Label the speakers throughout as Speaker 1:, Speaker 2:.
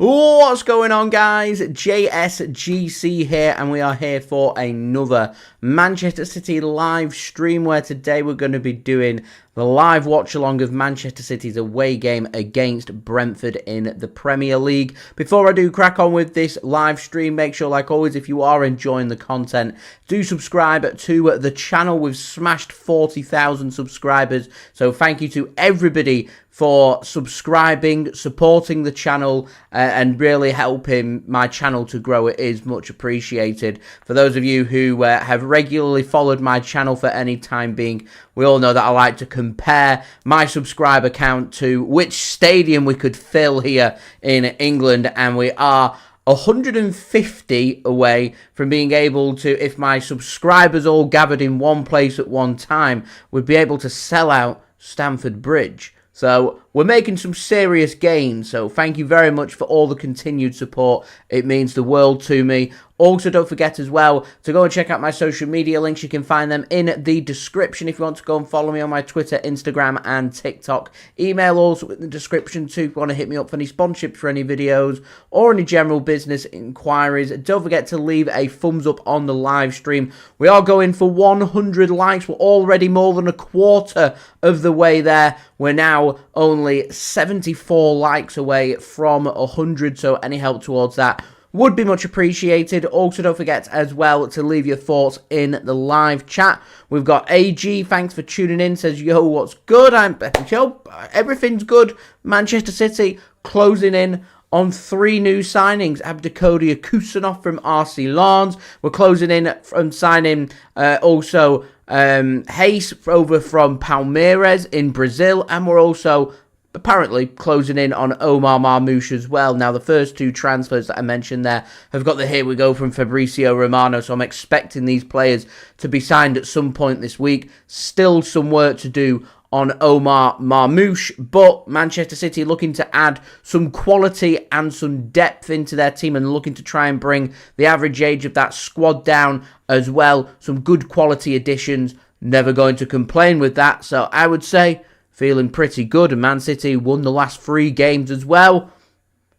Speaker 1: What's going on, guys? JSGC here, and we are here for another Manchester City live stream, where today we're going to be doing the live watch-along of Manchester City's away game against Brentford in the Premier League. Before I do crack on with this live stream, make sure, like always, if you are enjoying the content, do subscribe to the channel. We've smashed 40,000 subscribers, so thank you to everybody for subscribing, supporting the channel, and really helping my channel to grow. It is much appreciated. For those of you who have regularly followed my channel for any time being, we all know that I like to compare my subscriber count to which stadium we could fill here in England, and we are 150 away from being able to, if my subscribers all gathered in one place at one time, would be able to sell out Stamford Bridge. So we're making some serious gains, so thank you very much for all the continued support. It means the world to me. Also, don't forget as well to go and check out my social media links. You can find them in the description if you want to go and follow me on my Twitter, Instagram, and TikTok. Email also in the description too if you want to hit me up for any sponsorships for any videos or any general business inquiries. Don't forget to leave a thumbs up on the live stream. We are going for 100 likes. We're already more than a quarter of the way there. We're now only 74 likes away from 100, so any help towards that would be much appreciated. Also, don't forget as well to leave your thoughts in the live chat. We've got AG, thanks for tuning in, says, yo, what's good? Yo, everything's good. Manchester City closing in on 3 new signings. Abdelkader Kusanov from RC Lens. We're closing in from signing also Hayes over from Palmeiras in Brazil, and we're also apparently closing in on Omar Marmoush as well. Now, the first 2 transfers that I mentioned there have got the here we go from Fabrizio Romano, so I'm expecting these players to be signed at some point this week. Still some work to do on Omar Marmoush, but Manchester City looking to add some quality and some depth into their team and looking to try and bring the average age of that squad down as well. Some good quality additions. Never going to complain with that, so I would say feeling pretty good, and Man City won the last 3 games as well.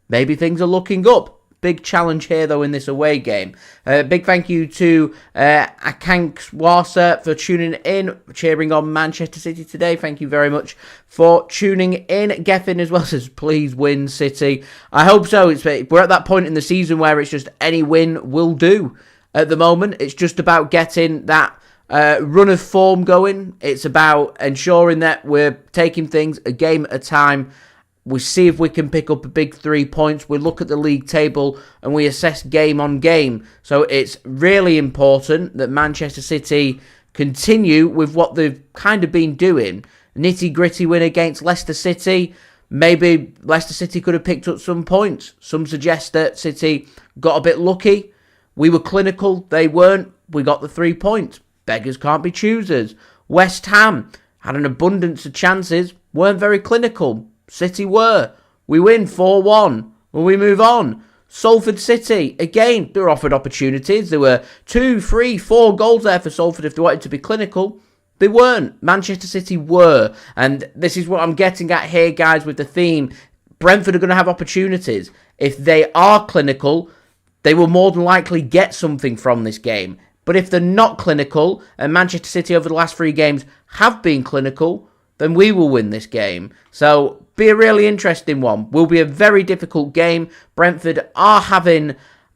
Speaker 1: Maybe things are looking up. Big challenge here, though, in this away game. Big thank you to Akankwasa for tuning in, cheering on Manchester City today. Thank you very much for tuning in. Geffen as well says, please win, City. I hope so. We're at that point in the season where it's just any win will do. At the moment, it's just about getting that run of form going. It's about ensuring that we're taking things a game at a time. We see if we can pick up a big 3 points. We look at the league table and we assess game on game. So it's really important that Manchester City continue with what they've kind of been doing. Nitty-gritty win against Leicester City. Maybe Leicester City could have picked up some points. Some suggest that City got a bit lucky. We were clinical. They weren't. We got the 3 points. Beggars can't be choosers. West Ham had an abundance of chances. Weren't very clinical. City were. We win 4-1. Well, we move on. Salford City, again, they were offered opportunities. There were 2, 3, 4 goals there for Salford if they wanted to be clinical. They weren't. Manchester City were. And this is what I'm getting at here, guys, with the theme. Brentford are going to have opportunities. If they are clinical, they will more than likely get something from this game. But if they're not clinical, and Manchester City over the last 3 games have been clinical, then we will win this game. So, be a really interesting one. Will be a very difficult game. Brentford are having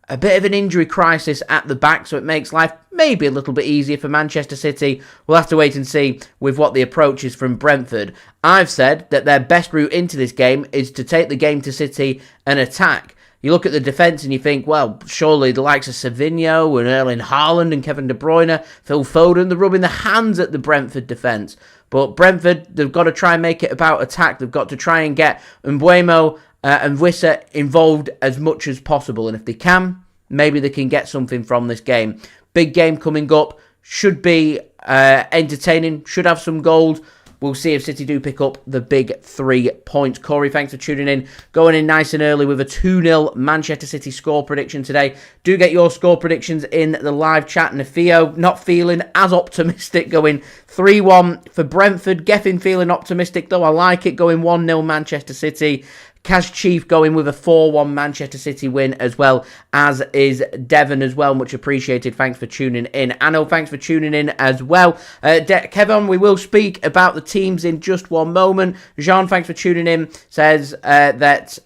Speaker 1: a bit of an injury crisis at the back, so it makes life maybe a little bit easier for Manchester City. We'll have to wait and see with what the approach is from Brentford. I've said that their best route into this game is to take the game to City and attack. You look at the defence and you think, well, surely the likes of Savinho and Erling Haaland and Kevin De Bruyne, Phil Foden, they're rubbing their hands at the Brentford defence. But Brentford, they've got to try and make it about attack. They've got to try and get Mbuemo and Wissa involved as much as possible. And if they can, maybe they can get something from this game. Big game coming up. Should be entertaining. Should have some goals. We'll see if City do pick up the big 3 points. Corey, thanks for tuning in. Going in nice and early with a 2-0 Manchester City score prediction today. Do get your score predictions in the live chat. And Theo, not feeling as optimistic, going 3-1 for Brentford. Geffen feeling optimistic, though. I like it, going 1-0 Manchester City. Kaz Chief going with a 4-1 Manchester City win, as well as is Devon as well. Much appreciated. Thanks for tuning in. Anno, thanks for tuning in as well. Kevin, we will speak about the teams in just one moment. Jean, thanks for tuning in. Says that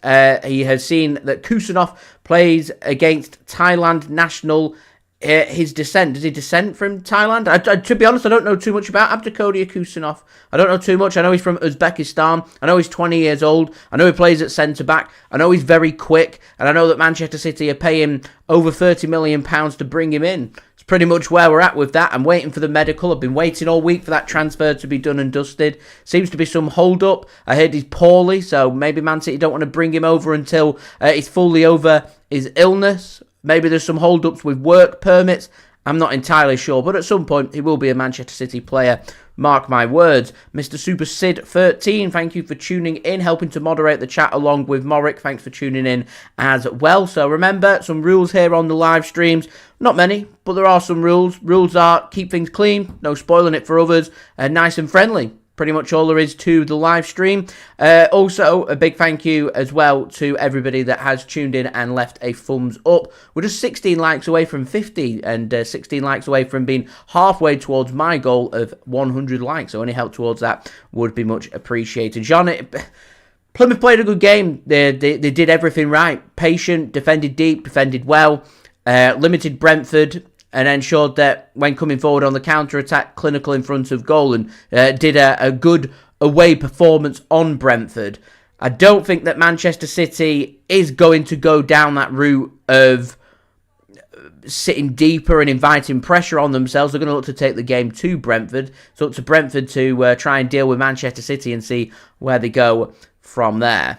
Speaker 1: he has seen that Kusanov plays against Thailand national. His descent. Does he descend from Thailand? To be honest, I don't know too much about Abdulkadir Kusanov. I don't know too much. I know he's from Uzbekistan. I know he's 20 years old. I know he plays at centre-back. I know he's very quick. And I know that Manchester City are paying over £30 million to bring him in. It's pretty much where we're at with that. I'm waiting for the medical. I've been waiting all week for that transfer to be done and dusted. Seems to be some hold-up. I heard he's poorly, so maybe Man City don't want to bring him over until he's fully over his illness. Maybe there's some hold-ups with work permits. I'm not entirely sure. But at some point, he will be a Manchester City player. Mark my words. Mr. Super Sid 13, thank you for tuning in, helping to moderate the chat along with Morrick. Thanks for tuning in as well. So remember, some rules here on the live streams. Not many, but there are some rules. Rules are keep things clean, no spoiling it for others, and nice and friendly. Pretty much all there is to the live stream. Also, a big thank you as well to everybody that has tuned in and left a thumbs up. We're just 16 likes away from 50 and 16 likes away from being halfway towards my goal of 100 likes. So any help towards that would be much appreciated. John, Plymouth played a good game. They did everything right. Patient, defended deep, defended well, limited Brentford, and ensured that when coming forward on the counter-attack, clinical in front of goal, and did a good away performance on Brentford. I don't think that Manchester City is going to go down that route of sitting deeper and inviting pressure on themselves. They're going to look to take the game to Brentford. So up to Brentford to try and deal with Manchester City and see where they go from there.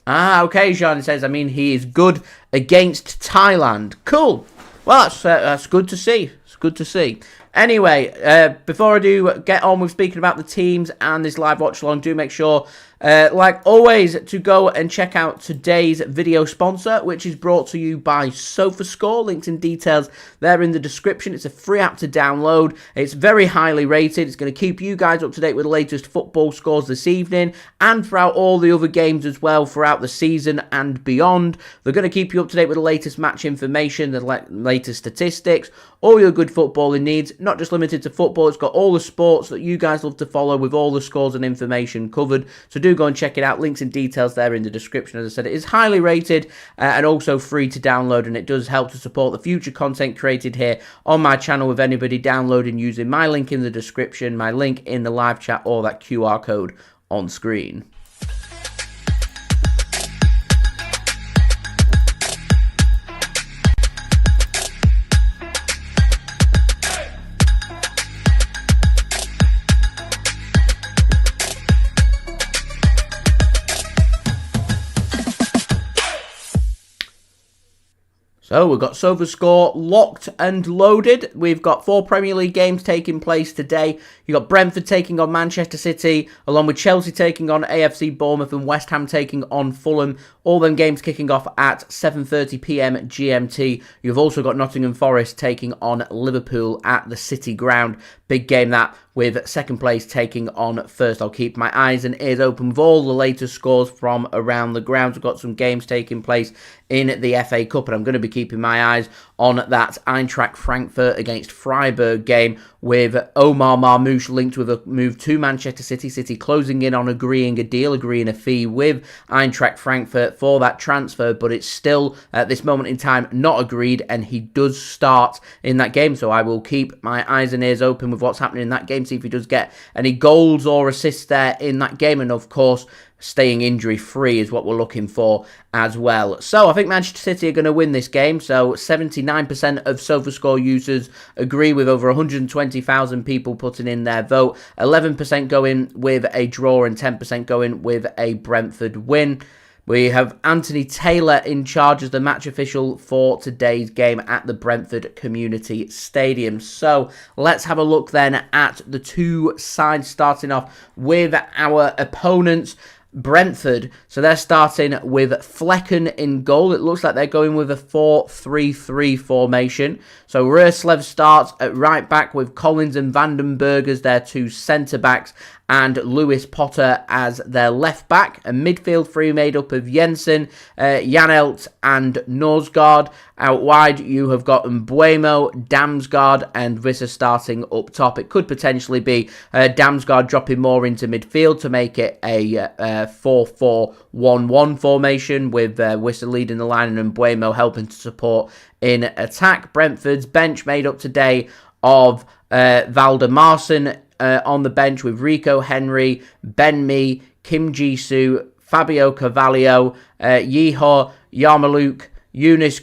Speaker 1: Okay, Jean says, he is good against Thailand. Cool. Well, that's good to see. It's good to see. Anyway, before I do get on with speaking about the teams and this live watch along, do make sure, like always, to go and check out today's video sponsor, which is brought to you by SofaScore. Links and details there in the description. It's a free app to download. It's very highly rated. It's going to keep you guys up to date with the latest football scores this evening and throughout all the other games as well throughout the season and beyond. They're going to keep you up to date with the latest match information, the latest statistics, all your good footballing needs. Not just limited to football, it's got all the sports that you guys love to follow with all the scores and information covered. So do go and check it out. Links and details there in the description. As I said, it is highly rated and also free to download, and it does help to support the future content created here on my channel with anybody downloading using my link in the description, my link in the live chat, or that QR code on screen. So we've got SofaScore locked and loaded. We've got 4 Premier League games taking place today. You've got Brentford taking on Manchester City, along with Chelsea taking on AFC Bournemouth and West Ham taking on Fulham. All them games kicking off at 7:30 PM GMT. You've also got Nottingham Forest taking on Liverpool at the City Ground. Big game that, with second place taking on first. I'll keep my eyes and ears open with all the latest scores from around the grounds. We've got some games taking place in the FA Cup, and I'm going to be keeping my eyes on that Eintracht Frankfurt against Freiburg game, with Omar Marmoush linked with a move to Manchester City. City closing in on agreeing a deal, agreeing a fee with Eintracht Frankfurt for that transfer, but it's still, at this moment in time, not agreed, and he does start in that game, so I will keep my eyes and ears open with what's happening in that game, see if he does get any goals or assists there in that game, and of course, staying injury-free is what we're looking for as well. So I think Manchester City are going to win this game. So 79% of SofaScore users agree, with over 120,000 people putting in their vote. 11% going with a draw and 10% going with a Brentford win. We have Anthony Taylor in charge as the match official for today's game at the Brentford Community Stadium. So let's have a look then at the two sides, starting off with our opponents. Brentford, so they're starting with Flecken in goal. It looks like they're going with a 4-3-3 formation. So Roerslev starts at right back with Collins and Vandenberg as their two centre-backs, and Lewis Potter as their left back. A midfield three made up of Jensen, Janelt and Norsgaard. Out wide, you have got Mbuemo, Damsgaard and Wissa starting up top. It could potentially be Damsgaard dropping more into midfield to make it a 4-4-1-1 formation with Wissa leading the line and Mbuemo helping to support in attack. Brentford's bench made up today of Valdemarson on the bench with Rico Henry, Ben Mee, Kim Ji-soo, Fabio Carvalho, Yeho Yarmouk, Younes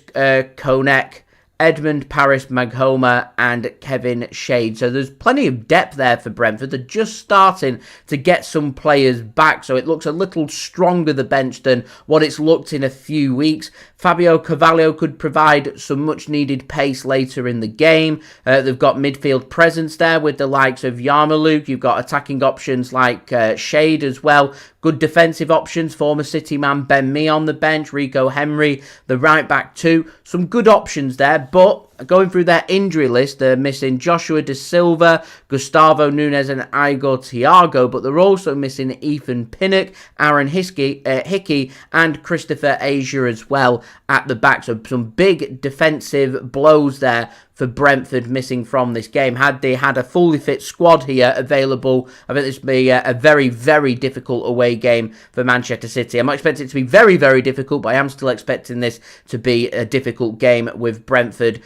Speaker 1: Konek, Edmund Paris Maghoma and Kevin Shade. So there's plenty of depth there for Brentford. They're just starting to get some players back, so it looks a little stronger, the bench, than what it's looked in a few weeks. Fabio Carvalho could provide some much needed pace later in the game. They've got midfield presence there with the likes of Yarmouk. You've got attacking options like Shade as well. Good defensive options, former City man Ben Mee on the bench, Rico Henry, the right back too. Some good options there, but going through their injury list, they're missing Joshua Da Silva, Gustavo Nunes and Igor Thiago, but they're also missing Ethan Pinnock, Aaron Hickey and Christopher Asia as well at the back. So some big defensive blows there for Brentford missing from this game. Had they had a fully fit squad here available, I think this would be a very, very difficult away game for Manchester City. I'm not expecting it to be very, very difficult, but I am still expecting this to be a difficult game with Brentford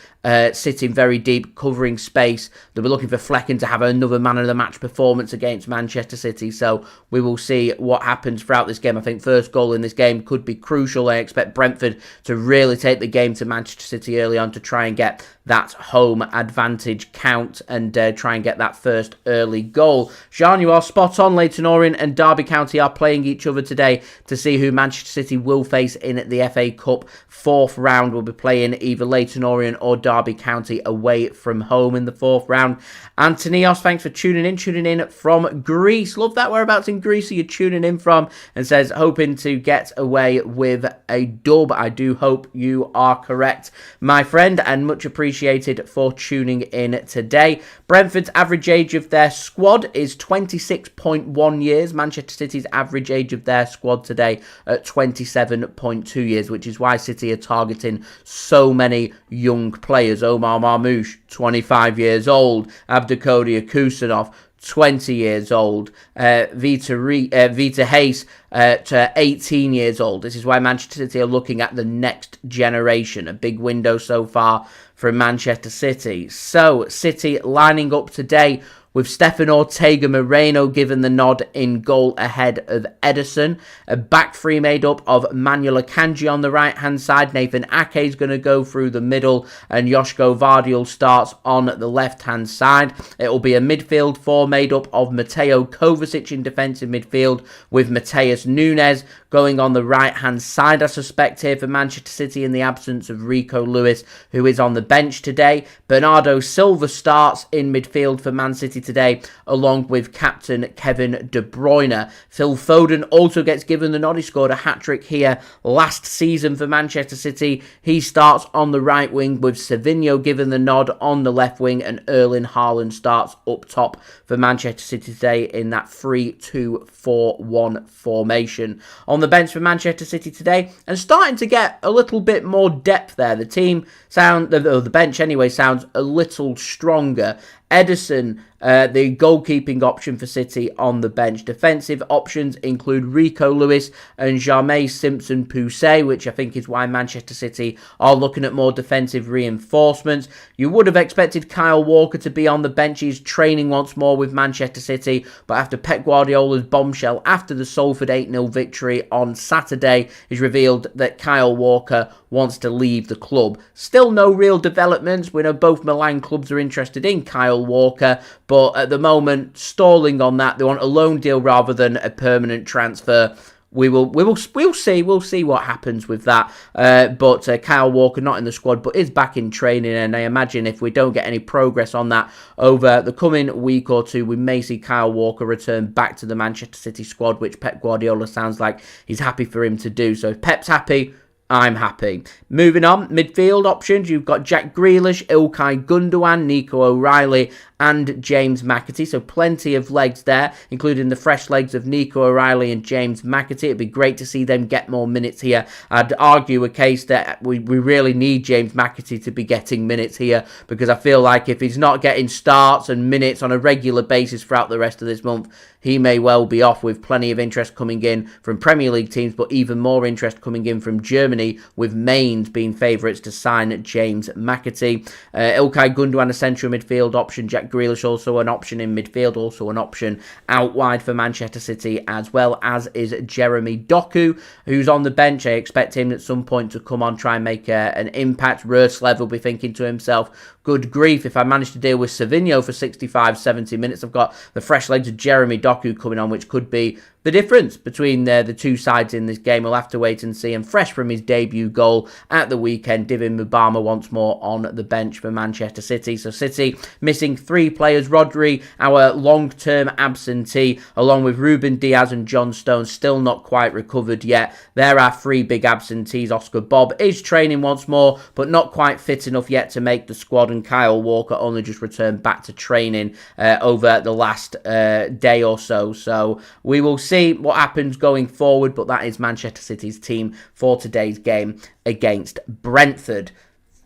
Speaker 1: sitting very deep, covering space. They'll be looking for Flecken to have another man of the match performance against Manchester City, so we will see what happens throughout this game. I think first goal in this game could be crucial. I expect Brentford to really take the game to Manchester City early on to try and get that home advantage count and try and get that first early goal. Jean, you are spot on. Leyton Orient and Derby County are playing each other today to see who Manchester City will face in the FA Cup fourth round. We'll be playing either Leyton Orient or Derby County away from home in the fourth round. Antonios, thanks for tuning in from Greece. Love that. Whereabouts in Greece are you tuning in from? And says, hoping to get away with a dub. I do hope you are correct, my friend, and much appreciated for tuning in today. Brentford's average age of their squad is 26.1 years. Manchester City's average age of their squad today at 27.2 years, which is why City are targeting so many young players. Omar Marmoush, 25 years old. Abdelkader Kusanov, 20 years old. Vita Hayes to 18 years old. This is why Manchester City are looking at the next generation. A big window so far from Manchester City. So, City lining up today with Stefan Ortega-Moreno given the nod in goal ahead of Ederson. A back three made up of Manuel Akanji on the right-hand side. Nathan Ake is going to go through the middle, and Josko Gvardiol starts on the left-hand side. It will be a midfield four made up of Mateo Kovacic in defensive midfield with Matheus Nunes going on the right-hand side, I suspect, here for Manchester City in the absence of Rico Lewis, who is on the bench today. Bernardo Silva starts in midfield for Man City today, along with captain Kevin De Bruyne. Phil Foden also gets given the nod. He scored a hat-trick here last season for Manchester City. He starts on the right wing with Savinho given the nod on the left wing, and Erling Haaland starts up top for Manchester City today in that 3-2-4-1 formation. On the bench for Manchester City today, and starting to get a little bit more depth there. The bench anyway, sounds a little stronger. Ederson, the goalkeeping option for City on the bench. Defensive options include Rico Lewis and Jahmai Simpson-Pusey, which I think is why Manchester City are looking at more defensive reinforcements. You would have expected Kyle Walker to be on the bench. He's training once more with Manchester City, but after Pep Guardiola's bombshell after the Salford 8-0 victory on Saturday, is revealed that Kyle Walker wants to leave the club. Still no real developments. We know both Milan clubs are interested in Kyle Walker, but at the moment, stalling on that. They want a loan deal rather than a permanent transfer. We'll see what happens with that. But Kyle Walker not in the squad, but is back in training, and I imagine if we don't get any progress on that over the coming week or two, we may see Kyle Walker return back to the Manchester City squad, which Pep Guardiola sounds like he's happy for him to do. So if Pep's happy, I'm happy. Moving on, midfield options, you've got Jack Grealish, Ilkay Gundogan, Nico O'Reilly, and James McAtee. So plenty of legs there, including the fresh legs of Nico O'Reilly and James McAtee. It'd be great to see them get more minutes here. I'd argue a case that we really need James McAtee to be getting minutes here, because I feel like if he's not getting starts and minutes on a regular basis throughout the rest of this month, he may well be off, with plenty of interest coming in from Premier League teams, but even more interest coming in from Germany, with Mainz being favourites to sign James McAtee. Ilkay Gundogan, a central midfield option. Jack Grealish also an option in midfield, also an option out wide for Manchester City, as well as is Jeremy Doku, who's on the bench. I expect him at some point to come on, try and make an impact. Roerslev will be thinking to himself, good grief, if I manage to deal with Savinho for 65, 70 minutes, I've got the fresh legs of Jeremy Doku coming on, which could be the difference between the two sides in this game. We'll have to wait and see. And fresh from his debut goal at the weekend, Bryan Mbuemo once more on the bench for Manchester City. So City missing 3 players. Rodri, our long-term absentee, along with Ruben Dias and John Stones, still not quite recovered yet. There are 3 big absentees. Oscar Bobb is training once more, but not quite fit enough yet to make the squad. And Kyle Walker only just returned back to training over the last day or so. So we will see what happens going forward, but that is Manchester City's team for today's game against Brentford.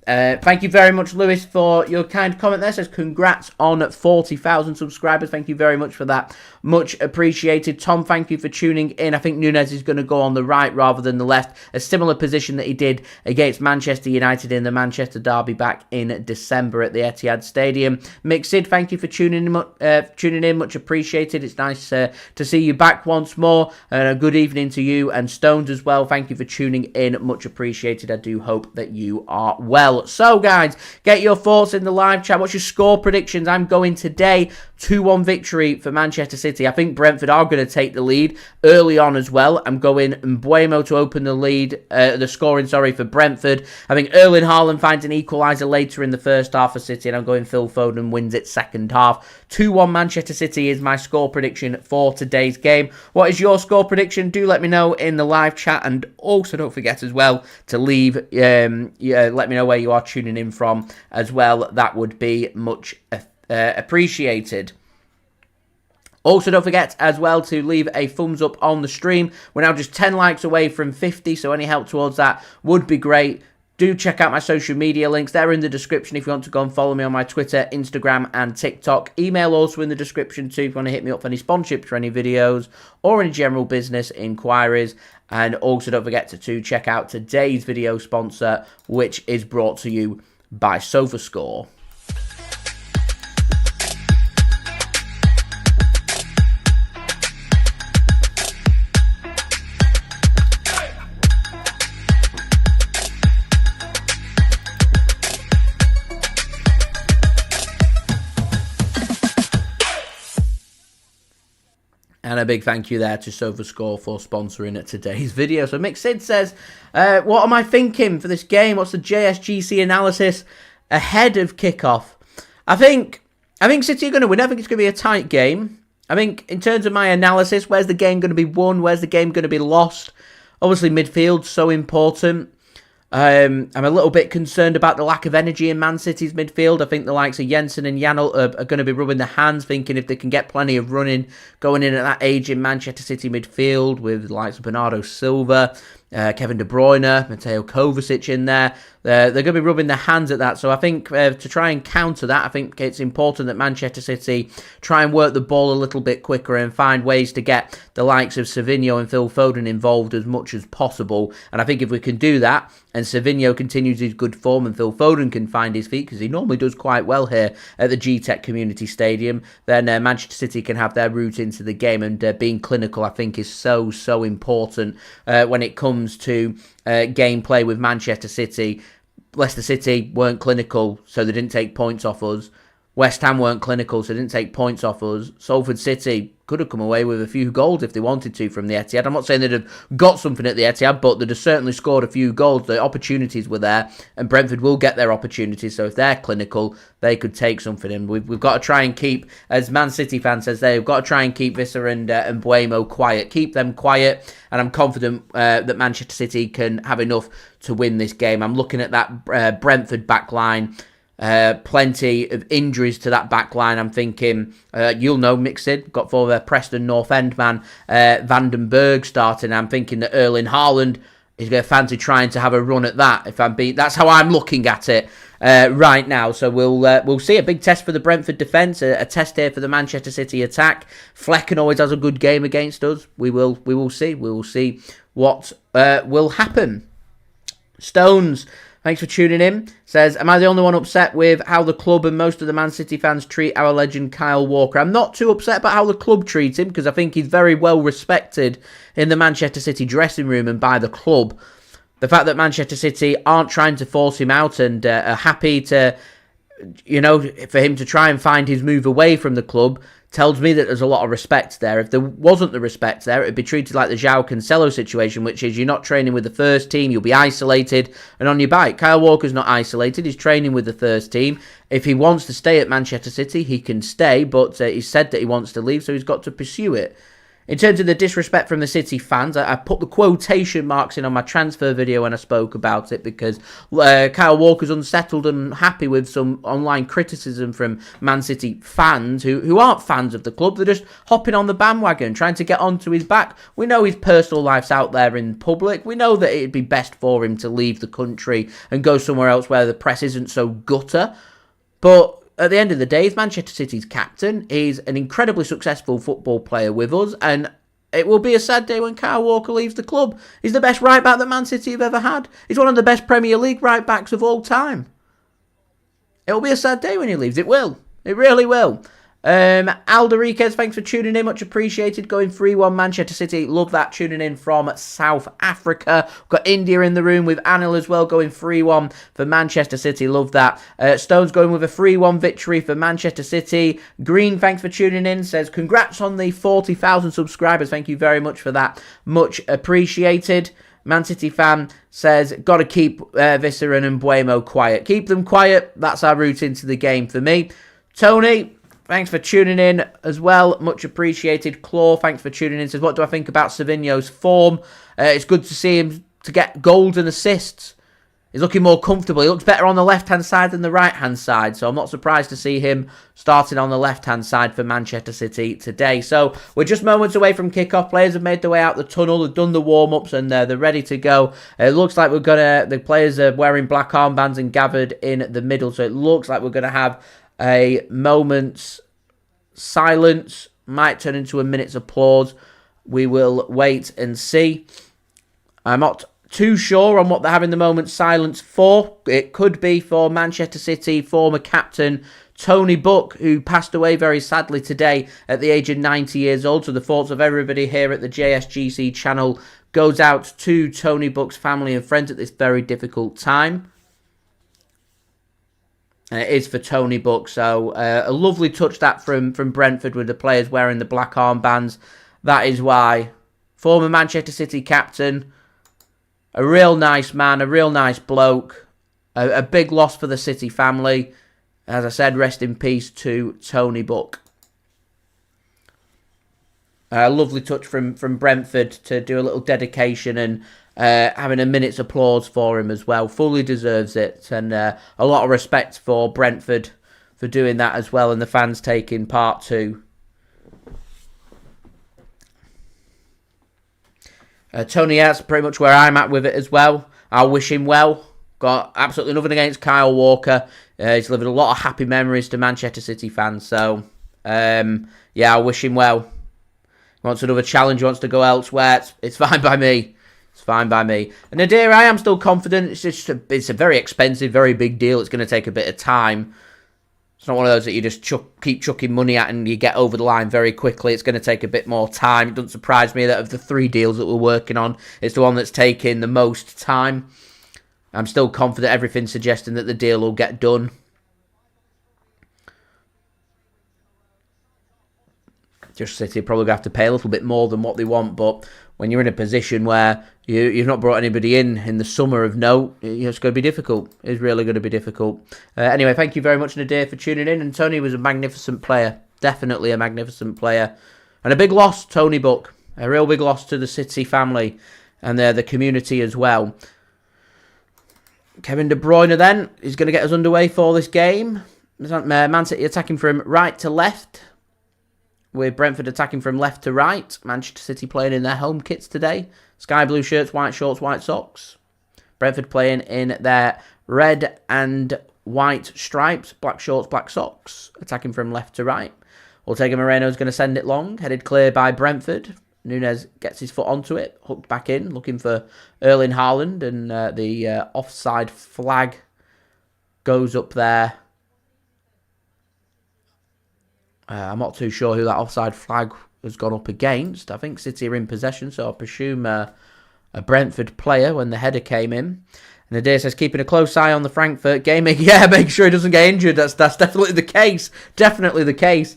Speaker 1: Thank you very much, Lewis, for your kind comment there. Says congrats on 40,000 subscribers. Thank you very much for that. Much appreciated. Tom, thank you for tuning in. I think Nunes is going to go on the right rather than the left. A similar position that he did against Manchester United in the Manchester derby back in December at the Etihad Stadium. Mixid, thank you for tuning in. Much appreciated. It's nice to see you back once more. And a good evening to you and Stones as well. Thank you for tuning in. Much appreciated. I do hope that you are well. So, guys, get your thoughts in the live chat. What's your score predictions? I'm going today 2-1 victory for Manchester City. I think Brentford are going to take the lead early on as well. I'm going Mbuemo to open the scoring for Brentford. I think Erling Haaland finds an equaliser later in the first half for City, and I'm going Phil Foden wins it second half. 2-1 Manchester City is my score prediction for today's game. What is your score prediction? Do let me know in the live chat, and also don't forget as well to leave, let me know where you are tuning in from as well. That would be much appreciated. Also, don't forget as well to leave a thumbs up on the stream. We're now just 10 likes away from 50, so any help towards that would be great. Do check out my social media links. They're in the description if you want to go and follow me on my Twitter, Instagram, and TikTok. Email also in the description too if you want to hit me up for any sponsorships for any videos or any general business inquiries. And also don't forget to check out today's video sponsor, which is brought to you by SofaScore. And a big thank you there to SofaScore for sponsoring today's video. So Mick Sid says, what am I thinking for this game? What's the JSGC analysis ahead of kickoff? I think City are going to win. I think it's going to be a tight game. I think in terms of my analysis, where's the game going to be won? Where's the game going to be lost? Obviously, midfield's so important. I'm a little bit concerned about the lack of energy in Man City's midfield. I think the likes of Jensen and Janel are going to be rubbing their hands, thinking if they can get plenty of running going in at that age in Manchester City midfield with the likes of Bernardo Silva, Kevin De Bruyne, Mateo Kovacic in there. They're going to be rubbing their hands at that. So I think to try and counter that, I think it's important that Manchester City try and work the ball a little bit quicker and find ways to get the likes of Savinho and Phil Foden involved as much as possible. And I think if we can do that, and Savinho continues his good form and Phil Foden can find his feet, because he normally does quite well here at the Gtech Community Stadium, then Manchester City can have their route into the game. And being clinical, I think, is so important when it comes to gameplay with Manchester City. Leicester City weren't clinical, so they didn't take points off us. West Ham weren't clinical, so they didn't take points off us. Salford City could have come away with a few goals if they wanted to from the Etihad. I'm not saying they'd have got something at the Etihad, but they'd have certainly scored a few goals. The opportunities were there, and Brentford will get their opportunities. So if they're clinical, they could take something in. We've got to try and keep, as Man City fan says, they've got to try and keep Wissa and Mbuemo quiet. Keep them quiet, and I'm confident that Manchester City can have enough to win this game. I'm looking at that Brentford back line. Plenty of injuries to that back line. I'm thinking, you'll know, Mixed, got for the Preston North End man, Van den Berg starting. I'm thinking that Erling Haaland is going to fancy trying to have a run at that. That's how I'm looking at it right now. So we'll see a big test for the Brentford defence, a test here for the Manchester City attack. Flecken always has a good game against us. We will see. We will see what will happen. Stones, thanks for tuning in. Says, am I the only one upset with how the club and most of the Man City fans treat our legend Kyle Walker? I'm not too upset about how the club treat him, because I think he's very well respected in the Manchester City dressing room and by the club. The fact that Manchester City aren't trying to force him out and are happy to, for him to try and find his move away from the club tells me that there's a lot of respect there. If there wasn't the respect there, it'd be treated like the João Cancelo situation, which is you're not training with the first team, you'll be isolated and on your bike. Kyle Walker's not isolated, he's training with the first team. If he wants to stay at Manchester City, he can stay, but he's said that he wants to leave, so he's got to pursue it. In terms of the disrespect from the City fans, I put the quotation marks in on my transfer video when I spoke about it, because Kyle Walker's unsettled and happy with some online criticism from Man City fans who aren't fans of the club. They're just hopping on the bandwagon, trying to get onto his back. We know his personal life's out there in public. We know that it'd be best for him to leave the country and go somewhere else where the press isn't so gutter. But at the end of the day, he's Manchester City's captain. He's an incredibly successful football player with us, and it will be a sad day when Kyle Walker leaves the club. He's the best right-back that Man City have ever had. He's one of the best Premier League right-backs of all time. It will be a sad day when he leaves. It will. It really will. Alderiquez, thanks for tuning in. Much appreciated. Going 3-1 Manchester City. Love that, tuning in from South Africa. We've got India in the room with Anil as well, going 3-1 for Manchester City. Love that. Stones going with a 3-1 victory for Manchester City. Green, thanks for tuning in. Says, congrats on the 40,000 subscribers. Thank you very much for that. Much appreciated. Man City fan says, got to keep Wissa and Mbuemo quiet. Keep them quiet. That's our route into the game for me. Tony, thanks for tuning in as well. Much appreciated. Claw, thanks for tuning in. Says, what do I think about Savinho's form? It's good to see him to get goals and assists. He's looking more comfortable. He looks better on the left-hand side than the right-hand side. So I'm not surprised to see him starting on the left-hand side for Manchester City today. So we're just moments away from kick-off. Players have made their way out the tunnel. They've done the warm-ups and they're ready to go. It looks like the players are wearing black armbands and gathered in the middle. So it looks like we're going to have a moment's silence. Might turn into a minute's applause. We will wait and see. I'm not too sure on what they're having the moment's silence for. It could be for Manchester City former captain Tony Buck, who passed away very sadly today at the age of 90 years old. So the thoughts of everybody here at the JSGC channel goes out to Tony Buck's family and friends at this very difficult time. And it is for Tony Buck. So a lovely touch that from Brentford with the players wearing the black armbands. That is why. Former Manchester City captain. A real nice man. A real nice bloke. A big loss for the City family. As I said, rest in peace to Tony Buck. A lovely touch from Brentford to do a little dedication and having a minute's applause for him as well. Fully deserves it. And a lot of respect for Brentford for doing that as well, and the fans taking part too. Tony, that's pretty much where I'm at with it as well. I'll wish him well. Got absolutely nothing against Kyle Walker. He's delivered a lot of happy memories to Manchester City fans. So, yeah, I'll wish him well. He wants another challenge, he wants to go elsewhere. It's fine by me. It's fine by me. And Nadir, I am still confident. It's a very expensive, very big deal. It's going to take a bit of time. It's not one of those that you just keep chucking money at and you get over the line very quickly. It's going to take a bit more time. It doesn't surprise me that of the 3 deals that we're working on, it's the one that's taking the most time. I'm still confident, everything's suggesting that the deal will get done. Just City probably going to have to pay a little bit more than what they want, but when you're in a position where you've not brought anybody in the summer of note, it's going to be difficult. It's really going to be difficult. Anyway, thank you very much, Nadir, for tuning in. And Tony was a magnificent player. Definitely a magnificent player. And a big loss, Tony Buck. A real big loss to the City family and the community as well. Kevin De Bruyne then is going to get us underway for this game. Man City attacking from right to left, with Brentford attacking from left to right. Manchester City playing in their home kits today. Sky blue shirts, white shorts, white socks. Brentford playing in their red and white stripes, black shorts, black socks. Attacking from left to right. Ortega-Moreno is going to send it long. Headed clear by Brentford. Nunes gets his foot onto it. Hooked back in, looking for Erling Haaland. And the offside flag goes up there. I'm not too sure who that offside flag has gone up against. I think City are in possession, so I presume a Brentford player when the header came in. And Nadir says, keeping a close eye on the Frankfurt game. Yeah, make sure he doesn't get injured. That's definitely the case. Definitely the case.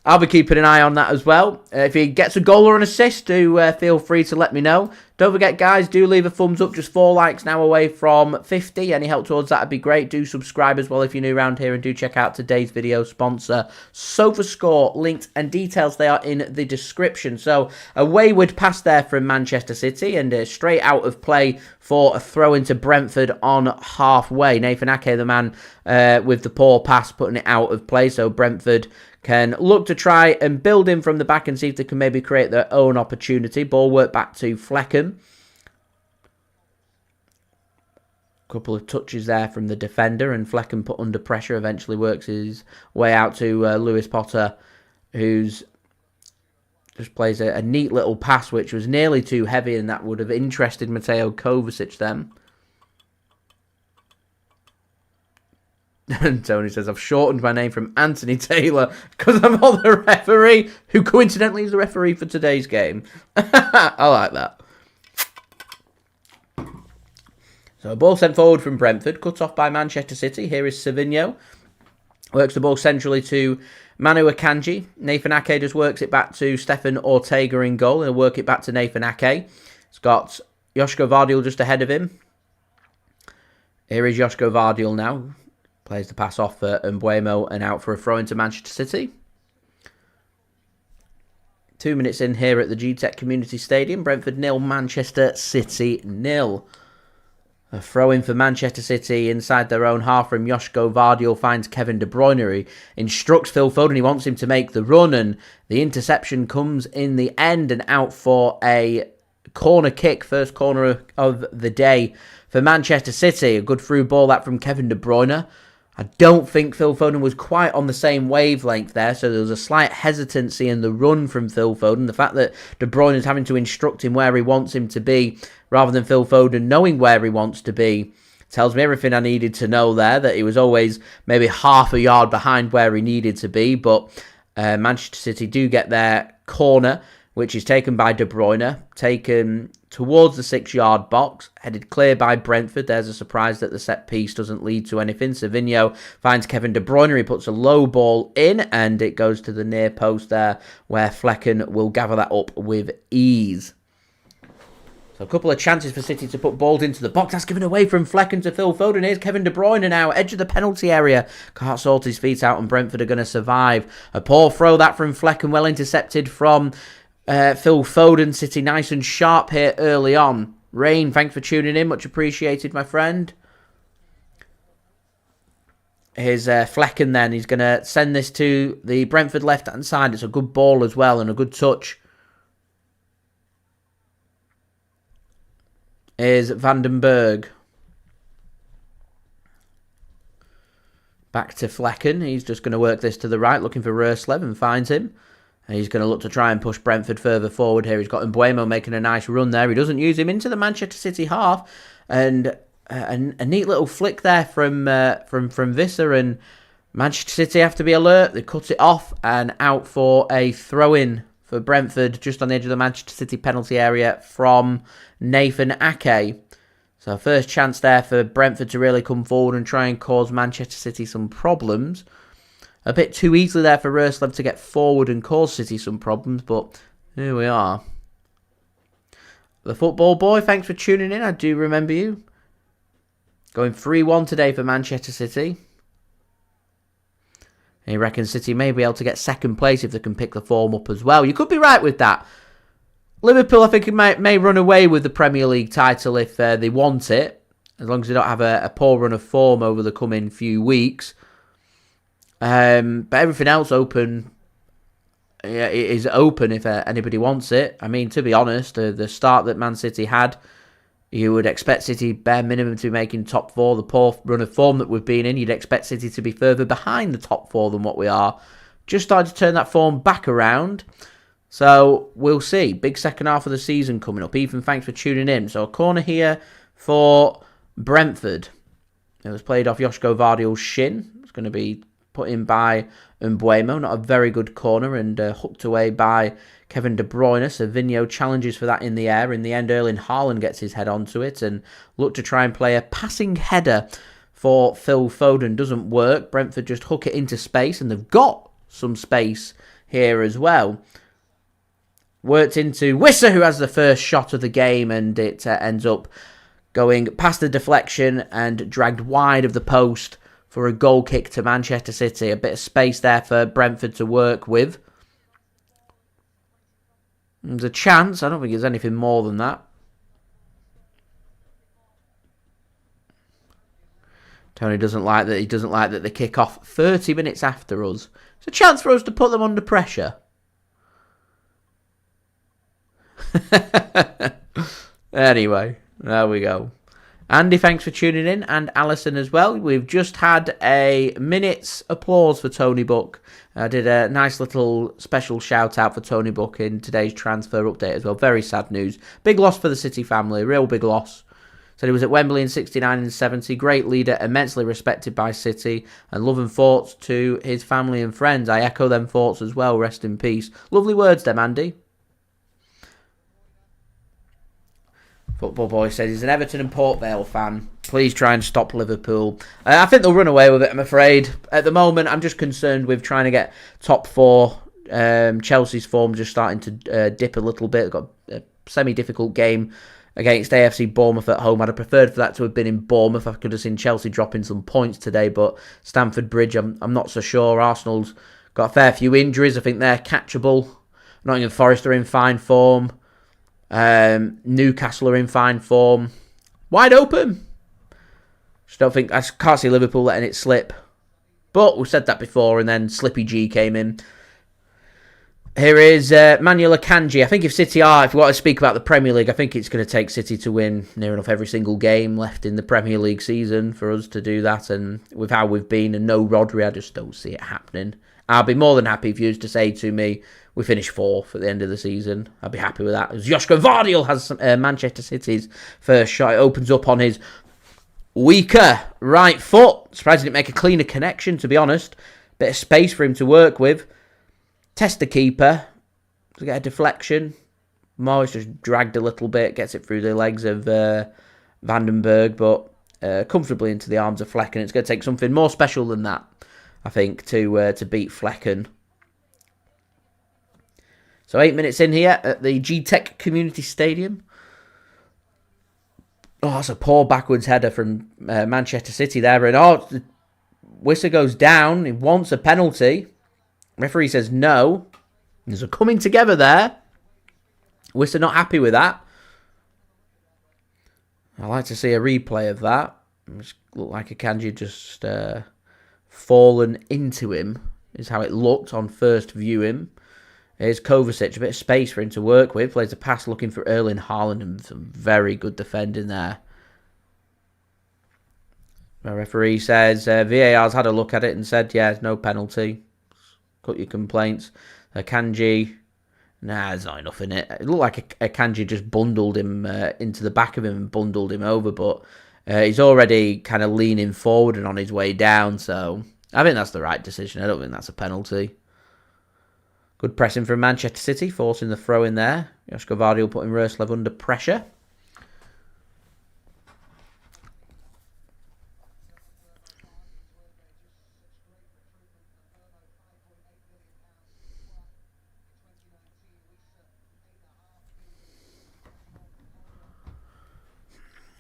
Speaker 1: I'll be keeping an eye on that as well. If he gets a goal or an assist, do feel free to let me know. Don't forget, guys, do leave a thumbs up. Just 4 likes now away from 50. Any help towards that would be great. Do subscribe as well if you're new around here. And do check out today's video sponsor, SofaScore. Links and details, they are in the description. So, a wayward pass there from Manchester City. And straight out of play for a throw into Brentford on halfway. Nathan Ake, the man with the poor pass, putting it out of play. So, Brentford can look to try and build in from the back and see if they can maybe create their own opportunity. Ball work back to Flecken. Couple of touches there from the defender, and Flecken put under pressure eventually works his way out to Lewis Potter, who's just plays a neat little pass which was nearly too heavy, and that would have interested Mateo Kovacic then. And Tony says, I've shortened my name from Anthony Taylor because I'm on the referee, who coincidentally is the referee for today's game. I like that. So a ball sent forward from Brentford, cut off by Manchester City. Here is Savinho. Works the ball centrally to Manuel Akanji. Nathan Ake just works it back to Stefan Ortega in goal. He'll work it back to Nathan Ake. It's got Josko Gvardiol just ahead of him. Here is Josko Gvardiol now. Plays the pass off for Mbuemo and out for a throw into Manchester City. 2 minutes in here at the Gtech Community Stadium. Brentford 0, Manchester City 0. A throw in for Manchester City inside their own half from Josko Gvardiol finds Kevin De Bruyne. He instructs Phil Foden. He wants him to make the run, and the interception comes in the end and out for a corner kick. First corner of the day for Manchester City. A good through ball that from Kevin De Bruyne. I don't think Phil Foden was quite on the same wavelength there, so there was a slight hesitancy in the run from Phil Foden. The fact that De Bruyne is having to instruct him where he wants him to be, rather than Phil Foden knowing where he wants to be, tells me everything I needed to know there, that he was always maybe half a yard behind where he needed to be. But Manchester City do get their corner, which is taken by De Bruyne, taken towards the 6-yard box, headed clear by Brentford. There's a surprise that the set piece doesn't lead to anything. Savinho finds Kevin De Bruyne. He puts a low ball in, and it goes to the near post there, where Flecken will gather that up with ease. So a couple of chances for City to put balls into the box. That's given away from Flecken to Phil Foden. Here's Kevin De Bruyne now, edge of the penalty area. Can't sort his feet out, and Brentford are going to survive. A poor throw that from Flecken, well intercepted from Phil Foden. City nice and sharp here early on. Rain, thanks for tuning in. Much appreciated, my friend. Here's Flecken then. He's going to send this to the Brentford left-hand side. It's a good ball as well and a good touch. Here's Vandenberg. Back to Flecken. He's just going to work this to the right, looking for Röslev, and finds him. And he's going to look to try and push Brentford further forward here. He's got Mbuemo making a nice run there. He doesn't use him into the Manchester City half. And a neat little flick there from Wissa, and Manchester City have to be alert. They cut it off and out for a throw-in for Brentford just on the edge of the Manchester City penalty area from Nathan Ake. So first chance there for Brentford to really come forward and try and cause Manchester City some problems. A bit too easily there for Roerslev to get forward and cause City some problems, but here we are. The Football Boy, thanks for tuning in. I do remember you. Going 3-1 today for Manchester City. He reckons City may be able to get second place if they can pick the form up as well. You could be right with that. Liverpool, I think, may run away with the Premier League title if they want it, as long as they don't have a poor run of form over the coming few weeks. But everything else open is open if anybody wants it. I mean, to be honest, the start that Man City had, you would expect City bare minimum to be making top four. The poor run of form that we've been in, you'd expect City to be further behind the top four than what we are. Just started to turn that form back around. So we'll see. Big second half of the season coming up. Ethan, thanks for tuning in. So a corner here for Brentford. It was played off Josko Gvardiol's shin. It's going to be put in by Mbuemo. Not a very good corner and hooked away by Kevin De Bruyne. Savinho challenges for that in the air. In the end, Erling Haaland gets his head onto it and looked to try and play a passing header for Phil Foden. Doesn't work. Brentford just hook it into space, and they've got some space here as well. Worked into Wissa, who has the first shot of the game, and it ends up going past the deflection and dragged wide of the post for a goal kick to Manchester City. A bit of space there for Brentford to work with. There's a chance. I don't think there's anything more than that. Tony doesn't like that. He doesn't like that they kick off 30 minutes after us. It's a chance for us to put them under pressure. Anyway, there we go. Andy, thanks for tuning in, and Alison as well. We've just had a minute's applause for Tony Buck. I did a nice little special shout out for Tony Buck in today's transfer update as well. Very sad news. Big loss for the City family, real big loss. Said he was at Wembley in 69 and 70. Great leader, immensely respected by City, and love and thoughts to his family and friends. I echo them thoughts as well. Rest in peace. Lovely words them, Andy. Football Boy says he's an Everton and Port Vale fan. Please try and stop Liverpool. I think they'll run away with it, I'm afraid. At the moment, I'm just concerned with trying to get top four. Chelsea's form just starting to dip a little bit. They've got a semi-difficult game against AFC Bournemouth at home. I'd have preferred for that to have been in Bournemouth. I could have seen Chelsea dropping some points today, but Stamford Bridge, I'm not so sure. Arsenal's got a fair few injuries. I think they're catchable. Nottingham Forest are in fine form. Newcastle are in fine form. Wide open. I can't see Liverpool letting it slip. But we've said that before, and then Slippy G came in. Here is Manuel Akanji. I think if we want to speak about the Premier League, I think it's going to take City to win near enough every single game left in the Premier League season for us to do that. And with how we've been and no Rodri, I just don't see it happening. I'll be more than happy if you was to say to me, we finish fourth at the end of the season. I'd be happy with that. As Josko Gvardiol has Manchester City's first shot. It opens up on his weaker right foot. Surprised he didn't make a cleaner connection, to be honest. Bit of space for him to work with. Test the keeper to get a deflection. Morris just dragged a little bit. Gets it through the legs of Vandenberg, but comfortably into the arms of Flecken. It's going to take something more special than that, I think, to beat Flecken. So 8 minutes in here at the Gtech Community Stadium. Oh, that's a poor backwards header from Manchester City there. And Wissa goes down. He wants a penalty. Referee says no. There's a coming together there. Wissa not happy with that. I'd like to see a replay of that. It looked like Akanji just fallen into him, is how it looked on first viewing. Here's Kovacic, a bit of space for him to work with. Plays a pass looking for Erling Haaland, and some very good defending there. The referee says VAR's had a look at it and said, yeah, no penalty. Cut your complaints. Akanji, there's not enough in it. It looked like Akanji just bundled him into the back of him and bundled him over, but he's already kind of leaning forward and on his way down, so I think that's the right decision. I don't think that's a penalty. Good pressing from Manchester City, forcing the throw in there. Josko Gvardiol putting Roerslev under pressure.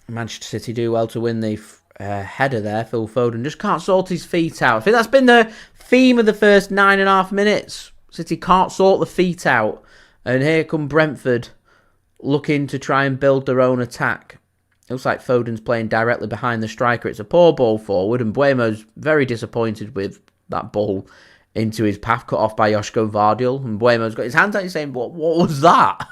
Speaker 1: Manchester City do well to win the header there. Phil Foden just can't sort his feet out. I think that's been the theme of the first 9.5 minutes. City can't sort the feet out. And here come Brentford looking to try and build their own attack. It looks like Foden's playing directly behind the striker. It's a poor ball forward, and Mbuemo's very disappointed with that ball into his path, cut off by Josko Gvardiol. And Mbuemo's got his hands out, he's saying, what was that?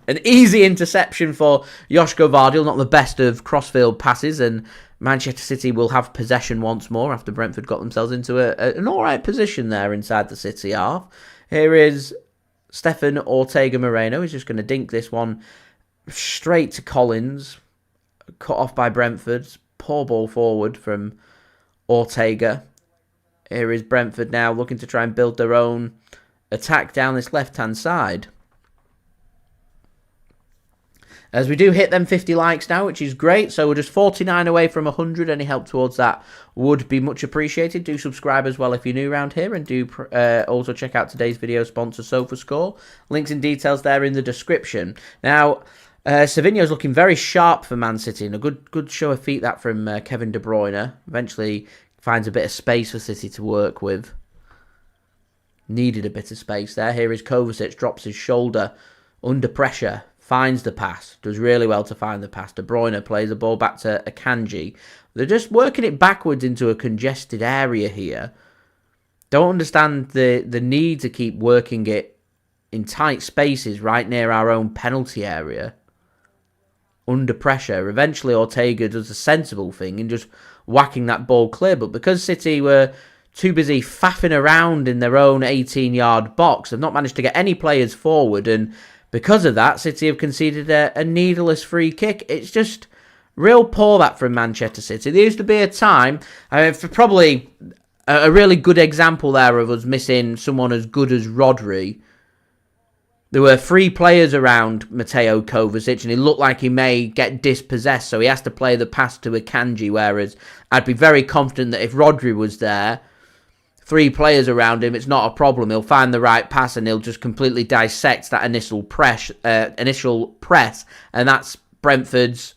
Speaker 1: An easy interception for Josko Gvardiol, not the best of crossfield passes, and Manchester City will have possession once more after Brentford got themselves into an alright position there inside the City half. Here is Stefan Ortega-Moreno. He's just going to dink this one straight to Collins. Cut off by Brentford. Poor ball forward from Ortega. Here is Brentford now looking to try and build their own attack down this left-hand side. As we do hit them 50 likes now, which is great. So we're just 49 away from 100. Any help towards that would be much appreciated. Do subscribe as well if you're new around here. And do also check out today's video sponsor, SofaScore. Links and details there in the description. Now, Savinho's looking very sharp for Man City. And a good show of feet that from Kevin De Bruyne. Eventually finds a bit of space for City to work with. Needed a bit of space there. Here is Kovacic. Drops his shoulder under pressure. Finds the pass. Does really well to find the pass. De Bruyne plays the ball back to Akanji. They're just working it backwards into a congested area here. Don't understand the need to keep working it in tight spaces right near our own penalty area. Under pressure. Eventually Ortega does a sensible thing in just whacking that ball clear. But because City were too busy faffing around in their own 18-yard box, they've not managed to get any players forward, and because of that, City have conceded a needless free kick. It's just real poor that from Manchester City. There used to be a time, for probably a really good example there of us missing someone as good as Rodri. There were 3 players around Mateo Kovacic, and he looked like he may get dispossessed, so he has to play the pass to Akanji, whereas I'd be very confident that if Rodri was there, 3 players around him, it's not a problem. He'll find the right pass and he'll just completely dissect that initial press, and that's Brentford's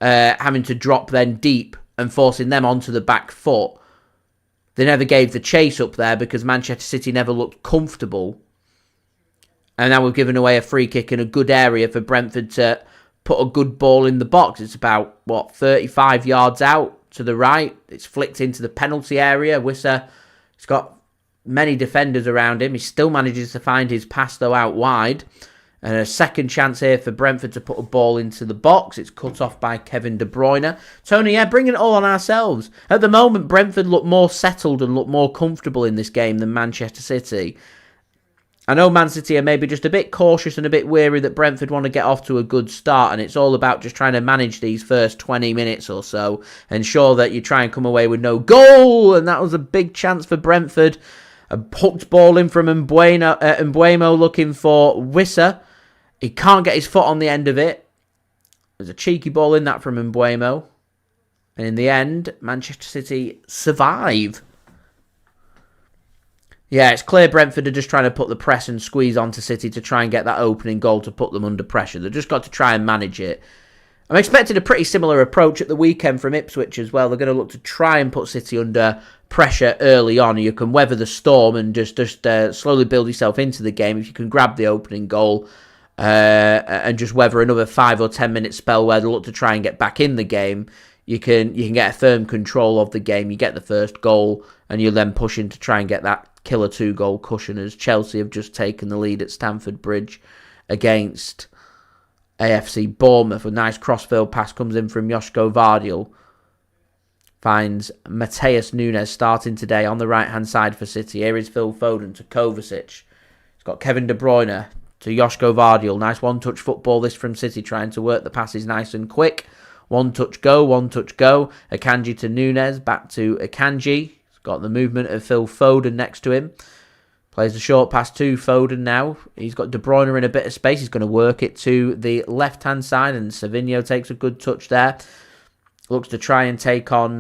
Speaker 1: having to drop then deep and forcing them onto the back foot. They never gave the chase up there because Manchester City never looked comfortable. And now we've given away a free kick in a good area for Brentford to put a good ball in the box. It's about, 35 yards out to the right. It's flicked into the penalty area. Wissa, he's got many defenders around him. He still manages to find his pass, though, out wide. And a second chance here for Brentford to put a ball into the box. It's cut off by Kevin De Bruyne. Tony, bringing it all on ourselves. At the moment, Brentford look more settled and look more comfortable in this game than Manchester City. I know Man City are maybe just a bit cautious and a bit weary that Brentford want to get off to a good start, and it's all about just trying to manage these first 20 minutes or so, ensure that you try and come away with no goal, and that was a big chance for Brentford. A hooked ball in from Mbuemo looking for Wissa. He can't get his foot on the end of it. There's a cheeky ball in that from Mbuemo. And in the end, Manchester City survive. Yeah, it's clear Brentford are just trying to put the press and squeeze onto City to try and get that opening goal to put them under pressure. They've just got to try and manage it. I'm expecting a pretty similar approach at the weekend from Ipswich as well. They're going to look to try and put City under pressure early on. You can weather the storm and just slowly build yourself into the game. If you can grab the opening goal and just weather another 5 or 10 minute spell where they look to try and get back in the game, you can get a firm control of the game. You get the first goal and you then push in to try and get that killer 2-goal cushion, as Chelsea have just taken the lead at Stamford Bridge against AFC Bournemouth. A nice crossfield pass comes in from Josko Gvardiol. Finds Matheus Nunes starting today on the right-hand side for City. Here is Phil Foden to Kovacic. He's got Kevin De Bruyne to Josko Gvardiol. Nice one-touch football this from City, trying to work the passes nice and quick. One-touch go. Akanji to Nunes, back to Akanji. Got the movement of Phil Foden next to him. Plays the short pass to Foden now. He's got De Bruyne in a bit of space. He's going to work it to the left-hand side, and Savinho takes a good touch there. Looks to try and take on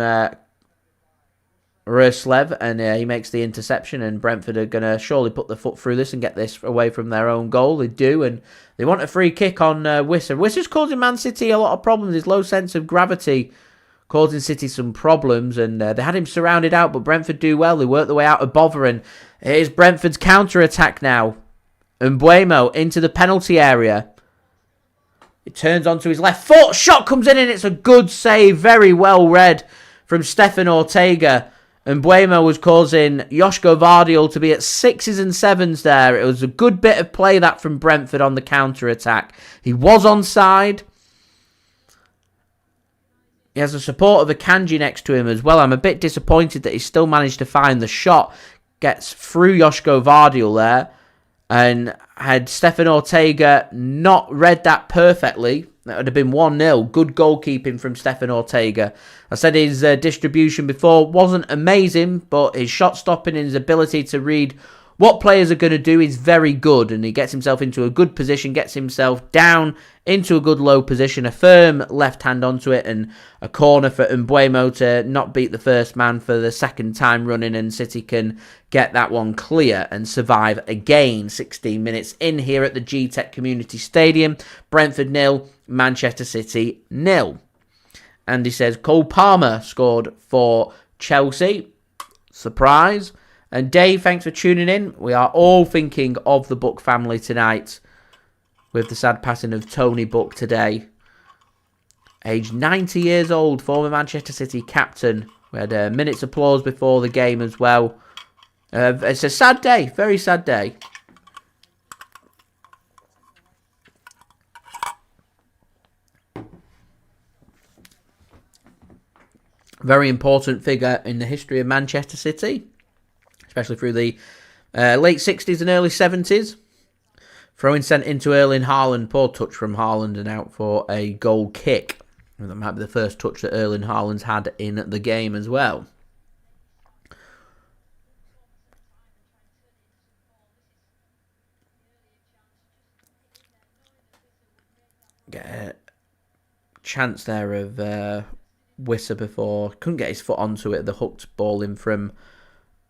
Speaker 1: Roerslev, and he makes the interception, and Brentford are going to surely put their foot through this and get this away from their own goal. They do, and they want a free kick on Wissa. Wissa's causing Man City a lot of problems. His low sense of gravity causing City some problems, and they had him surrounded out, but Brentford do well. They work their way out of bother, and here's Brentford's counter-attack now. Mbuemo into the penalty area. It turns onto his left foot. Shot comes in, and it's a good save. Very well read from Stefan Ortega. Mbuemo was causing Josko Gvardiol to be at 6s and 7s there. It was a good bit of play that from Brentford on the counter-attack. He was onside. He has the support of Akanji next to him as well. I'm a bit disappointed that he still managed to find the shot. Gets through Josko Gvardiol there. And had Stefan Ortega not read that perfectly, that would have been 1-0. Good goalkeeping from Stefan Ortega. I said his distribution before wasn't amazing, but his shot stopping and his ability to read what players are going to do is very good. And he gets himself into a good position, gets himself down into a good low position, a firm left hand onto it, and a corner for Mbuemo to not beat the first man for the second time running, and City can get that one clear and survive again. 16 minutes in here at the Gtech Community Stadium. Brentford 0, Manchester City 0. And he says Cole Palmer scored for Chelsea. Surprise. And Dave, thanks for tuning in. We are all thinking of the Buck family tonight with the sad passing of Tony Buck today. Aged 90 years old, former Manchester City captain. We had a minute's applause before the game as well. It's a sad day, very sad day. Very important figure in the history of Manchester City, especially through the late 60s and early 70s. Throwing sent into Erling Haaland. Poor touch from Haaland and out for a goal kick. And that might be the first touch that Erling Haaland's had in the game as well. Get a chance there of Wissa before. Couldn't get his foot onto it. The hooked ball in from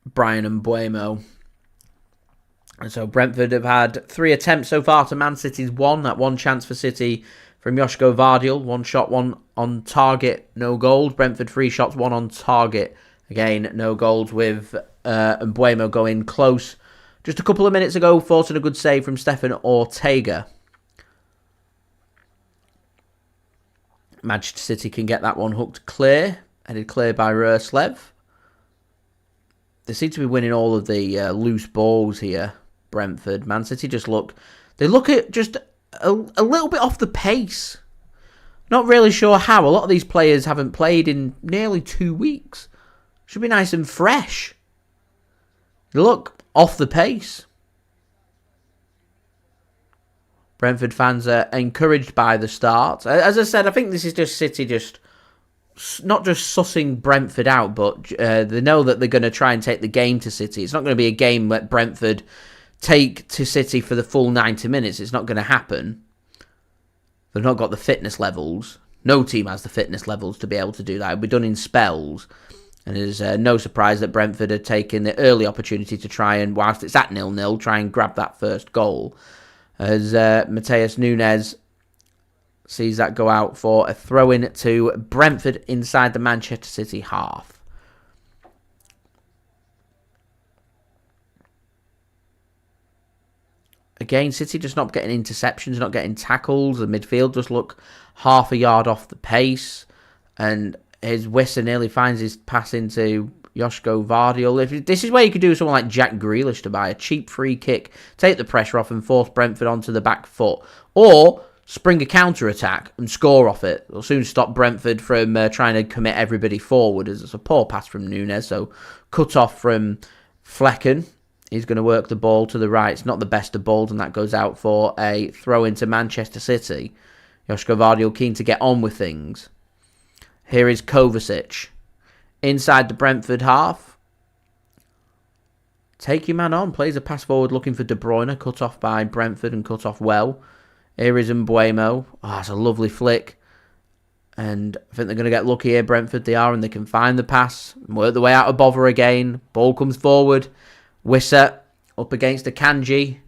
Speaker 1: Bryan Mbuemo. And so Brentford have had 3 attempts so far to Man City's 1. That one chance for City from Josko Gvardiol. 1 shot, 1 on target, no goals. Brentford 3 shots, 1 on target. Again, no goals with Mbuemo going close. Just a couple of minutes ago, forcing a good save from Stefan Ortega. Manchester City can get that one hooked clear. Headed clear by Roerslev. They seem to be winning all of the loose balls here, Brentford. Man City just look... They look at just a little bit off the pace. Not really sure how. A lot of these players haven't played in nearly 2 weeks. Should be nice and fresh. They look off the pace. Brentford fans are encouraged by the start. As I said, I think this is just City just... not just sussing Brentford out, but they know that they're going to try and take the game to City. It's not going to be a game that Brentford take to City for the full 90 minutes. It's not going to happen. They've not got the fitness levels. No team has the fitness levels to be able to do that. It'll be done in spells. And there's no surprise that Brentford are taking the early opportunity to try and, whilst it's at 0-0, try and grab that first goal. As Matheus Nunes sees that go out for a throw-in to Brentford inside the Manchester City half. Again, City just not getting interceptions, not getting tackles. The midfield just look half a yard off the pace. And his Wissa nearly finds his pass into Josko Gvardiol. This is where you could do someone like Jack Grealish to buy a cheap free kick, take the pressure off and force Brentford onto the back foot. Or spring a counter-attack and score off it. It'll soon stop Brentford from trying to commit everybody forward, as it's a poor pass from Nunes. So cut off from Flecken. He's going to work the ball to the right. It's not the best of balls, and that goes out for a throw into Manchester City. Josko Gvardiol keen to get on with things. Here is Kovacic. Inside the Brentford half. Take your man on. Plays a pass forward looking for De Bruyne. Cut off by Brentford and cut off well. Here is Mbuemo. Oh, that's a lovely flick. And I think they're going to get lucky here, Brentford. They are, and they can find the pass. Work the way out of bother again. Ball comes forward. Wissa up against Akanji.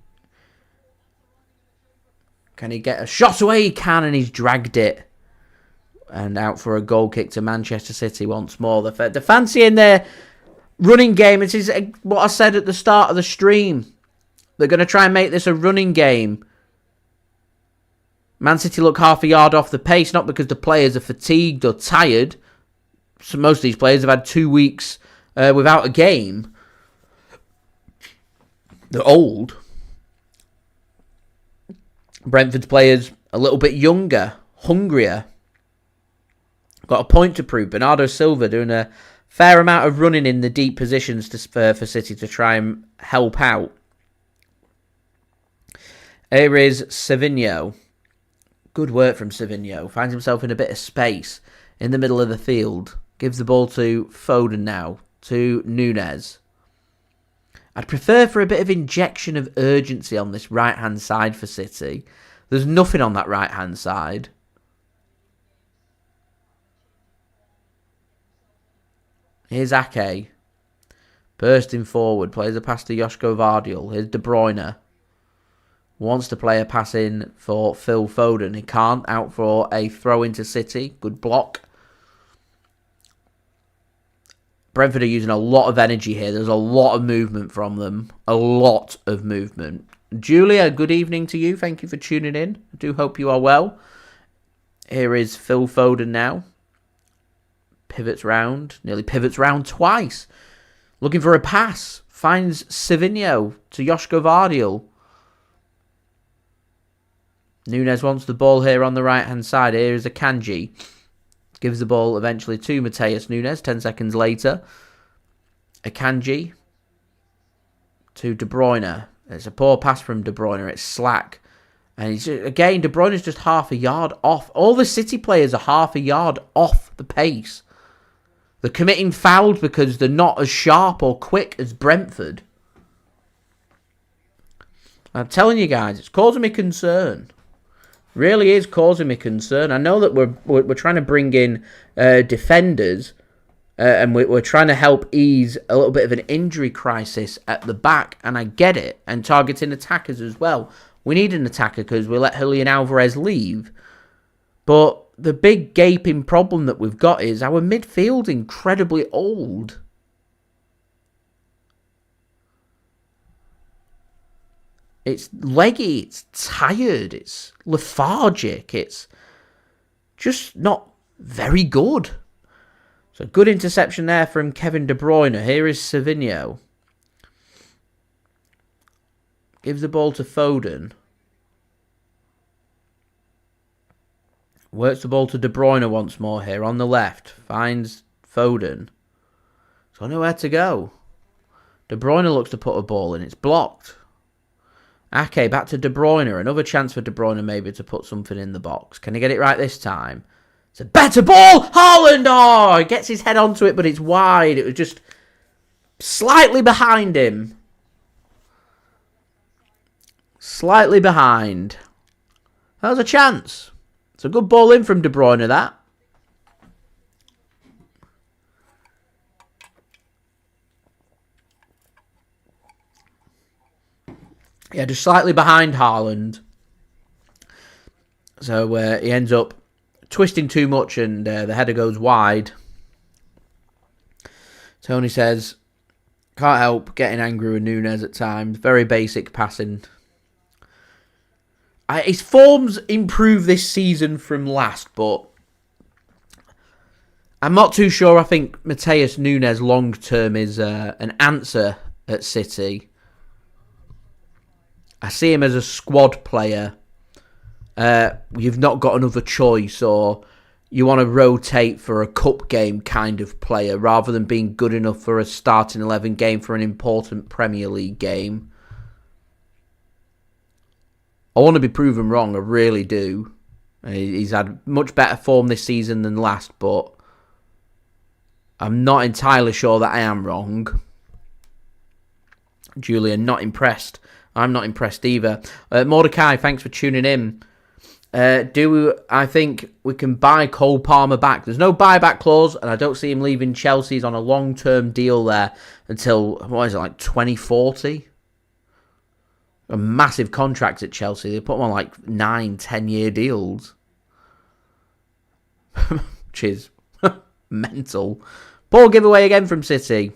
Speaker 1: Can he get a shot away? He can, and he's dragged it. And out for a goal kick to Manchester City once more. They're fancying their running game. It is what I said at the start of the stream. They're going to try and make this a running game. Man City look half a yard off the pace, not because the players are fatigued or tired. So most of these players have had 2 weeks without a game. They're old. Brentford's players a little bit younger, hungrier. Got a point to prove. Bernardo Silva doing a fair amount of running in the deep positions for City to try and help out. Here is Savinho. Good work from Savinho. Finds himself in a bit of space in the middle of the field. Gives the ball to Foden now. To Nunes. I'd prefer for a bit of injection of urgency on this right-hand side for City. There's nothing on that right-hand side. Here's Ake. Bursting forward. Plays a pass to Josko Gvardiol. Here's De Bruyne. Wants to play a pass in for Phil Foden. He can't. Out for a throw into City. Good block. Brentford are using a lot of energy here. There's a lot of movement from them. A lot of movement. Julia, good evening to you. Thank you for tuning in. I do hope you are well. Here is Phil Foden now. Pivots round. Nearly pivots round twice. Looking for a pass. Finds Savinho to Josko Gvardiol. Nunes wants the ball here on the right-hand side. Here is Akanji. Gives the ball eventually to Matheus Nunes. 10 seconds later. Akanji to De Bruyne. It's a poor pass from De Bruyne. It's slack. And he's again, De Bruyne is just half a yard off. All the City players are half a yard off the pace. They're committing fouls because they're not as sharp or quick as Brentford. I'm telling you guys, it's causing me concern. Really is causing me concern. I know that we're trying to bring in defenders and we're trying to help ease a little bit of an injury crisis at the back, and I get it, and targeting attackers as well. We need an attacker because we let Julian Alvarez leave. But the big gaping problem that we've got is our midfield's incredibly old. It's leggy, it's tired, it's lethargic, it's just not very good. So good interception there from Kevin De Bruyne. Here is Savinho. Gives the ball to Foden. Works the ball to De Bruyne once more here on the left. Finds Foden. He's got nowhere to go. De Bruyne looks to put a ball in. It's blocked. Ake back to De Bruyne. Another chance for De Bruyne maybe to put something in the box. Can he get it right this time? It's a better ball. Haaland! Oh, he gets his head onto it, but it's wide. It was just slightly behind him. Slightly behind. That was a chance. It's a good ball in from De Bruyne, that. Yeah, just slightly behind Haaland. So he ends up twisting too much and the header goes wide. Tony says, can't help getting angry with Nunes at times. Very basic passing. His form's improved this season from last, but I'm not too sure. I think Matheus Nunes long term is an answer at City. I see him as a squad player. You've not got another choice, or you want to rotate for a cup game kind of player rather than being good enough for a starting 11 game for an important Premier League game. I want to be proven wrong, I really do. He's had much better form this season than last, but I'm not entirely sure that I am wrong. Julian, not impressed. I'm not impressed either. Mordecai, thanks for tuning in. I think we can buy Cole Palmer back? There's no buyback clause, and I don't see him leaving Chelsea. He's on a long-term deal there until, what is it, like 2040? A massive contract at Chelsea. They put him on like 9-10-year deals. Which is mental. Ball giveaway again from City.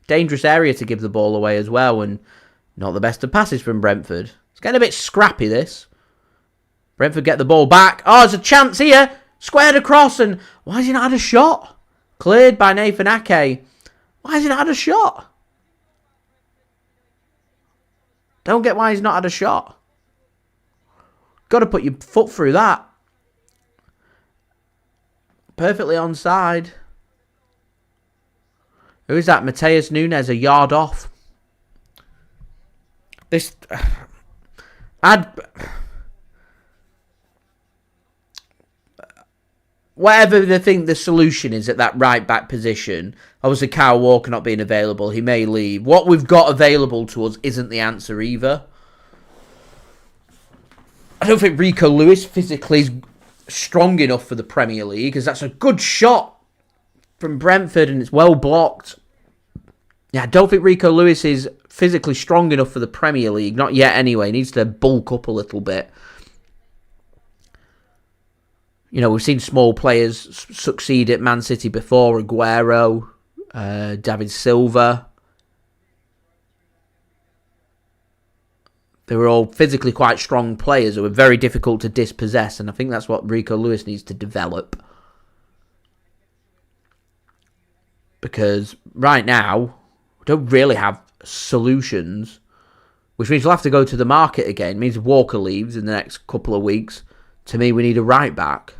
Speaker 1: Dangerous area to give the ball away as well, and not the best of passes from Brentford. It's getting a bit scrappy, this. Brentford get the ball back. Oh, there's a chance here. Squared across, and why has he not had a shot? Cleared by Nathan Ake. Why has he not had a shot? Don't get why he's not had a shot. Got to put your foot through that. Perfectly onside. Who is that? Matheus Nunes, a yard off. This... Whatever they think the solution is at that right-back position, obviously Kyle Walker not being available, he may leave. What we've got available to us isn't the answer either. I don't think Rico Lewis physically is strong enough for the Premier League, because that's a good shot from Brentford and it's well blocked. Yeah, I don't think Rico Lewis is physically strong enough for the Premier League. Not yet anyway. He needs to bulk up a little bit. You know, we've seen small players succeed at Man City before. Aguero, David Silva. They were all physically quite strong players who were very difficult to dispossess. And I think that's what Rico Lewis needs to develop. Because right now, we don't really have solutions. Which means we'll have to go to the market again. It means Walker leaves in the next couple of weeks. To me, we need a right back.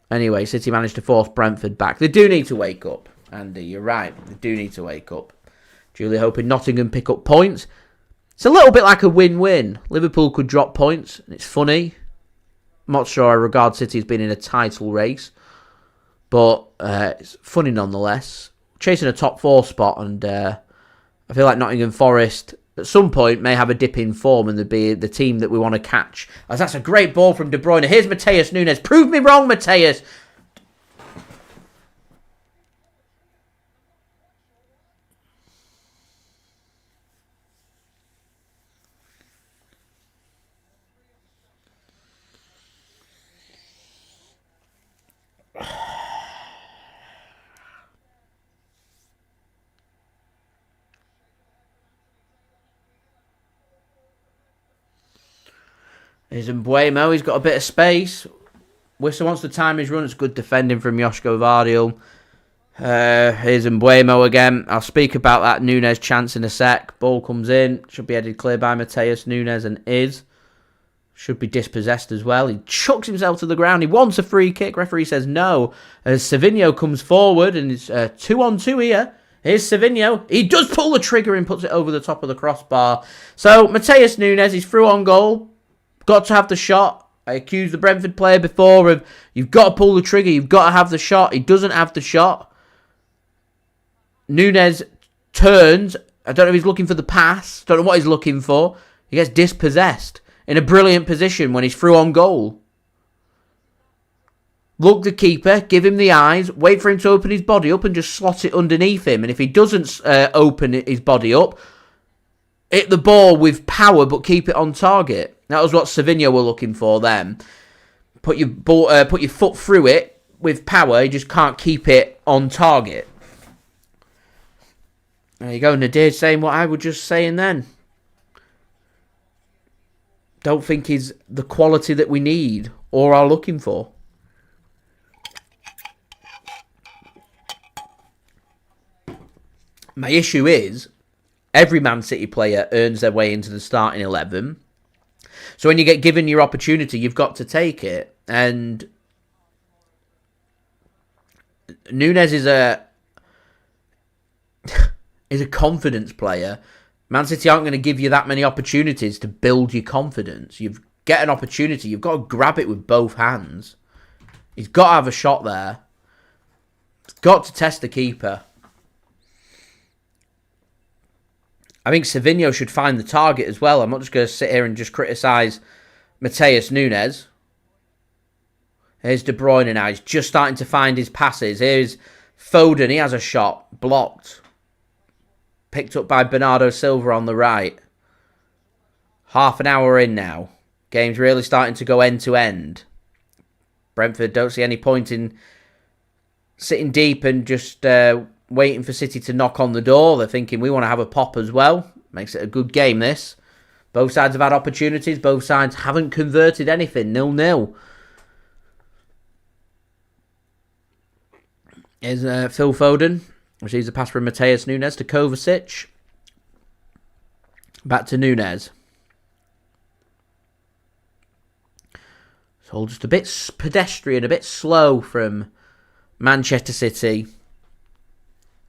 Speaker 1: Anyway, City managed to force Brentford back. They do need to wake up, Andy. You're right. They do need to wake up. Julie hoping Nottingham pick up points. It's a little bit like a win-win. Liverpool could drop points, and it's funny. I'm not sure I regard City as being in a title race, but it's funny nonetheless. Chasing a top 4 spot, and I feel like Nottingham Forest at some point may have a dip in form and they'd be the team that we want to catch. As that's a great ball from De Bruyne. Here's Matheus Nunes. Prove me wrong, Matheus. Here's Mbuemo. He's got a bit of space. Wissa wants to time his run. It's good defending from Josko Gvardiol. Here's Mbuemo again. I'll speak about that Nunes chance in a sec. Ball comes in. Should be headed clear by Matheus Nunes and is. Should be dispossessed as well. He chucks himself to the ground. He wants a free kick. Referee says no. As Savinho comes forward and it's 2-on-2 here. Here's Savinho. He does pull the trigger and puts it over the top of the crossbar. So Matheus Nunes, he's through on goal. Got to have the shot. I accused the Brentford player before of, you've got to pull the trigger, you've got to have the shot. He doesn't have the shot. Nunes turns. I don't know if he's looking for the pass. Don't know what he's looking for. He gets dispossessed in a brilliant position when he's through on goal. Look the keeper, give him the eyes, wait for him to open his body up and just slot it underneath him. And if he doesn't open his body up, hit the ball with power but keep it on target. That was what Savinho were looking for then. Put your foot through it with power. You just can't keep it on target. There you go. Nadir saying what I was just saying then. Don't think he's the quality that we need or are looking for. My issue is every Man City player earns their way into the starting 11. So when you get given your opportunity, you've got to take it. And Nunes is a confidence player. Man City aren't going to give you that many opportunities to build your confidence. You get an opportunity, you've got to grab it with both hands. He's got to have a shot there. He's got to test the keeper. I think Savinho should find the target as well. I'm not just going to sit here and just criticise Matheus Nunes. Here's De Bruyne now. He's just starting to find his passes. Here's Foden. He has a shot. Blocked. Picked up by Bernardo Silva on the right. Half an hour in now. Game's really starting to go end to end. Brentford don't see any point in sitting deep and just waiting for City to knock on the door. They're thinking we want to have a pop as well. Makes it a good game, this. Both sides have had opportunities. Both sides haven't converted anything. 0-0. Here's Phil Foden. Receives a pass from Matheus Nunes to Kovacic. Back to Nunes. So just a bit pedestrian, a bit slow from Manchester City.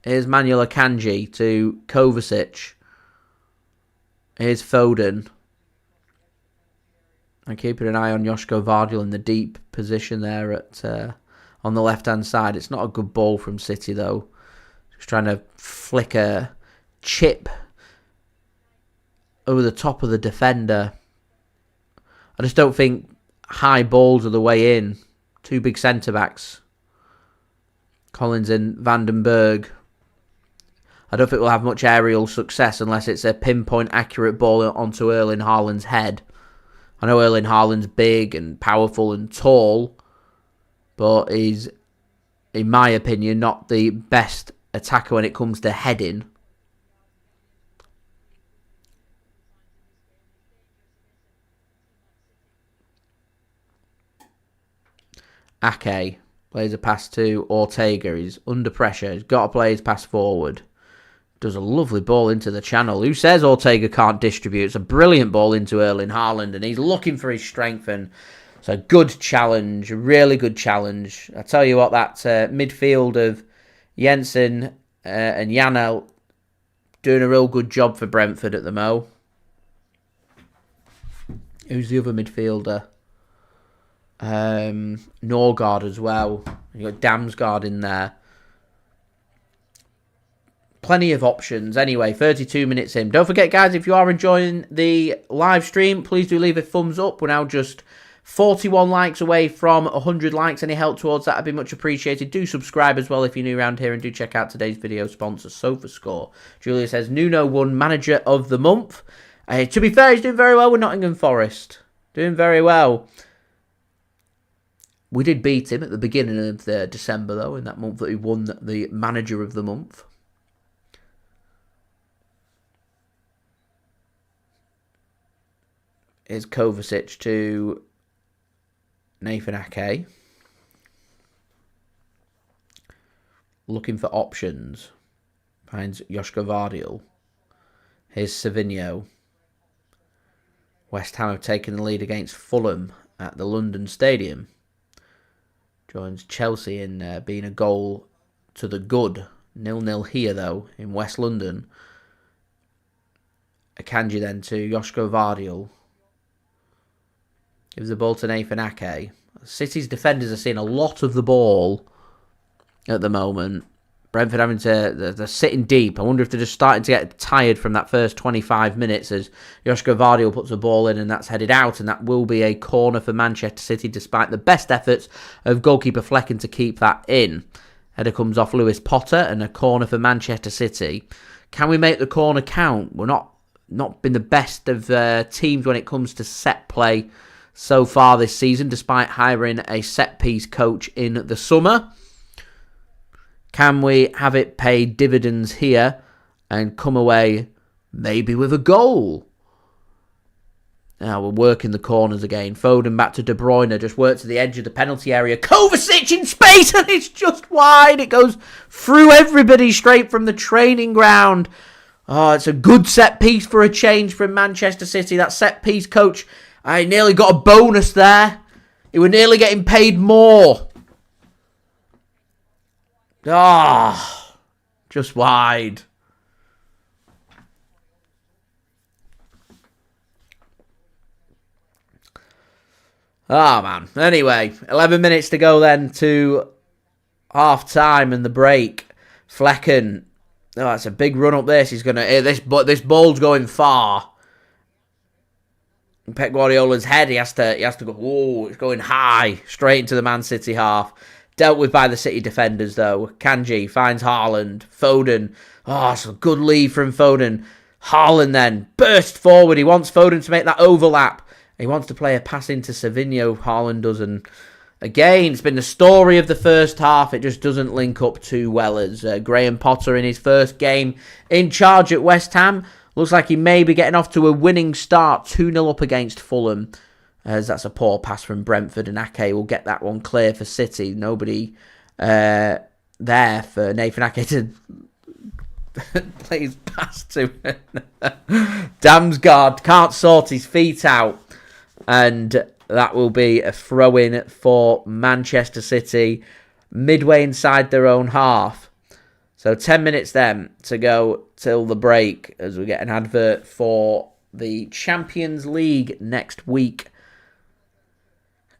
Speaker 1: Here's Manuel Akanji to Kovacic. Here's Foden. I'm keeping an eye on Josko Gvardiol in the deep position there at on the left-hand side. It's not a good ball from City, though. Just trying to flick a chip over the top of the defender. I just don't think high balls are the way in. Two big centre-backs. Collins and Vandenberg. I don't think we'll have much aerial success unless it's a pinpoint accurate ball onto Erling Haaland's head. I know Erling Haaland's big and powerful and tall, but he's, in my opinion, not the best attacker when it comes to heading. Ake plays a pass to Ortega. He's under pressure. He's got to play his pass forward. Does a lovely ball into the channel. Who says Ortega can't distribute? It's a brilliant ball into Erling Haaland, and he's looking for his strength, and it's a good challenge, a really good challenge. I tell you what, that midfield of Jensen and Janel doing a real good job for Brentford at the mo. Who's the other midfielder? Norgard as well. You got Damsgaard in there. Plenty of options. Anyway, 32 minutes in. Don't forget, guys, if you are enjoying the live stream, please do leave a thumbs up. We're now just 41 likes away from 100 likes. Any help towards that would be much appreciated. Do subscribe as well if you're new around here, and do check out today's video sponsor, SofaScore. Julia says, Nuno won Manager of the Month. To be fair, he's doing very well with Nottingham Forest. Doing very well. We did beat him at the beginning of December, though, in that month that he won the Manager of the Month. Here's Kovacic to Nathan Ake. Looking for options. Finds Josko Gvardiol. Here's Savinho. West Ham have taken the lead against Fulham at the London Stadium. Joins Chelsea in being a goal to the good. 0-0 here, though, in West London. Akanji then to Josko Gvardiol. Gives the ball to Nathan Ake. City's defenders are seeing a lot of the ball at the moment. Brentford having to... They're sitting deep. I wonder if they're just starting to get tired from that first 25 minutes as Josko Gvardiol puts the ball in and that's headed out. And that will be a corner for Manchester City despite the best efforts of goalkeeper Flecken to keep that in. Header comes off Lewis Potter and a corner for Manchester City. Can we make the corner count? We're not been the best of teams when it comes to set play so far this season, despite hiring a set-piece coach in the summer. Can we have it pay dividends here and come away maybe with a goal? Now we're working the corners again. Foden back to De Bruyne, just worked to the edge of the penalty area. Kovacic in space and it's just wide. It goes through everybody straight from the training ground. Oh, it's a good set-piece for a change from Manchester City. That set-piece coach... I nearly got a bonus there. He was nearly getting paid more. Ah, just wide. Ah, man. Anyway, 11 minutes to go then to half-time and the break. Flecken Oh, that's a big run up this. He's going to... This ball's going far. Pep Guardiola's head, he has to go... Oh, it's going high. Straight into the Man City half. Dealt with by the City defenders, though. Akanji finds Haaland. Foden. Oh, it's a good lead from Foden. Haaland then burst forward. He wants Foden to make that overlap. He wants to play a pass into Savinho. Haaland doesn't. Again, it's been the story of the first half. It just doesn't link up too well as Graham Potter in his first game in charge at West Ham. Looks like he may be getting off to a winning start. 2-0 up against Fulham. As that's a poor pass from Brentford, and Ake will get that one clear for City. Nobody there for Nathan Ake to play his pass to. Damsgaard can't sort his feet out. And that will be a throw-in for Manchester City midway inside their own half. So 10 minutes then to go till the break as we get an advert for the Champions League next week.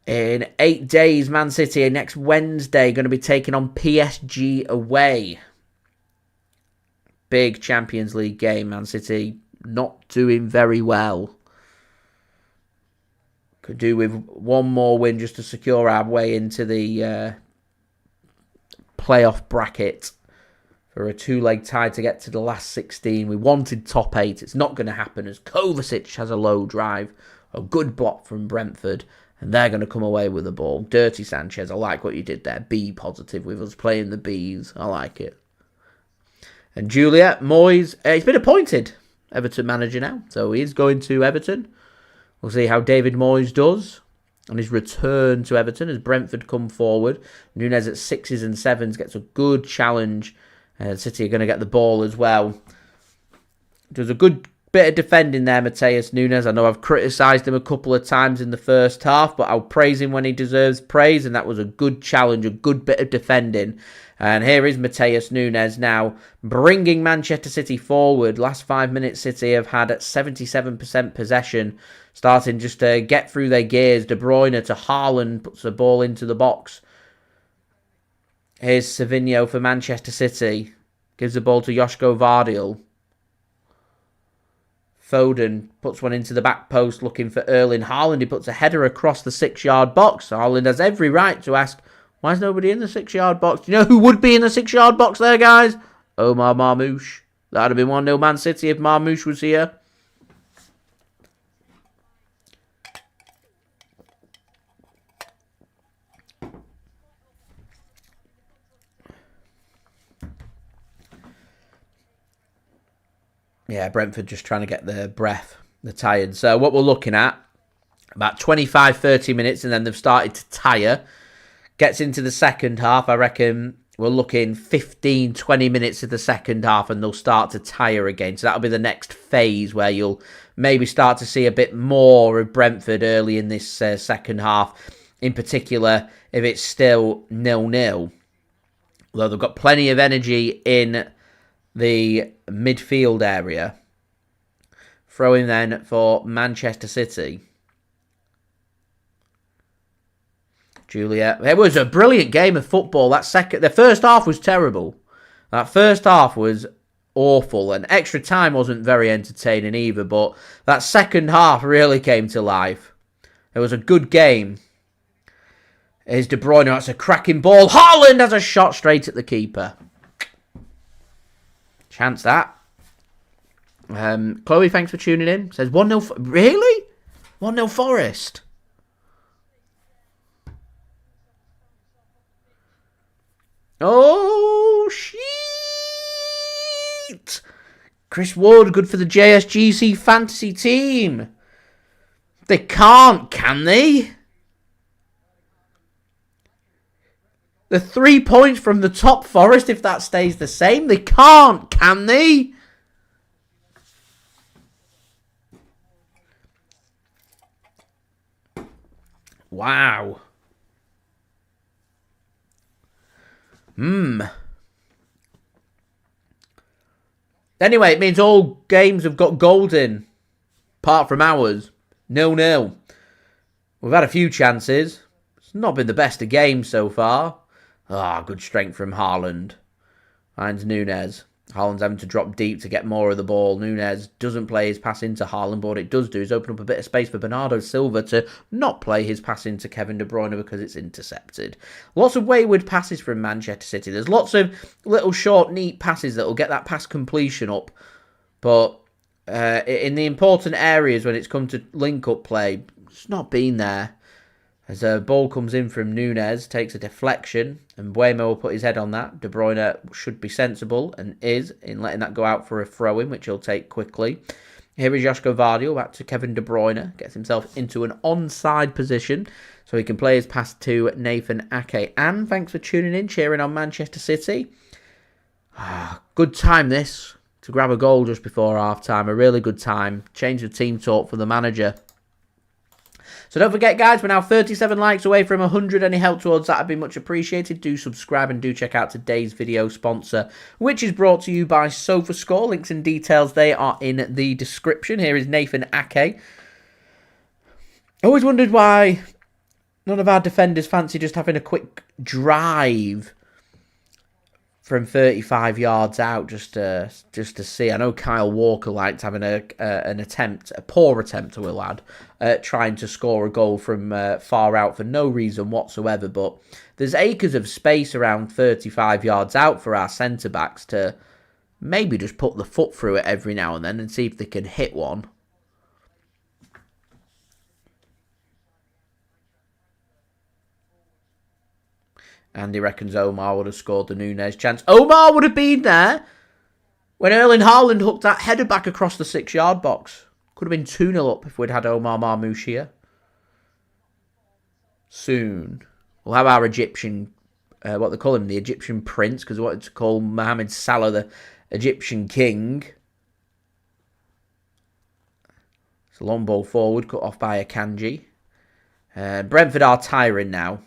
Speaker 1: In 8 days, Man City next Wednesday going to be taking on PSG away. Big Champions League game. Man City not doing very well. Could do with one more win just to secure our way into the playoff bracket for a 2-leg tie to get to the last 16. We wanted top 8. It's not going to happen as Kovacic has a low drive. A good block from Brentford. And they're going to come away with the ball. Dirty Sanchez, I like what you did there. Be positive with us playing the Bs. I like it. And Juliet Moyes, he's been appointed Everton manager now. So he is going to Everton. We'll see how David Moyes does on his return to Everton as Brentford come forward. Nunes at 6s and 7s gets a good challenge. City are going to get the ball as well. Does a good bit of defending there, Matheus Nunes. I know I've criticised him a couple of times in the first half, but I'll praise him when he deserves praise, and that was a good challenge, a good bit of defending. And here is Matheus Nunes now bringing Manchester City forward. Last 5 minutes, City have had 77% possession, starting just to get through their gears. De Bruyne to Haaland puts the ball into the box. Here's Savinho for Manchester City. Gives the ball to Josko Gvardiol. Foden puts one into the back post looking for Erling Haaland. He puts a header across the 6-yard box. Haaland has every right to ask, why is nobody in the 6-yard box? Do you know who would be in the 6-yard box there, guys? Omar Marmoush. That would have been 1-0 Man City if Marmoush was here. Yeah, Brentford just trying to get their breath. They're tired. So what we're looking at, about 25, 30 minutes, and then they've started to tire. Gets into the second half, I reckon we're looking 15, 20 minutes of the second half, and they'll start to tire again. So that'll be the next phase where you'll maybe start to see a bit more of Brentford early in this second half. In particular, if it's still 0-0. Although they've got plenty of energy in the midfield area. Throwing then for Manchester City. Julia. It was a brilliant game of football. The first half was terrible. That first half was awful, and extra time wasn't very entertaining either, but that second half really came to life. It was a good game. Here's De Bruyne. That's a cracking ball. Haaland has a shot straight at the keeper. Chance that. Chloe, thanks for tuning in. Says 1-0. Really? 1-0 Forest. Oh, shit. Chris Ward, good for the JSGC fantasy team. They can't, can they? The 3 points from the top Forest, if that stays the same. They can't, can they? Wow. Anyway, it means all games have got goals in. Apart from ours. 0-0. We've had a few chances. It's not been the best of games so far. Ah, good strength from Haaland. Finds Nunes. Haaland's having to drop deep to get more of the ball. Nunes doesn't play his pass into Haaland, but what it does do is open up a bit of space for Bernardo Silva to not play his pass into Kevin De Bruyne because it's intercepted. Lots of wayward passes from Manchester City. There's lots of little short, neat passes that will get that pass completion up, but in the important areas when it's come to link-up play, it's not been there. As a ball comes in from Nunes, takes a deflection, and Mbuemo will put his head on that. De Bruyne should be sensible, and is, in letting that go out for a throw-in, which he'll take quickly. Here is Josko Gvardiol, back to Kevin De Bruyne, gets himself into an onside position, so he can play his pass to Nathan Ake. And thanks for tuning in, cheering on Manchester City. Good time this, to grab a goal just before half-time. A really good time. Change of team talk for the manager. So don't forget, guys, we're now 37 likes away from 100. Any help towards that would be much appreciated. Do subscribe and do check out today's video sponsor, which is brought to you by SofaScore. Links and details, they are in the description. Here is Nathan Ake. I always wondered why none of our defenders fancy just having a quick drive from 35 yards out just to see. I know Kyle Walker liked having an attempt, a poor attempt, I will add, trying to score a goal from far out for no reason whatsoever. But there's acres of space around 35 yards out for our centre-backs to maybe just put the foot through it every now and then and see if they can hit one. And he reckons Omar would have scored the Nunes chance. Omar would have been there when Erling Haaland hooked that header back across the 6-yard box. Could have been 2-0 up if we'd had Omar Marmoush here. Soon. We'll have our Egyptian, what they call him, the Egyptian prince, because they wanted to call Mohamed Salah the Egyptian king. It's a long ball forward, cut off by Akanji. Brentford are tiring now.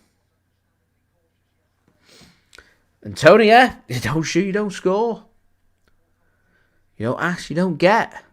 Speaker 1: And Tony, yeah, you don't shoot, you don't score. You don't ask, you don't get.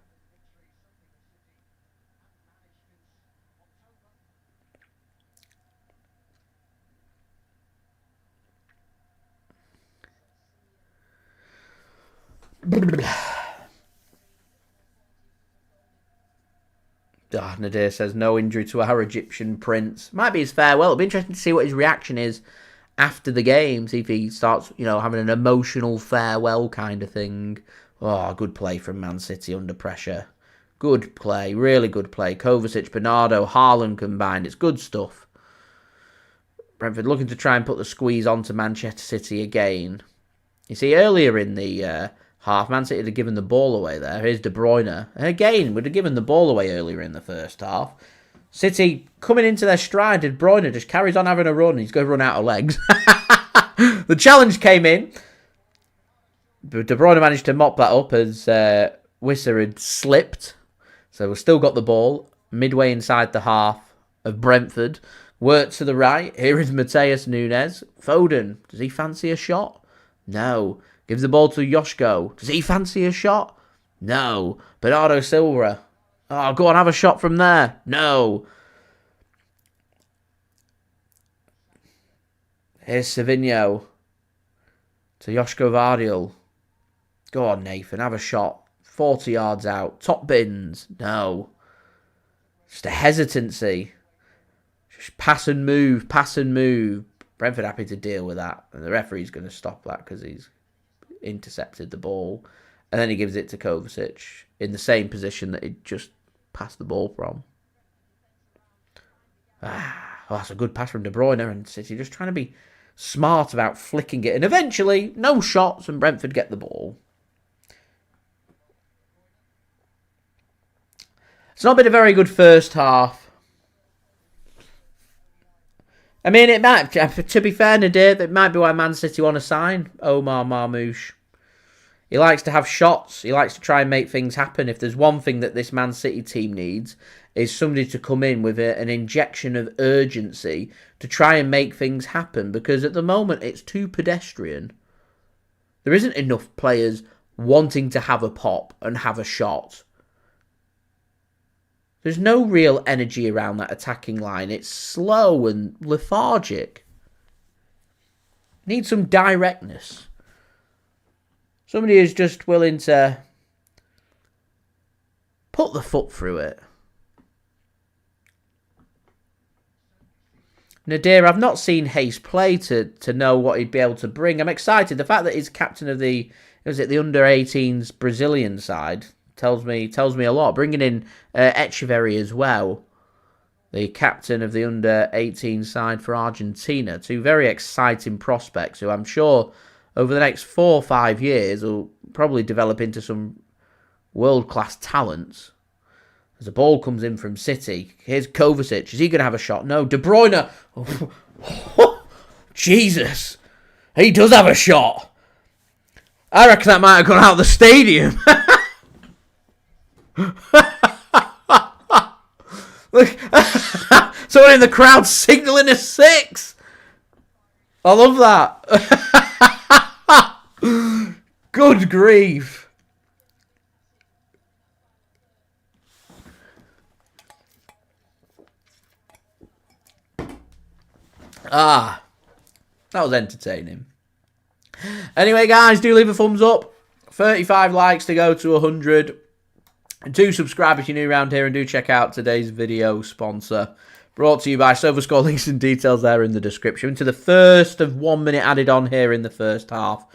Speaker 1: Nadir says no injury to our Egyptian prince. Might be his farewell. It'll be interesting to see what his reaction is after the game, see if he starts, having an emotional farewell kind of thing. Oh, good play from Man City under pressure. Good play, really good play. Kovacic, Bernardo, Haaland combined. It's good stuff. Brentford looking to try and put the squeeze onto Manchester City again. You see, earlier in the half, Man City had given the ball away there. Here's De Bruyne. And again, would have given the ball away earlier in the first half. City coming into their stride, and Bruyne just carries on having a run. He's going to run out of legs. The challenge came in. But De Bruyne managed to mop that up as Wissa had slipped. So we've still got the ball midway inside the half of Brentford. Work to the right. Here is Matheus Nunes. Foden. Does he fancy a shot? No. Gives the ball to Josko. Does he fancy a shot? No. Bernardo Silva. Oh, go on, have a shot from there. No. Here's Savinho. To Josko Gvardiol. Go on, Nathan, have a shot. 40 yards out. Top bins. No. Just a hesitancy. Just pass and move, pass and move. Brentford happy to deal with that. And the referee's going to stop that because he's intercepted the ball. And then he gives it to Kovacic in the same position that he just passed the ball from. That's a good pass from De Bruyne, and City just trying to be smart about flicking it. And eventually, no shots, and Brentford get the ball. It's not been a very good first half. I mean, it might, to be fair, Nadir, that might be why Man City want to sign Omar Marmoush. He likes to have shots. He likes to try and make things happen. If there's one thing that this Man City team needs, is somebody to come in with an injection of urgency to try and make things happen. Because at the moment, it's too pedestrian. There isn't enough players wanting to have a pop and have a shot. There's no real energy around that attacking line. It's slow and lethargic. Need some directness. Somebody who's just willing to put the foot through it. Nadir, I've not seen Hayes play to know what he'd be able to bring. I'm excited. The fact that he's captain of the under-18s Brazilian side tells me a lot. Bringing in Echeverri as well, the captain of the under-18 side for Argentina. Two very exciting prospects who I'm sure over the next 4 or 5 years will probably develop into some world-class talents. As the ball comes in from City, here's Kovacic. Is he going to have a shot? No. De Bruyne. Oh, Jesus. He does have a shot. I reckon that might have gone out of the stadium. Look. Someone in the crowd signalling a 6. I love that. Good grief. That was entertaining. Anyway, guys, do leave a thumbs up. 35 likes to go to 100. And do subscribe if you're new around here, and do check out today's video sponsor. Brought to you by SofaScore. Links and details there in the description. To the first of 1 minute added on here in the first half.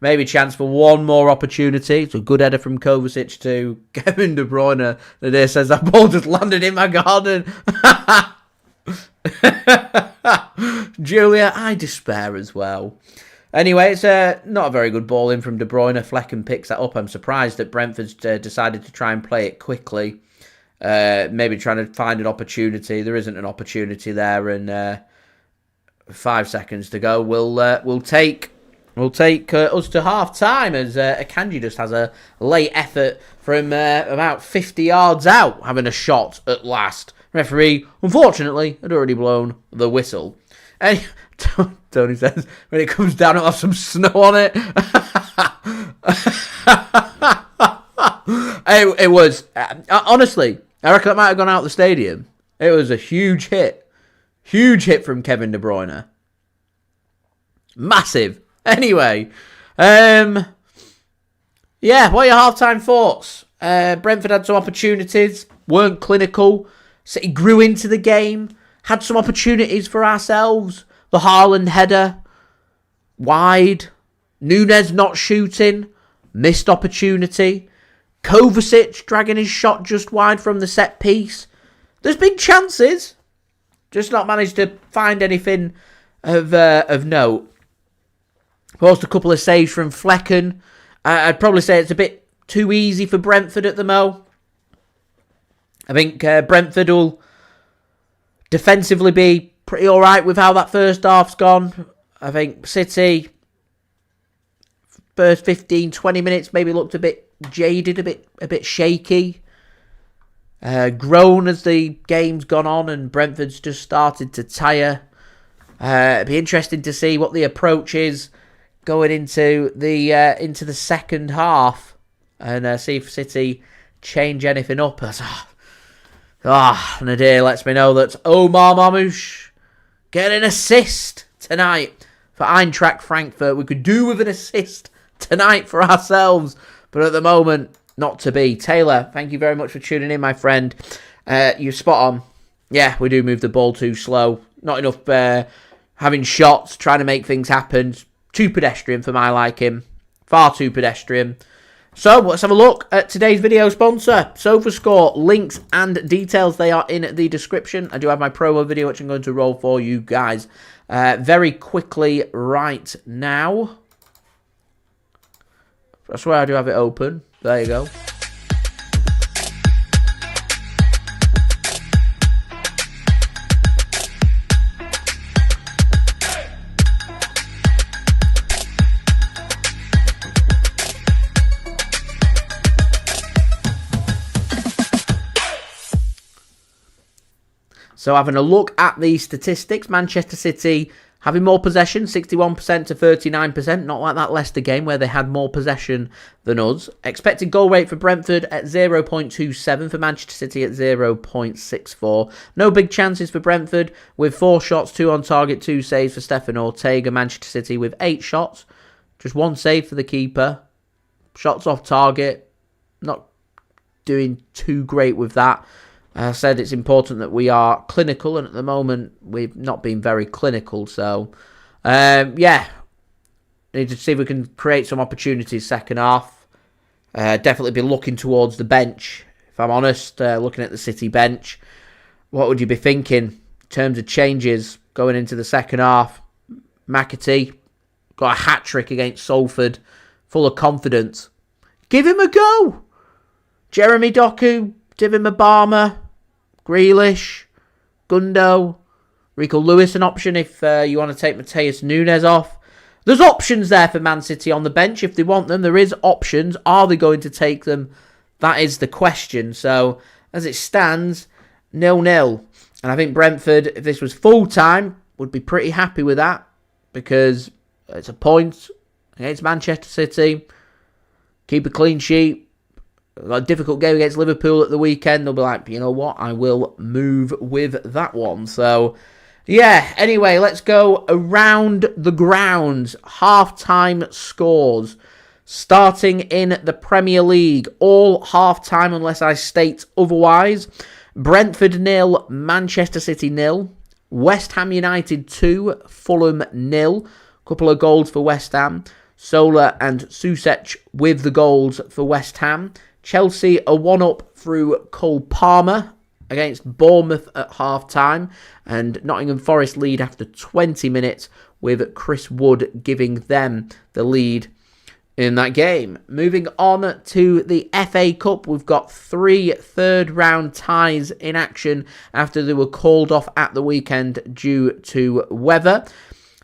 Speaker 1: Maybe chance for one more opportunity. It's a good header from Kovacic to Kevin De Bruyne. Nadir says that ball just landed in my garden. Julia, I despair as well. Anyway, it's not a very good ball in from De Bruyne. Flecken picks that up. I'm surprised that Brentford's decided to try and play it quickly. Maybe trying to find an opportunity. There isn't an opportunity there, and 5 seconds to go. We'll take us to half time as Akanji just has a late effort from about 50 yards out, having a shot at last. Referee, unfortunately, had already blown the whistle. And Tony says, when it comes down, it'll have some snow on it. It was, honestly, I reckon that might have gone out the stadium. It was a huge hit. Huge hit from Kevin De Bruyne. Massive. Anyway, yeah, what are your half-time thoughts? Brentford had some opportunities, weren't clinical. City grew into the game, had some opportunities for ourselves. The Haaland header, wide. Nunes not shooting, missed opportunity. Kovacic dragging his shot just wide from the set piece. There's been chances, just not managed to find anything of note. Post a couple of saves from Flecken. I'd probably say it's a bit too easy for Brentford at the mo. I think Brentford will defensively be pretty alright with how that first half's gone. I think City, first 15, 20 minutes maybe looked a bit jaded, a bit shaky. Grown as the game's gone on and Brentford's just started to tire. It'd be interesting to see what the approach is going into the second half and see if City change anything up. Nadir lets me know that Omar Mamouche get an assist tonight for Eintracht Frankfurt. We could do with an assist tonight for ourselves, but at the moment, not to be. Taylor, thank you very much for tuning in, my friend. You're spot on. Yeah, we do move the ball too slow. Not enough having shots, trying to make things happen. Too pedestrian for my liking. Far too pedestrian. So, let's have a look at today's video sponsor, SofaScore. Links and details, they are in the description. I do have my promo video, which I'm going to roll for you guys very quickly right now. I swear I do have it open. There you go. So having a look at the statistics, Manchester City having more possession, 61% to 39%. Not like that Leicester game where they had more possession than us. Expected goal rate for Brentford at 0.27, for Manchester City at 0.64. No big chances for Brentford with 4 shots, 2 on target, 2 saves for Stefan Ortega. Manchester City with 8 shots, just 1 save for the keeper. shots off target, not doing too great with that. I said it's important that we are clinical, and at the moment we've not been very clinical. So, yeah, need to see if we can create some opportunities second half. Definitely be looking towards the bench, if I'm honest. Looking at the City bench, what would you be thinking in terms of changes going into the second half? McAtee got a hat-trick against Salford, full of confidence. Give him a go. Jeremy Doku, Divin Mabama, Grealish, Gundo, Rico Lewis an option if you want to take Matheus Nunes off. There's options there for Man City on the bench if they want them. There is options. Are they going to take them? That is the question. So, as it stands, 0-0. And I think Brentford, if this was full-time, would be pretty happy with that, because it's a point against Manchester City. Keep a clean sheet. A difficult game against Liverpool at the weekend. They'll be like, you know what, I will move with that one. So, yeah, anyway, let's go around the grounds. Half-time scores. Starting in the Premier League. All half-time unless I state otherwise. Brentford 0, Manchester City 0. West Ham United 2, Fulham 0. Couple of goals for West Ham. Sola and Susek with the goals for West Ham. Chelsea are 1-up through Cole Palmer against Bournemouth at half-time. And Nottingham Forest lead after 20 minutes with Chris Wood giving them the lead in that game. Moving on to the FA Cup, we've got 3 third-round ties in action after they were called off at the weekend due to weather.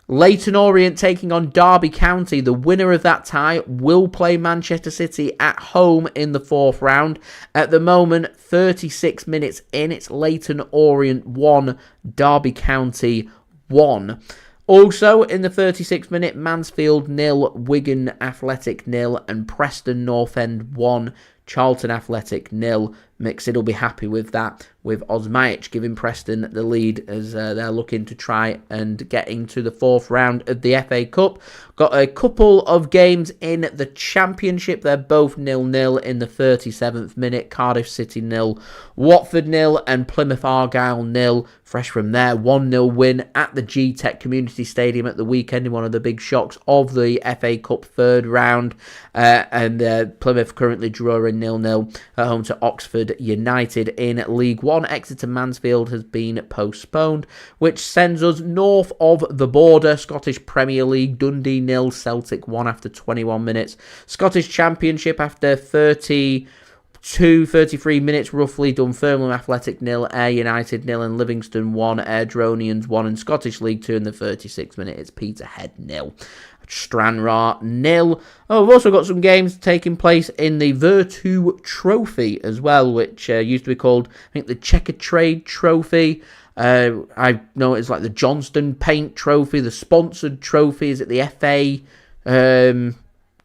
Speaker 1: Leyton Orient taking on Derby County. The winner of that tie will play Manchester City at home in the 4th round. At the moment, 36 minutes in, it's Leyton Orient 1, Derby County 1. Also, in the 36th minute, Mansfield 0, Wigan Athletic 0, and Preston North End 1, Charlton Athletic 0. Mixed will be happy with that, with Osmajic giving Preston the lead as they're looking to try and get into the 4th round of the FA Cup. Got a couple of games in the Championship. They're both 0-0 in the 37th minute. Cardiff City 0, Watford 0, and Plymouth Argyle 0. Fresh from their 1-0 win at the Gtech Community Stadium at the weekend in one of the big shocks of the FA Cup 3rd round. And Plymouth currently drawing 0-0 at home to Oxford United in League One. Exeter Mansfield has been postponed, which sends us north of the border. Scottish Premier League, Dundee 0, Celtic 1 after 21 minutes. Scottish Championship after 33 minutes roughly, Dunfermline Athletic 0, Ayr United 0, and Livingston 1, Airdronians 1, and Scottish League 2 in the 36th minute, it's Peterhead 0. Stranraer 0. Oh, we've also got some games taking place in the Virtu Trophy as well, which used to be called, I think, the Checker Trade Trophy. I know it's like the Johnston Paint Trophy, the sponsored trophy. Is it the FA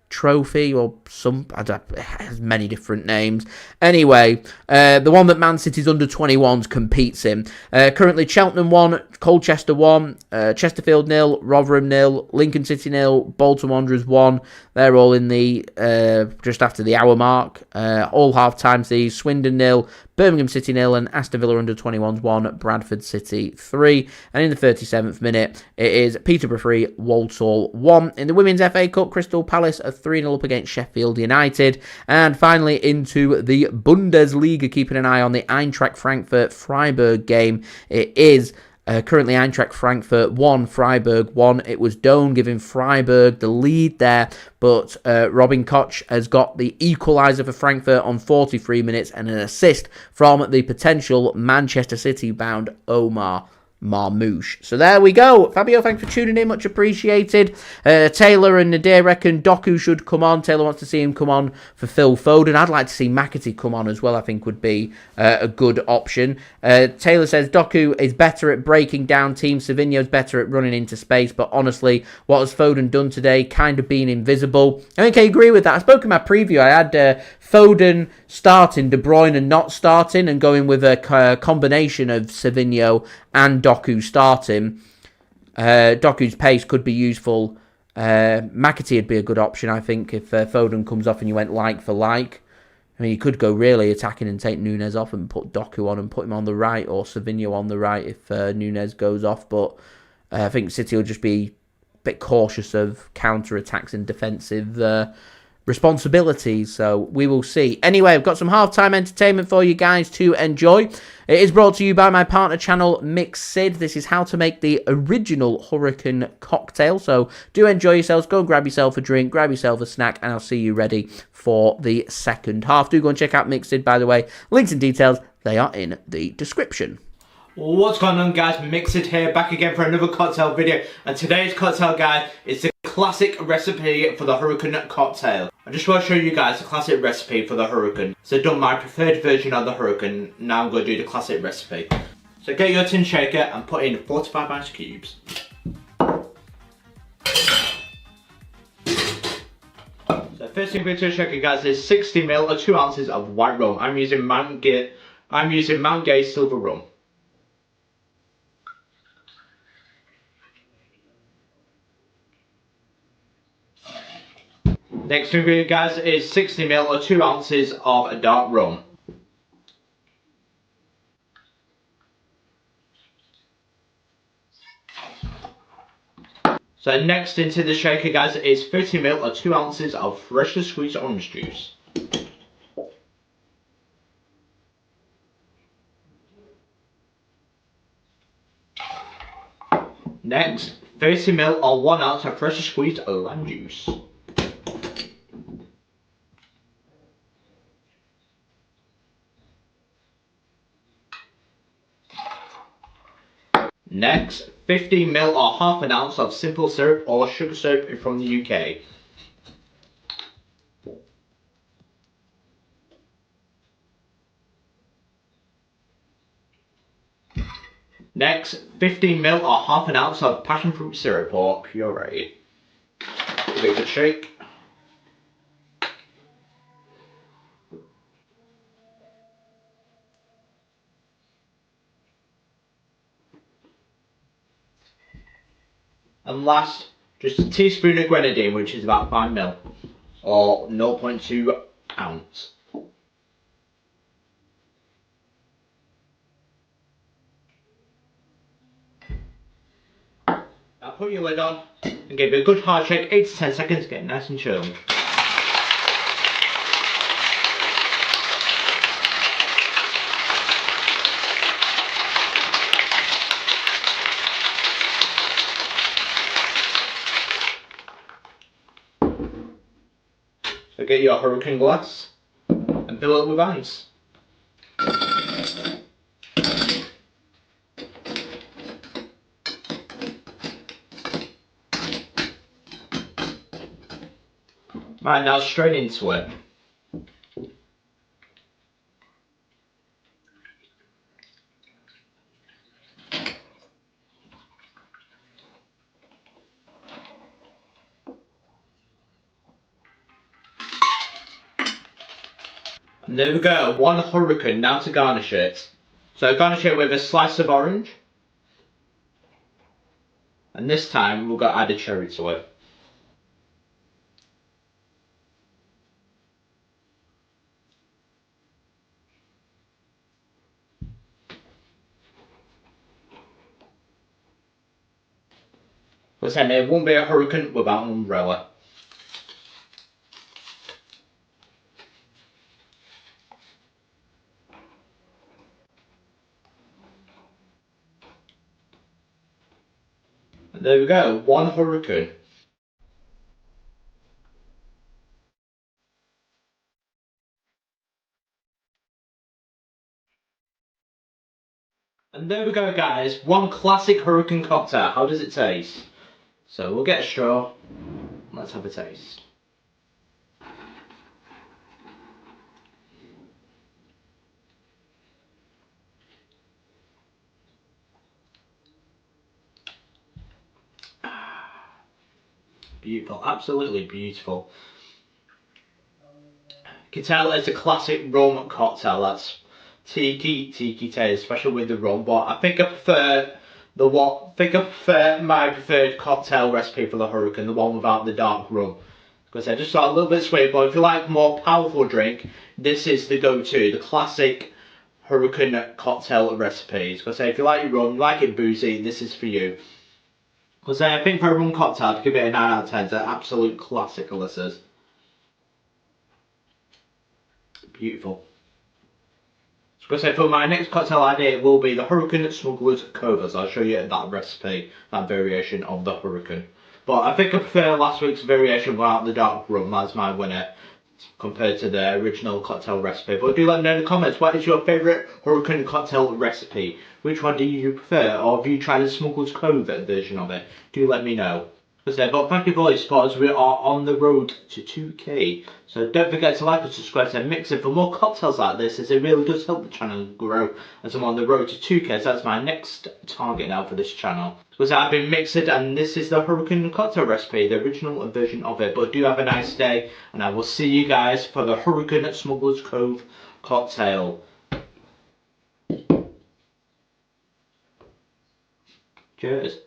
Speaker 1: Trophy or some? I don't, it has many different names. Anyway, the one that Man City's under 21s competes in. Currently, Cheltenham 1, Colchester 1, Chesterfield 0, Rotherham 0, Lincoln City 0, Bolton Wanderers 1. They're all in the just after the hour mark. All half times these. Swindon 0, Birmingham City 0, and Aston Villa under 21s 1, Bradford City 3. And in the 37th minute, it is Peterborough 3, Walsall 1. In the Women's FA Cup, Crystal Palace are 3-0 up against Sheffield United. And finally, into the Bundesliga, keeping an eye on the Eintracht Frankfurt-Freiburg game. It is currently Eintracht Frankfurt 1, Freiburg 1. It was Doan giving Freiburg the lead there, but Robin Koch has got the equaliser for Frankfurt on 43 minutes and an assist from the potential Manchester City-bound Omar Marmouche. So there we go. Fabio, thanks for tuning in. Much appreciated. Taylor and Nadir reckon Doku should come on. Taylor wants to see him come on for Phil Foden. I'd like to see McAtee come on as well. I think would be a good option. Taylor says Doku is better at breaking down teams. Savinho's better at running into space. But honestly, what has Foden done today? Kind of been invisible. I think I agree with that. I spoke in my preview. I had Foden starting, De Bruyne not starting, and going with a combination of Savinho and Doku starting. Doku's pace could be useful McAtee would be a good option, I think, if Foden comes off and you went like for like. I mean, you could go really attacking and take Nunes off and put Doku on and put him on the right, or Savinho on the right if Nunes goes off. But I think City will just be a bit cautious of counter-attacks and defensive responsibilities, so we will see. Anyway, I've got some halftime entertainment for you guys to enjoy. It is brought to you by my partner channel, MixCid. This is how to make the original Hurricane cocktail, so do enjoy yourselves. Go and grab yourself a drink, grab yourself a snack, and I'll see you ready for the second half. Do go and check out MixCid, by the way. Links and details, they are in the description.
Speaker 2: What's going on, guys? MixCid here, back again for another cocktail video, and today's cocktail, guys, is the classic recipe for the Hurricane cocktail. I just want to show you guys the classic recipe for the Hurricane. So I've done my preferred version of the Hurricane, now I'm going to do the classic recipe. So get your tin shaker and put in 45 ice cubes. So first thing we're going to shaker, guys, is 60ml or 2 ounces of white rum. I'm using Mount Gay Silver Rum. Next ingredient, guys, is 60ml or 2 ounces of dark rum. So next into the shaker, guys, is 30ml or 2 ounces of freshly squeezed orange juice. Next, 30ml or 1 ounce of freshly squeezed lime juice. Next, 15ml or half an ounce of simple syrup or sugar syrup from the UK. Next, 15ml or half an ounce of passion fruit syrup or puree. Give it a good shake. And last, just a teaspoon of grenadine, which is about 5ml or 0.2 ounce. Now put your lid on and give it a good hard shake, 8 to 10 seconds to get nice and chilled. So get your Hurricane glass and fill it with ice. Right, now straight into it. And there we go, 1 Hurricane. Now to garnish it. So garnish it with a slice of orange. And this time we've got to add a cherry to it. But then it won't be a Hurricane without an umbrella. And there we go, 1 Hurricane. And there we go, guys, 1 classic Hurricane cocktail. How does it taste? So we'll get a straw. Let's have a taste. Beautiful, absolutely beautiful. You can tell it's a classic rum cocktail. That's tiki taste, especially with the rum. But I think I prefer I think I prefer my preferred cocktail recipe for the Hurricane, the one without the dark rum. Because I just got a little bit sweet, but if you like a more powerful drink, this is the go-to, the classic Hurricane cocktail recipes. Because if you like your rum, you like it boozy, this is for you. Because I think for a rum cocktail, I'd give it a 9 out of 10. It's an absolute classic, Alyssa's. Beautiful. So for my next cocktail idea, it will be the Hurricane Smuggler's Covers. I'll show you that recipe, that variation of the Hurricane. But I think I prefer last week's variation without the dark rum as my winner compared to the original cocktail recipe. But do let me know in the comments, what is your favourite Hurricane cocktail recipe? Which one do you prefer? Or have you tried the Smuggler's Cove version of it? Do let me know. But thank you for all your support as we are on the road to 2k. So don't forget to like and subscribe to Mixer for more cocktails like this, as it really does help the channel grow as I'm on the road to 2k. So that's my next target now for this channel. So I've been Mixed, and this is the Hurricane cocktail recipe, the original version of it. But do have a nice day, and I will see you guys for the Hurricane Smuggler's Cove cocktail. Cheers.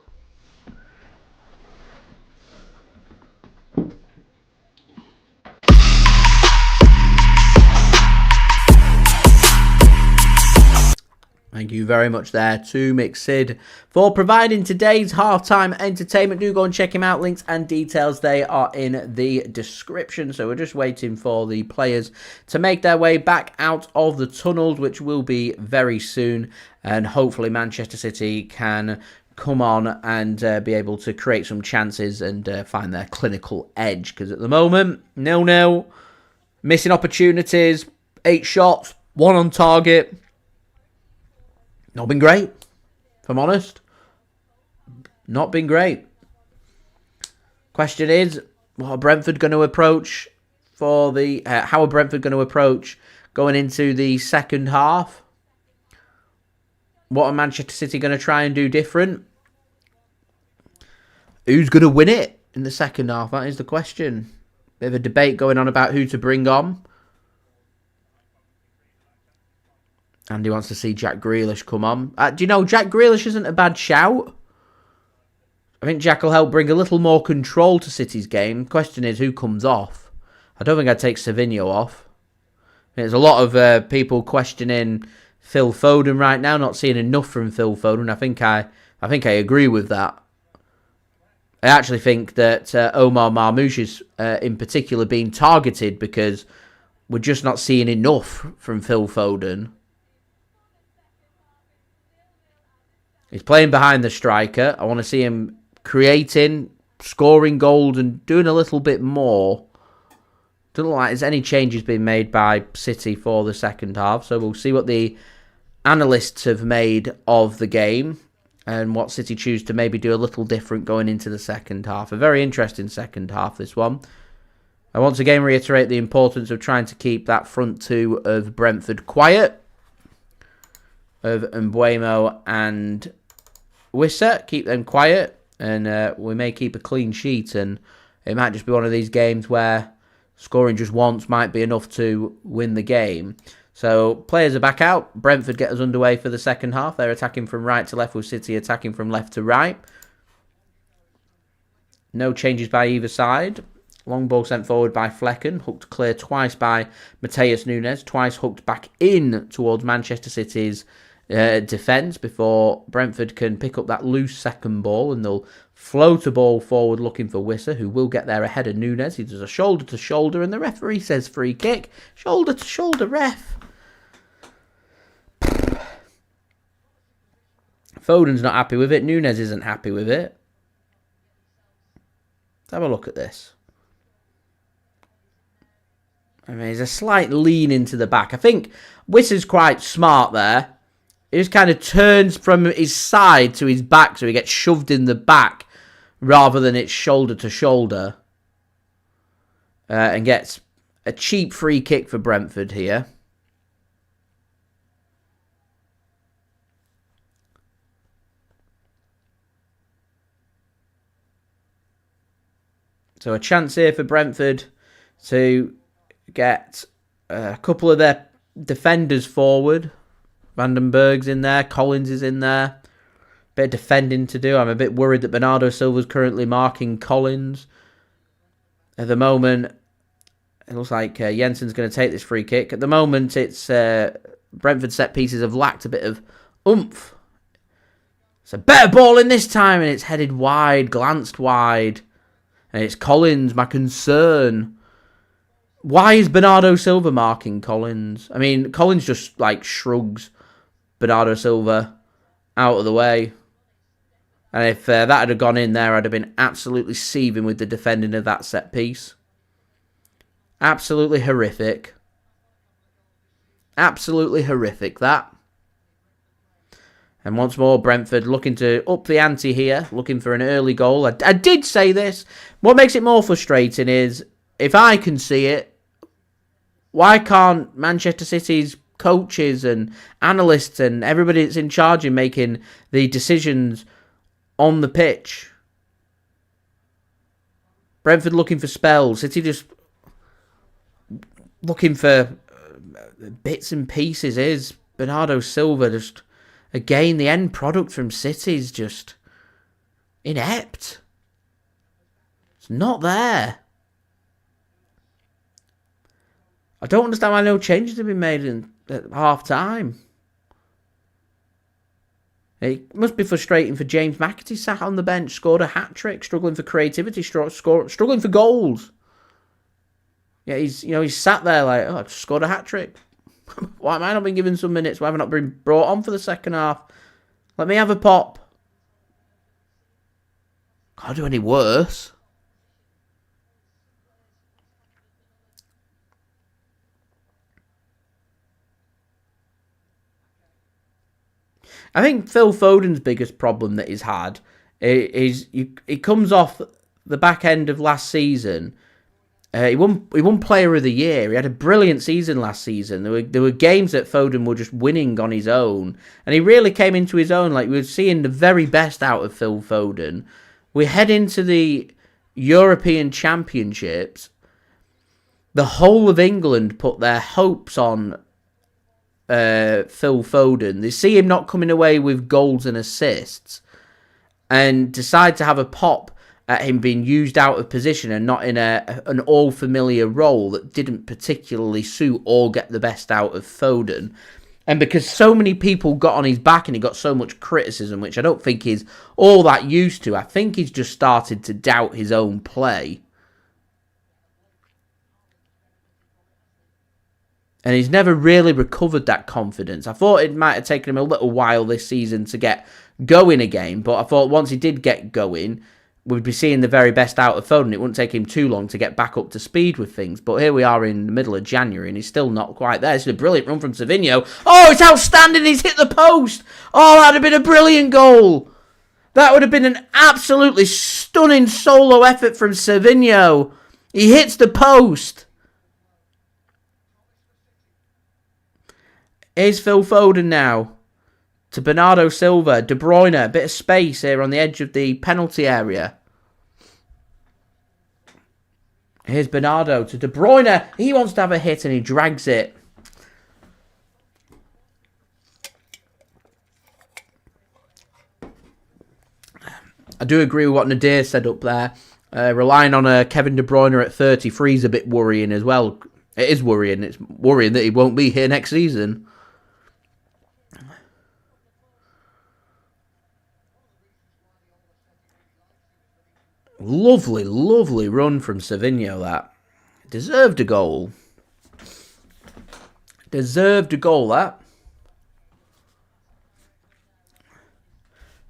Speaker 1: Thank you very much there to Mixed for providing today's halftime entertainment. Do go and check him out. Links and details, they are in the description. So we're just waiting for the players to make their way back out of the tunnels, which will be very soon. And hopefully Manchester City can come on and be able to create some chances and find their clinical edge. Because at the moment, 0-0, missing opportunities, 8 shots, 1 on target. Not been great, if I'm honest. Not been great. Question is, what are Brentford going to approach for the... how are Brentford going to approach going into the second half? What are Manchester City going to try and do different? Who's going to win it in the second half? That is the question. Bit of a debate going on about who to bring on. Andy wants to see Jack Grealish come on. Do you know, Jack Grealish isn't a bad shout. I think Jack will help bring a little more control to City's game. Question is, who comes off? I don't think I'd take Savinho off. There's a lot of people questioning Phil Foden right now, not seeing enough from Phil Foden. I think I agree with that. I actually think that Omar Marmoush is in particular being targeted because we're just not seeing enough from Phil Foden. He's playing behind the striker. I want to see him creating, scoring goals and doing a little bit more. Doesn't look like there's any changes being made by City for the second half. So we'll see what the analysts have made of the game and what City choose to maybe do a little different going into the second half. A very interesting second half, this one. I once again reiterate the importance of trying to keep that front two of Brentford quiet. Of Mbuemo and Wissa, keep them quiet, and we may keep a clean sheet, and it might just be one of these games where scoring just once might be enough to win the game. So players are back out. Brentford get us underway for the second half. They're attacking from right to left, with City attacking from left to right. No changes by either side. Long ball sent forward by Flecken, hooked clear twice by Matheus Nunes, twice hooked back in towards Manchester City's defence before Brentford can pick up that loose second ball, and they'll float a ball forward looking for Wissa, who will get there ahead of Nunes. He does a shoulder to shoulder and the referee says free kick. Shoulder to shoulder, ref. Foden's not happy with it. Nunes isn't happy with it. Let's have a look at this. I mean, there's a slight lean into the back. I think Wissa's quite smart there. He just kind of turns from his side to his back, so he gets shoved in the back rather than it's shoulder to shoulder. And gets a cheap free kick for Brentford here. So a chance here for Brentford to get a couple of their defenders forward. Vandenberg's in there. Collins is in there. Bit of defending to do. I'm a bit worried that Bernardo Silva's currently marking Collins. At the moment, it looks like Jensen's going to take this free kick. At the moment, it's Brentford set pieces have lacked a bit of oomph. It's a better ball in this time, and it's headed wide, glanced wide. And it's Collins, my concern. Why is Bernardo Silva marking Collins? I mean, Collins just, like, shrugs Bernardo Silva out of the way. And if that had gone in there, I'd have been absolutely seething with the defending of that set piece. Absolutely horrific. Absolutely horrific, that. And once more, Brentford looking to up the ante here, looking for an early goal. I did say this. What makes it more frustrating is, if I can see it, why can't Manchester City's coaches and analysts and everybody that's in charge in making the decisions on the pitch? Brentford looking for spells. City just looking for bits and pieces. Is Bernardo Silva just, again, the end product from City is just inept. It's not there. I don't understand why no changes have been made at half time. It must be frustrating for James McAtee, sat on the bench, scored a hat-trick, struggling for creativity, struggling for goals. Yeah, he's sat there like, oh, I just scored a hat-trick. Why am I not been given some minutes? Why have I not been brought on for the second half? Let me have a pop. Can't do any worse. I think Phil Foden's biggest problem that he's had is he comes off the back end of last season. He won Player of the Year. He had a brilliant season last season. There were games that Foden were just winning on his own, and he really came into his own. Like, we were seeing the very best out of Phil Foden. We head into the European Championships. The whole of England put their hopes on Phil Foden. They see him not coming away with goals and assists, and decide to have a pop at him being used out of position and not in an all-familiar role that didn't particularly suit or get the best out of Foden. And because so many people got on his back and he got so much criticism, which I don't think he's all that used to, I think he's just started to doubt his own play. And he's never really recovered that confidence. I thought it might have taken him a little while this season to get going again, but I thought once he did get going, we'd be seeing the very best out of Foden. It wouldn't take him too long to get back up to speed with things. But here we are in the middle of January, and he's still not quite there. It's a brilliant run from Savinho. Oh, it's outstanding. He's hit the post. Oh, that would have been a brilliant goal. That would have been an absolutely stunning solo effort from Savinho. He hits the post. Here's Phil Foden now to Bernardo Silva. De Bruyne, a bit of space here on the edge of the penalty area. Here's Bernardo to De Bruyne. He wants to have a hit and he drags it. I do agree with what Nadir said up there. Relying on Kevin De Bruyne at 33 is a bit worrying as well. It is worrying. It's worrying that he won't be here next season. Lovely, lovely run from Savinho, that. Deserved a goal. Deserved a goal, that.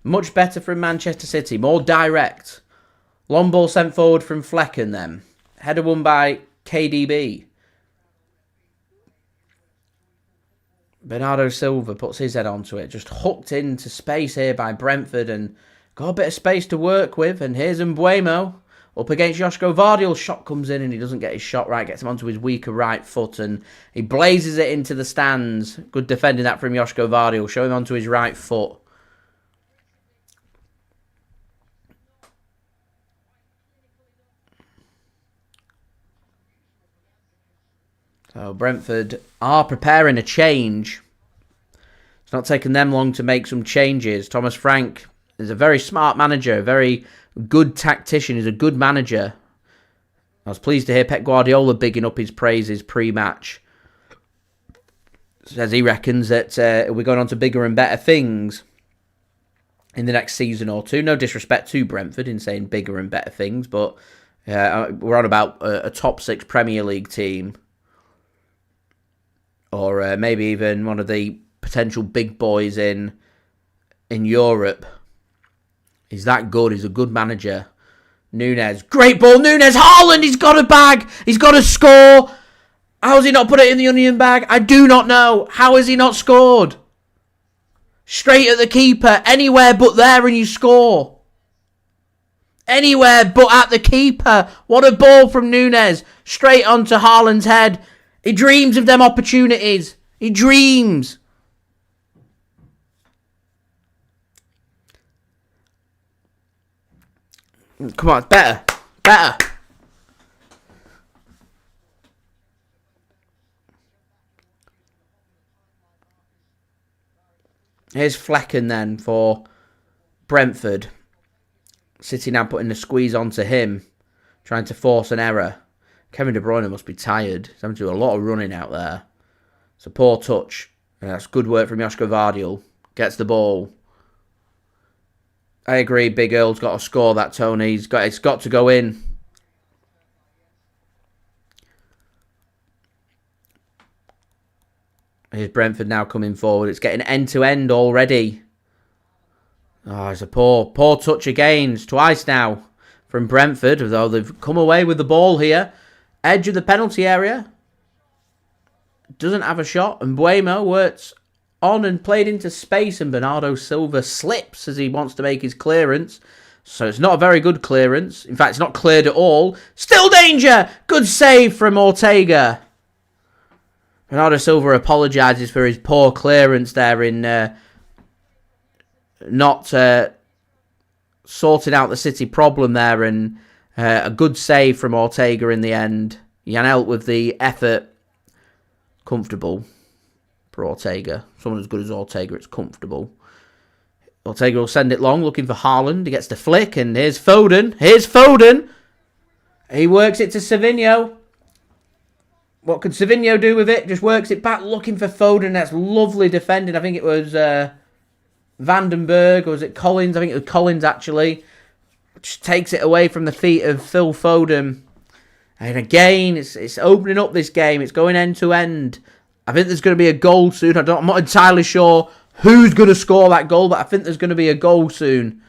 Speaker 1: Much better from Manchester City. More direct. Long ball sent forward from Flecken then. Header won by KDB. Bernardo Silva puts his head onto it. Just hooked into space here by Brentford and got a bit of space to work with. And here's Mbuemo up against Josko Gvardiol. Shot comes in and he doesn't get his shot right. Gets him onto his weaker right foot and he blazes it into the stands. Good defending that from Josko Gvardiol. Show him onto his right foot. So Brentford are preparing a change. It's not taken them long to make some changes. Thomas Frank He's a very smart manager, a very good tactician. He's a good manager. I was pleased to hear Pep Guardiola bigging up his praises pre-match. Says he reckons that we're going on to bigger and better things in the next season or two. No disrespect to Brentford in saying bigger and better things, but we're on about a top 6 Premier League team. Or maybe even one of the potential big boys in Europe. He's that good. He's a good manager. Nunes. Great ball. Nunes. Haaland. He's got a bag. He's got to score. How has he not put it in the onion bag? I do not know. How has he not scored? Straight at the keeper. Anywhere but there and you score. Anywhere but at the keeper. What a ball from Nunes. Straight onto Haaland's head. He dreams of them opportunities. He dreams. Come on, it's better. Better. Here's Flecken then for Brentford. City now putting the squeeze onto him. Trying to force an error. Kevin De Bruyne must be tired. He's having to do a lot of running out there. It's a poor touch. That's good work from Josko Gvardiol. Gets the ball. I agree, Big Earl's got to score that, Tony. It's got to go in. Here's Brentford now coming forward. It's getting end-to-end already. Oh, it's a poor touch again. It's twice now from Brentford, although they've come away with the ball here. Edge of the penalty area. Doesn't have a shot. And Mbuemo works on and played into space. And Bernardo Silva slips as he wants to make his clearance. So it's not a very good clearance. In fact, it's not cleared at all. Still danger! Good save from Ortega. Bernardo Silva apologises for his poor clearance there in not sorting out the City problem there. And a good save from Ortega in the end. Janelt with the effort. Comfortable for Ortega. Someone as good as Ortega, it's comfortable. Ortega will send it long, looking for Haaland. He gets the flick, and here's Foden. Here's Foden. He works it to Savinho. What could Savinho do with it? Just works it back, looking for Foden. That's lovely defending. I think it was Vandenberg, or was it Collins? I think it was Collins, actually. Just takes it away from the feet of Phil Foden. And again, it's opening up this game. It's going end to end. I think there's going to be a goal soon. I'm not entirely sure who's going to score that goal, but I think there's going to be a goal soon.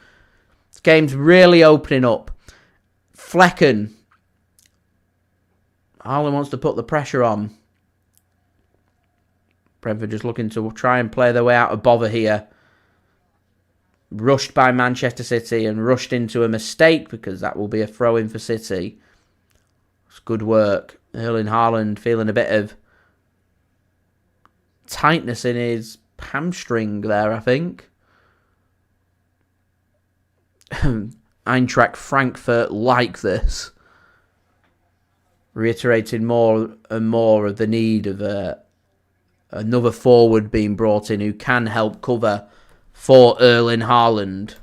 Speaker 1: This game's really opening up. Flecken. Haaland wants to put the pressure on. Brentford just looking to try and play their way out of bother here. Rushed by Manchester City and rushed into a mistake because that will be a throw-in for City. It's good work. Erling Haaland feeling a bit of tightness in his hamstring there, I think. Eintracht Frankfurt like this. Reiterating more and more of the need of another forward being brought in who can help cover for Erling Haaland.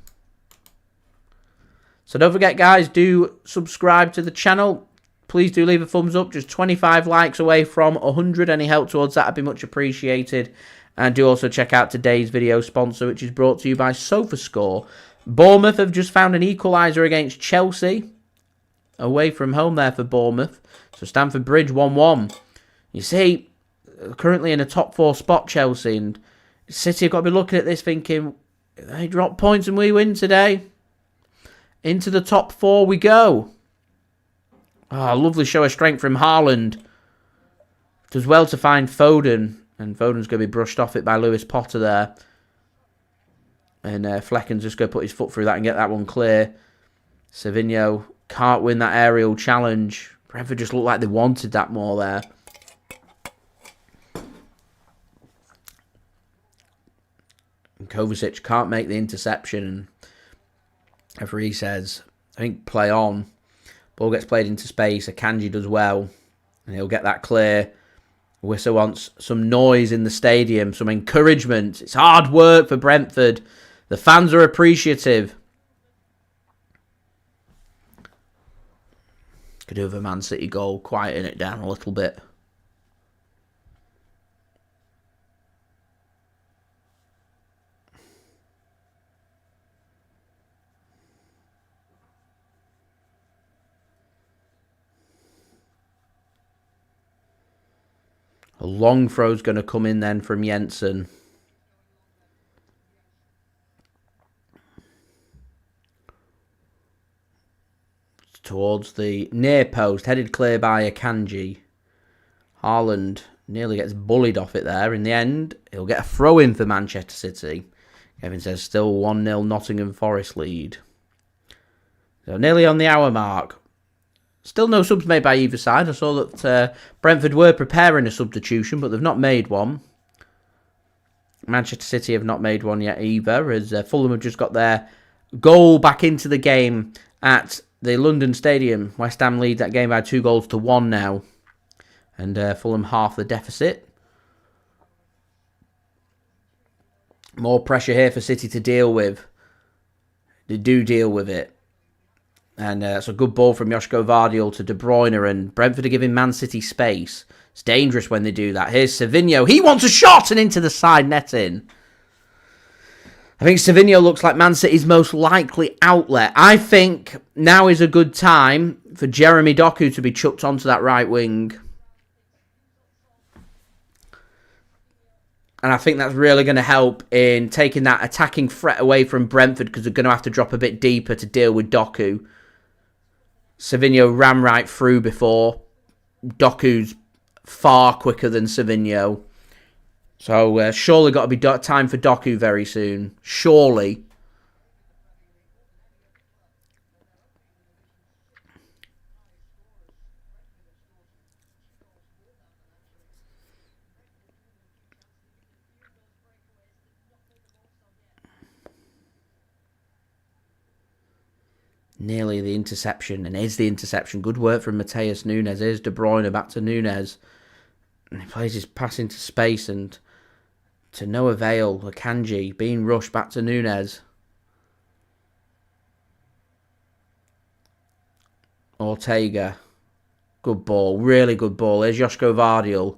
Speaker 1: So don't forget, guys, do subscribe to the channel. Please do leave a thumbs up. Just 25 likes away from 100. Any help towards that would be much appreciated. And do also check out today's video sponsor, which is brought to you by SofaScore. Bournemouth have just found an equaliser against Chelsea. Away from home there for Bournemouth. So Stamford Bridge 1-1. You see, currently in a top 4 spot, Chelsea. And City have got to be looking at this thinking, they drop points and we win today. Into the top 4 we go. Oh, lovely show of strength from Haaland. Does well to find Foden. And Foden's going to be brushed off it by Lewis Potter there. And Flecken's just going to put his foot through that and get that one clear. Savinho can't win that aerial challenge. Brentford just looked like they wanted that more there. And Kovacic can't make the interception. And referee says, I think play on. Ball gets played into space. Akanji does well. And he'll get that clear. Wissa wants some noise in the stadium. Some encouragement. It's hard work for Brentford. The fans are appreciative. Could do with a Man City goal, quieten it down a little bit. A long throw's going to come in then from Jensen. Towards the near post, headed clear by Akanji. Haaland nearly gets bullied off it there. In the end, he'll get a throw-in for Manchester City. Kevin says still 1-0 Nottingham Forest lead. So nearly on the hour mark. Still no subs made by either side. I saw that Brentford were preparing a substitution, but they've not made one. Manchester City have not made one yet either, as Fulham have just got their goal back into the game at the London Stadium. West Ham lead that game by 2-1 now. And Fulham half the deficit. More pressure here for City to deal with. They do deal with it. And it's a good ball from Josko Gvardiol to De Bruyne, and Brentford are giving Man City space. It's dangerous when they do that. Here's Savinho. He wants a shot and into the side netting. I think Savinho looks like Man City's most likely outlet. I think now is a good time for Jeremy Doku to be chucked onto that right wing. And I think that's really going to help in taking that attacking threat away from Brentford, because they're going to have to drop a bit deeper to deal with Doku. Savinho ran right through before. Doku's far quicker than Savinho. So surely got to be time for Doku very soon. Surely. Nearly the interception, and is the interception. Good work from Matheus Nunes. Here's De Bruyne back to Nunes. And he plays his pass into space, and to no avail. Akanji being rushed back to Nunes. Ortega. Good ball. Really good ball. Here's Josko Gvardiol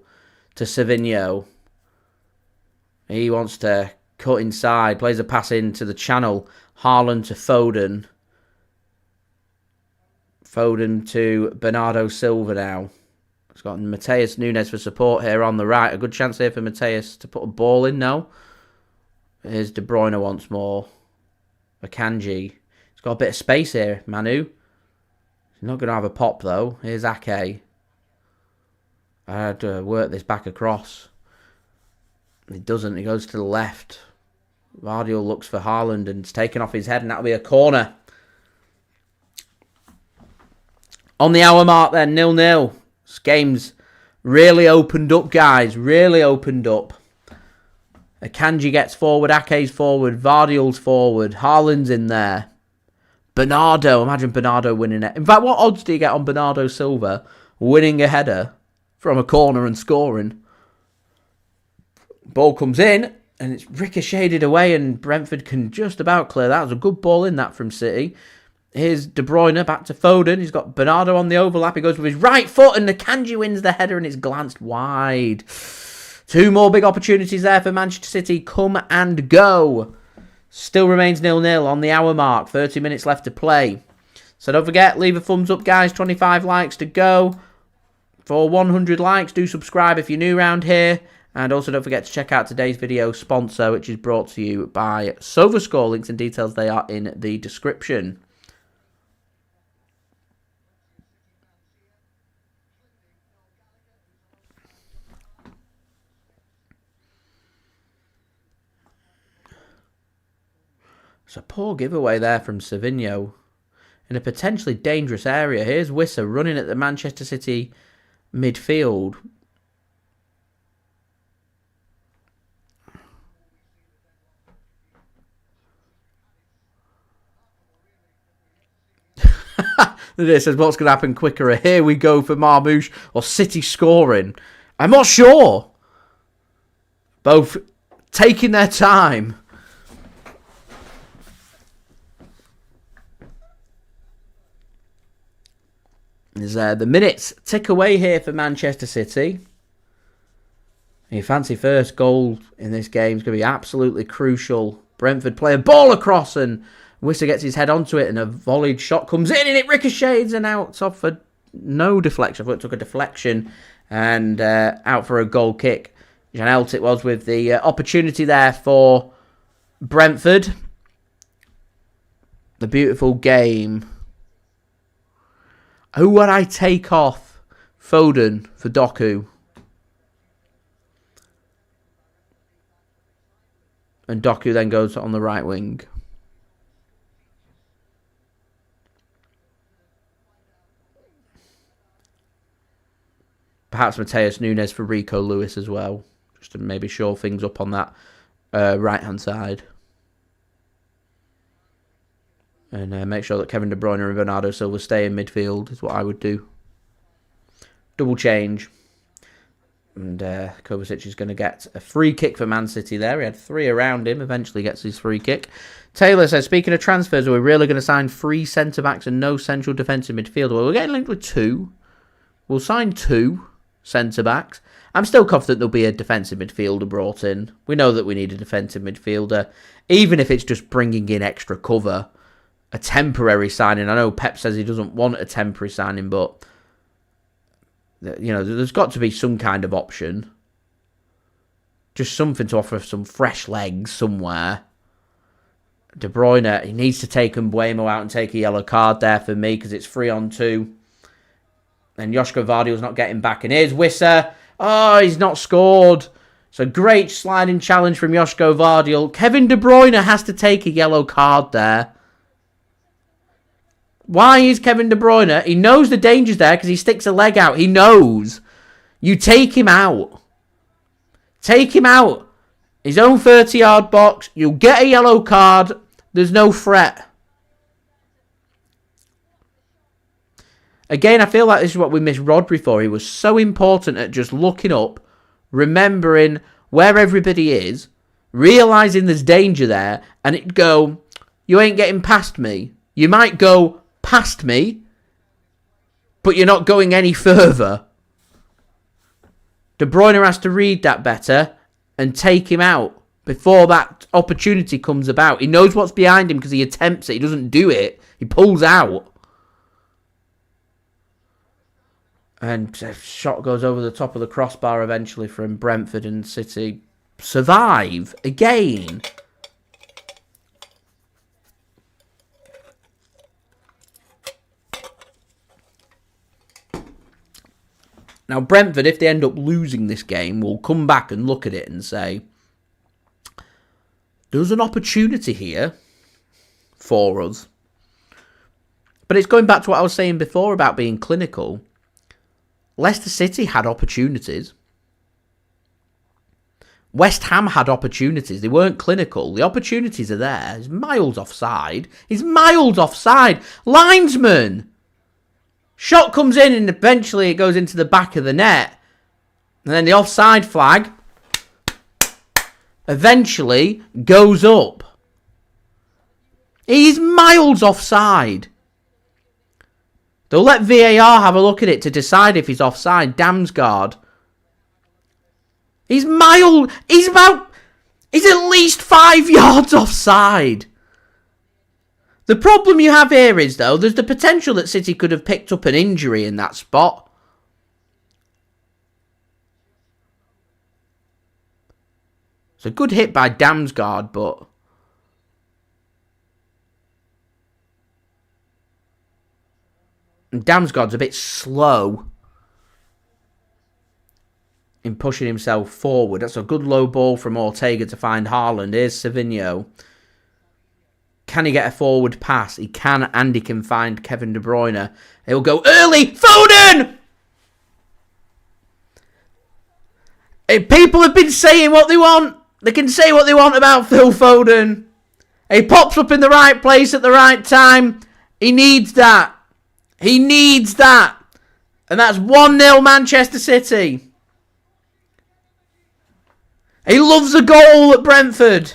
Speaker 1: to Savinho. He wants to cut inside. Plays a pass into the channel. Haaland to Foden. Foden to Bernardo Silva now. It's got Matheus Nunes for support here on the right. A good chance here for Matheus to put a ball in now. Here's De Bruyne once more. Akanji. He's got a bit of space here, Manu. He's not going to have a pop though. Here's Ake. I had to work this back across. He doesn't. He goes to the left. Gvardiol looks for Haaland and it's taken off his head, and that'll be a corner. On the hour mark then, 0-0. This game's really opened up, guys. Really opened up. Akanji gets forward. Ake's forward. Gvardiol's forward. Haaland's in there. Bernardo. Imagine Bernardo winning it. In fact, what odds do you get on Bernardo Silva winning a header from a corner and scoring? Ball comes in and it's ricocheted away, and Brentford can just about clear that. It was a good ball in that from City. Here's De Bruyne back to Foden. He's got Bernardo on the overlap. He goes with his right foot, and Akanji wins the header, and it's glanced wide. Two more big opportunities there for Manchester City. Come and go. Still remains 0-0 on the hour mark. 30 minutes left to play. So don't forget, leave a thumbs up, guys. 25 likes to go. For 100 likes, do subscribe if you're new around here. And also don't forget to check out today's video sponsor, which is brought to you by SofaScore. Links and details, they are in the description. It's a poor giveaway there from Savinho in a potentially dangerous area. Here's Wissa running at the Manchester City midfield. It says what's going to happen quicker. Here we go for Marmoush or City scoring. I'm not sure. Both taking their time. As the minutes tick away here for Manchester City. Your fancy first goal in this game is going to be absolutely crucial. Brentford play a ball across and Wissa gets his head onto it and a volleyed shot comes in and it ricochets and out off for no deflection. I thought it took a deflection and out for a goal kick. Janelt it was with the opportunity there for Brentford. The beautiful game. Who would I take off Foden for Doku? And Doku then goes on the right wing. Perhaps Matheus Nunes for Rico Lewis as well. Just to maybe shore things up on that right-hand side. And make sure that Kevin De Bruyne and Bernardo Silva stay in midfield is what I would do. Double change. And Kovacic is going to get a free kick for Man City there. He had 3 around him. Eventually gets his free kick. Taylor says, speaking of transfers, are we really going to sign 3 centre-backs and no central defensive midfielder? Well, we're getting linked with 2. We'll sign 2 centre-backs. I'm still confident there'll be a defensive midfielder brought in. We know that we need a defensive midfielder. Even if it's just bringing in extra cover. A temporary signing. I know Pep says he doesn't want a temporary signing, but you know, there's got to be some kind of option. Just something to offer some fresh legs somewhere. De Bruyne, he needs to take Mbuemo out and take a yellow card there for me because it's 3-on-2. And Josko Gvardiol's not getting back. And here's Wissa. Oh, he's not scored. It's a great sliding challenge from Josko Gvardiol. Kevin De Bruyne has to take a yellow card there. Why is Kevin De Bruyne? He knows the danger's there because he sticks a leg out. He knows. You take him out. Take him out. His own 30-yard box. You'll get a yellow card. There's no threat. Again, I feel like this is what we missed Rodri for. He was so important at just looking up, remembering where everybody is, realising there's danger there, and it'd go, you ain't getting past me. You might go past me, but you're not going any further. De Bruyne has to read that better and take him out before that opportunity comes about. He knows what's behind him because he attempts it. He doesn't do it. He pulls out. And a shot goes over the top of the crossbar eventually from Brentford, and City survive again. Now, Brentford, if they end up losing this game, will come back and look at it and say, there's an opportunity here for us. But it's going back to what I was saying before about being clinical. Leicester City had opportunities. West Ham had opportunities. They weren't clinical. The opportunities are there. He's miles offside. He's miles offside. Linesman! Shot comes in and eventually it goes into the back of the net. And then the offside flag eventually goes up. He's miles offside. They'll let VAR have a look at it to decide if he's offside. Damsgaard. He's at least 5 yards offside. The problem you have here is, though, there's the potential that City could have picked up an injury in that spot. It's a good hit by Damsgaard, but Damsgaard's a bit slow in pushing himself forward. That's a good low ball from Ortega to find Haaland. Here's Savinho. Can he get a forward pass? He can, and he can find Kevin De Bruyne. He'll go early. Foden! If people have been saying what they want, they can say what they want about Phil Foden. He pops up in the right place at the right time. He needs that. He needs that. And that's 1-0 Manchester City. He loves a goal at Brentford.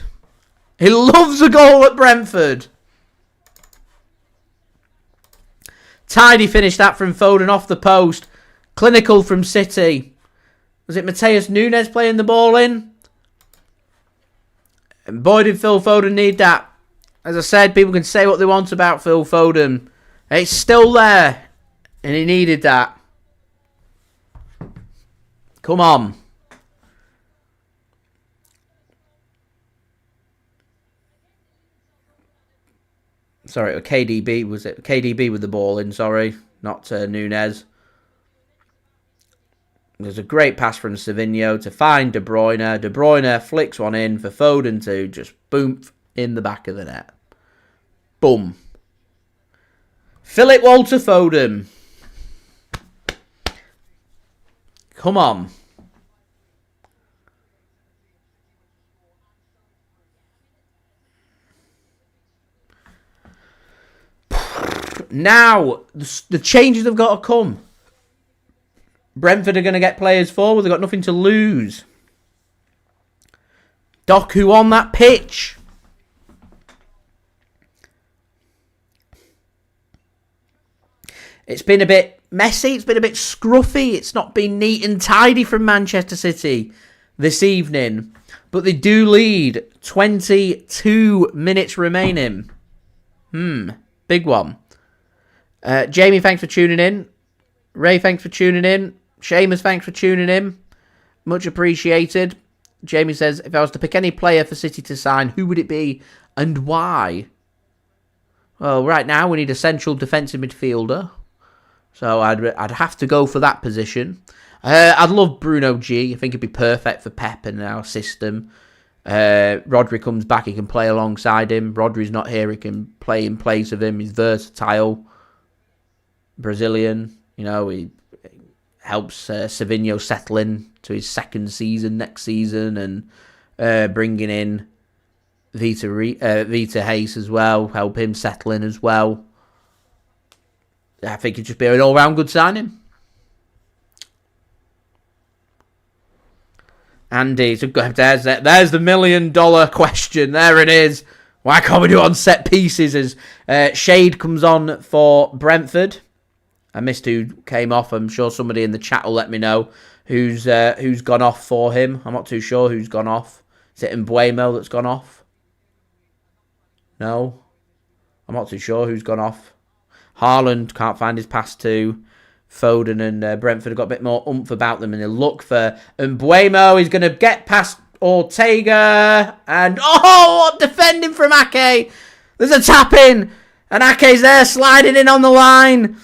Speaker 1: He loves a goal at Brentford. Tidy finish that from Foden off the post. Clinical from City. Was it Matheus Nunes playing the ball in? And boy, did Phil Foden need that. As I said, people can say what they want about Phil Foden. It's still there. And he needed that. Come on. Sorry, KDB, was it? KDB with the ball in, sorry. Not Nunes. There's a great pass from Savinho to find De Bruyne. De Bruyne flicks one in for Foden to just boom in the back of the net. Boom. Philip Walter Foden. Come on. Now, the changes have got to come. Brentford are going to get players forward. They've got nothing to lose. Doku on that pitch. It's been a bit messy. It's been a bit scruffy. It's not been neat and tidy from Manchester City this evening. But they do lead. 22 minutes remaining. Big one. Jamie, thanks for tuning in. Ray, thanks for tuning in. Seamus, thanks for tuning in. Much appreciated. Jamie says, if I was to pick any player for City to sign, who would it be and why? Well, right now we need a central defensive midfielder. So I'd have to go for that position. I'd love Bruno G. I think he'd be perfect for Pep and our system. Rodri comes back, he can play alongside him. Rodri's not here, he can play in place of him. He's versatile. Brazilian, you know, he helps Savinho settle in to his second season next season, and bringing in Vita Hayes as well, help him settle in as well. I think it'd just be an all-round good signing. Andy, so there's the $1 million question. There it is. Why can't we do it on set pieces? As Shade comes on for Brentford. I missed who came off. I'm sure somebody in the chat will let me know who's gone off for him. I'm not too sure who's gone off. Is it Mbuemo that's gone off? No. I'm not too sure who's gone off. Haaland can't find his pass to. Foden and Brentford have got a bit more oomph about them, and they'll look for Mbuemo. He's going to get past Ortega, and what defending from Ake. There's a tap in, and Ake's there sliding in on the line.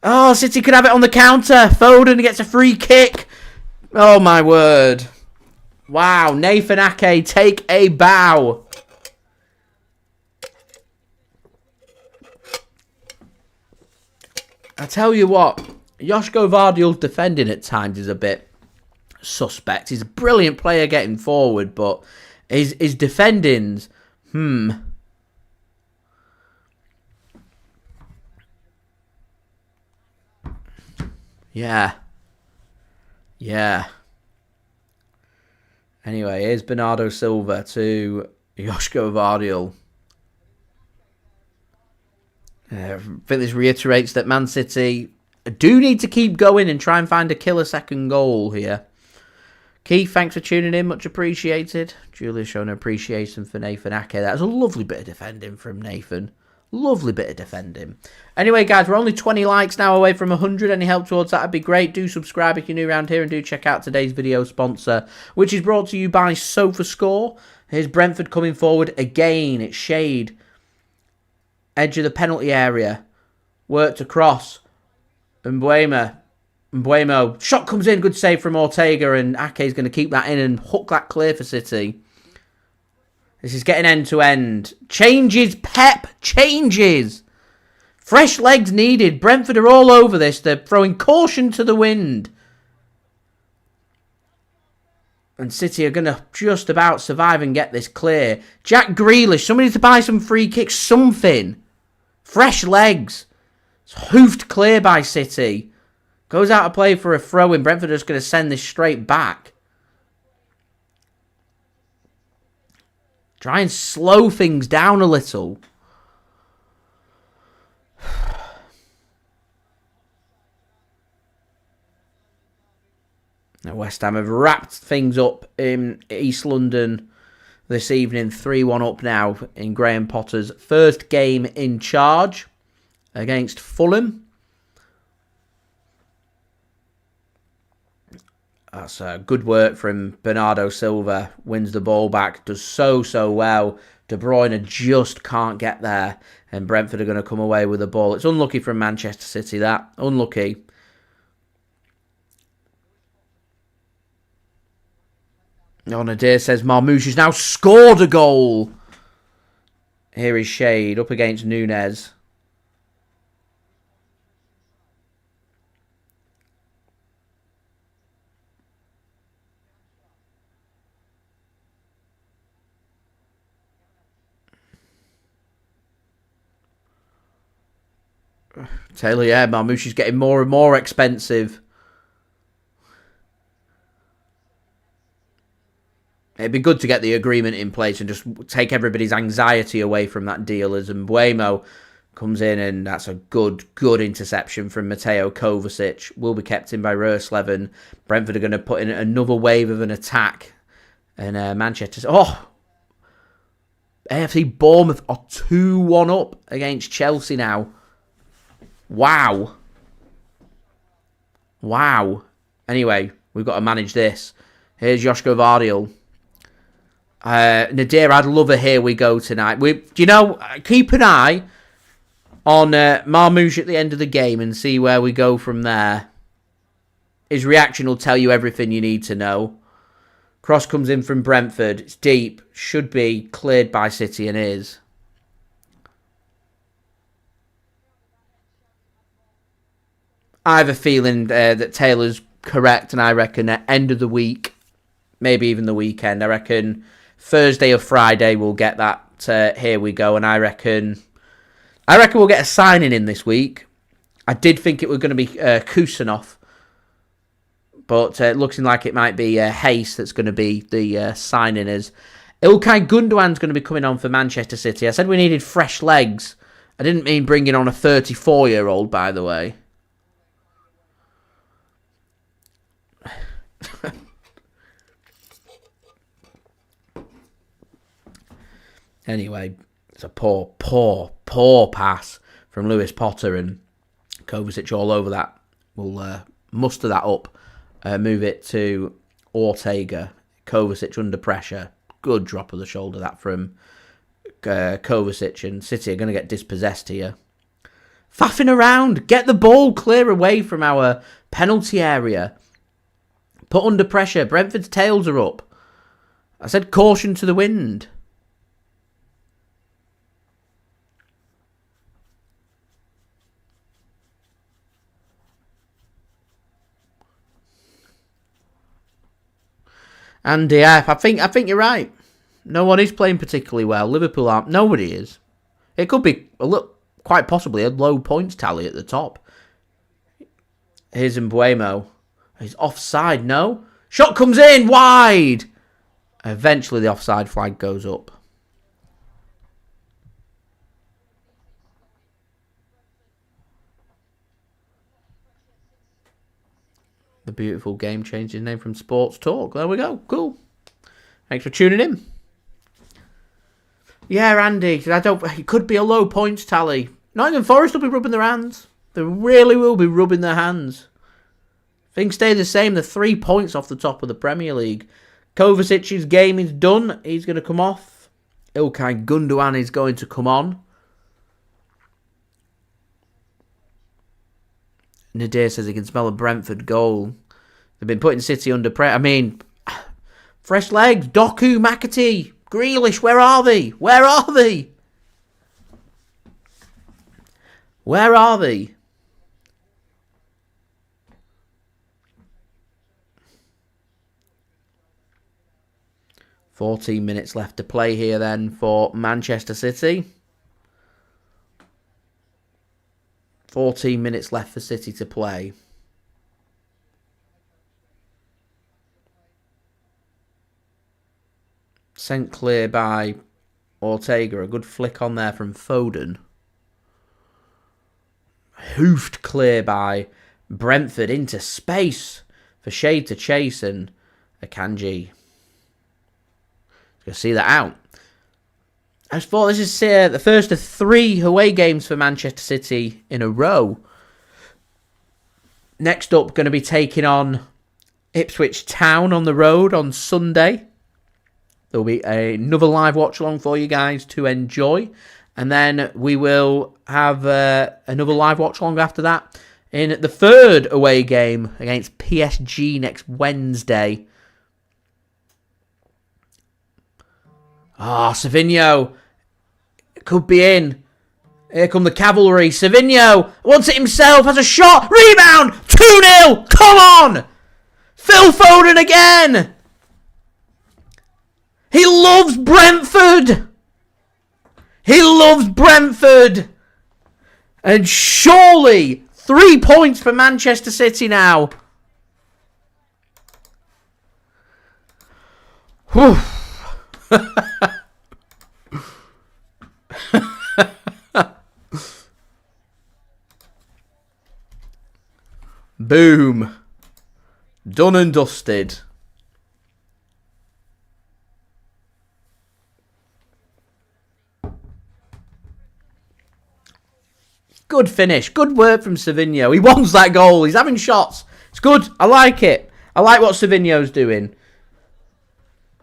Speaker 1: Oh, City could have it on the counter. Foden gets a free kick. Oh my word. Wow, Nathan Ake, take a bow. I tell you what, Josko Gvardiol's defending at times is a bit suspect. He's a brilliant player getting forward, but his defending's, Yeah. Anyway, here's Bernardo Silva to Josko Gvardiol. I think this reiterates that Man City do need to keep going and try and find a killer second goal here. Keith, thanks for tuning in. Much appreciated. Julia showing appreciation for Nathan Ake. That was a lovely bit of defending from Nathan. Lovely bit of defending. Anyway, guys, we're only 20 likes now away from 100. Any help towards that would be great. Do subscribe if you're new around here, and do check out today's video sponsor, which is brought to you by SofaScore. Here's Brentford coming forward again. It's Shade. Edge of the penalty area. Worked across. Mbuemo. Shot comes in. Good save from Ortega, and Ake's going to keep that in and hook that clear for City. This is getting end-to-end. Changes, Pep. Changes. Fresh legs needed. Brentford are all over this. They're throwing caution to the wind. And City are going to just about survive and get this clear. Jack Grealish. Somebody needs to buy some free kicks. Something. Fresh legs. It's hoofed clear by City. Goes out of play for a throw-in. Brentford are just going to send this straight back. Try and slow things down a little. Now West Ham have wrapped things up in East London this evening. 3-1 up now in Graham Potter's first game in charge against Fulham. That's good work from Bernardo Silva. Wins the ball back. Does so well. De Bruyne just can't get there. And Brentford are going to come away with the ball. It's unlucky from Manchester City, that. Unlucky. Nadir says Marmouche has now scored a goal. Here is Shade up against Nunes. Taylor, yeah, Marmouche is getting more and more expensive. It'd be good to get the agreement in place and just take everybody's anxiety away from that deal as Mbuemo comes in, and that's a good interception from Mateo Kovacic. Will be kept in by Roersleven. Brentford are going to put in another wave of an attack. And Manchester... Oh! AFC Bournemouth are 2-1 up against Chelsea now. Wow. Anyway, we've got to manage this. Here's Josko Gvardiol. Nadir, I'd love a here we go tonight. Keep an eye on Marmouche at the end of the game and see where we go from there. His reaction will tell you everything you need to know. Cross comes in from Brentford. It's deep. Should be cleared by City and is. I have a feeling that Taylor's correct, and I reckon at end of the week, maybe even the weekend, I reckon Thursday or Friday we'll get that here we go, and I reckon we'll get a signing in this week. I did think it was going to be Kusanov, but looking like it might be Hayes that's going to be the signing. As Ilkay Gundogan's going to be coming on for Manchester City. I said we needed fresh legs. I didn't mean bringing on a 34-year-old, by the way. Anyway, it's a poor pass from Lewis Potter, and Kovacic all over that. We'll muster that up, move it to Ortega. Kovacic under pressure. Good drop of the shoulder, that from Kovacic, and City are going to get dispossessed here. Faffing around. Get the ball clear away from our penalty area. Put under pressure. Brentford's tails are up. I said caution to the wind. And yeah, I think you're right. No one is playing particularly well. Liverpool aren't. Nobody is. It could be quite possibly a low points tally at the top. Here's Mbuemo. He's offside. No. Shot comes in wide. Eventually, the offside flag goes up. The beautiful game changed his name from Sports Talk. There we go. Cool. Thanks for tuning in. Yeah, Andy. It could be a low points tally. Nottingham Forest will be rubbing their hands. They really will be rubbing their hands. Things stay the same. They're 3 points off the top of the Premier League. Kovacic's game is done. He's going to come off. Ilkay Gundogan is going to come on. Nadir says he can smell a Brentford goal. They've been putting City under pressure. I mean, fresh legs. Doku, McAtee, Grealish, where are they? Where are they? Where are they? $14 minutes left to play here then for Manchester City. 14 minutes left for City to play. Sent clear by Ortega. A good flick on there from Foden. Hoofed clear by Brentford into space. for Shade to chase and Akanji. You'll see that out. As for this is the first of 3 away games for Manchester City in a row. Next up, going to be taking on Ipswich Town on the road on Sunday. There'll be another live watch along for you guys to enjoy. And then we will have another live watch along after that in the 3rd away game against PSG next Wednesday. Savinho could be in. Here come the cavalry. Savinho wants it himself, has a shot. Rebound! 2-0! Come on! Phil Foden again! He loves Brentford! He loves Brentford! And surely 3 points for Manchester City now. Whew. Boom. Done and dusted. Good finish. Good work from Savinho. He wants that goal. He's having shots. It's good. I like it. I like what Savinho's doing.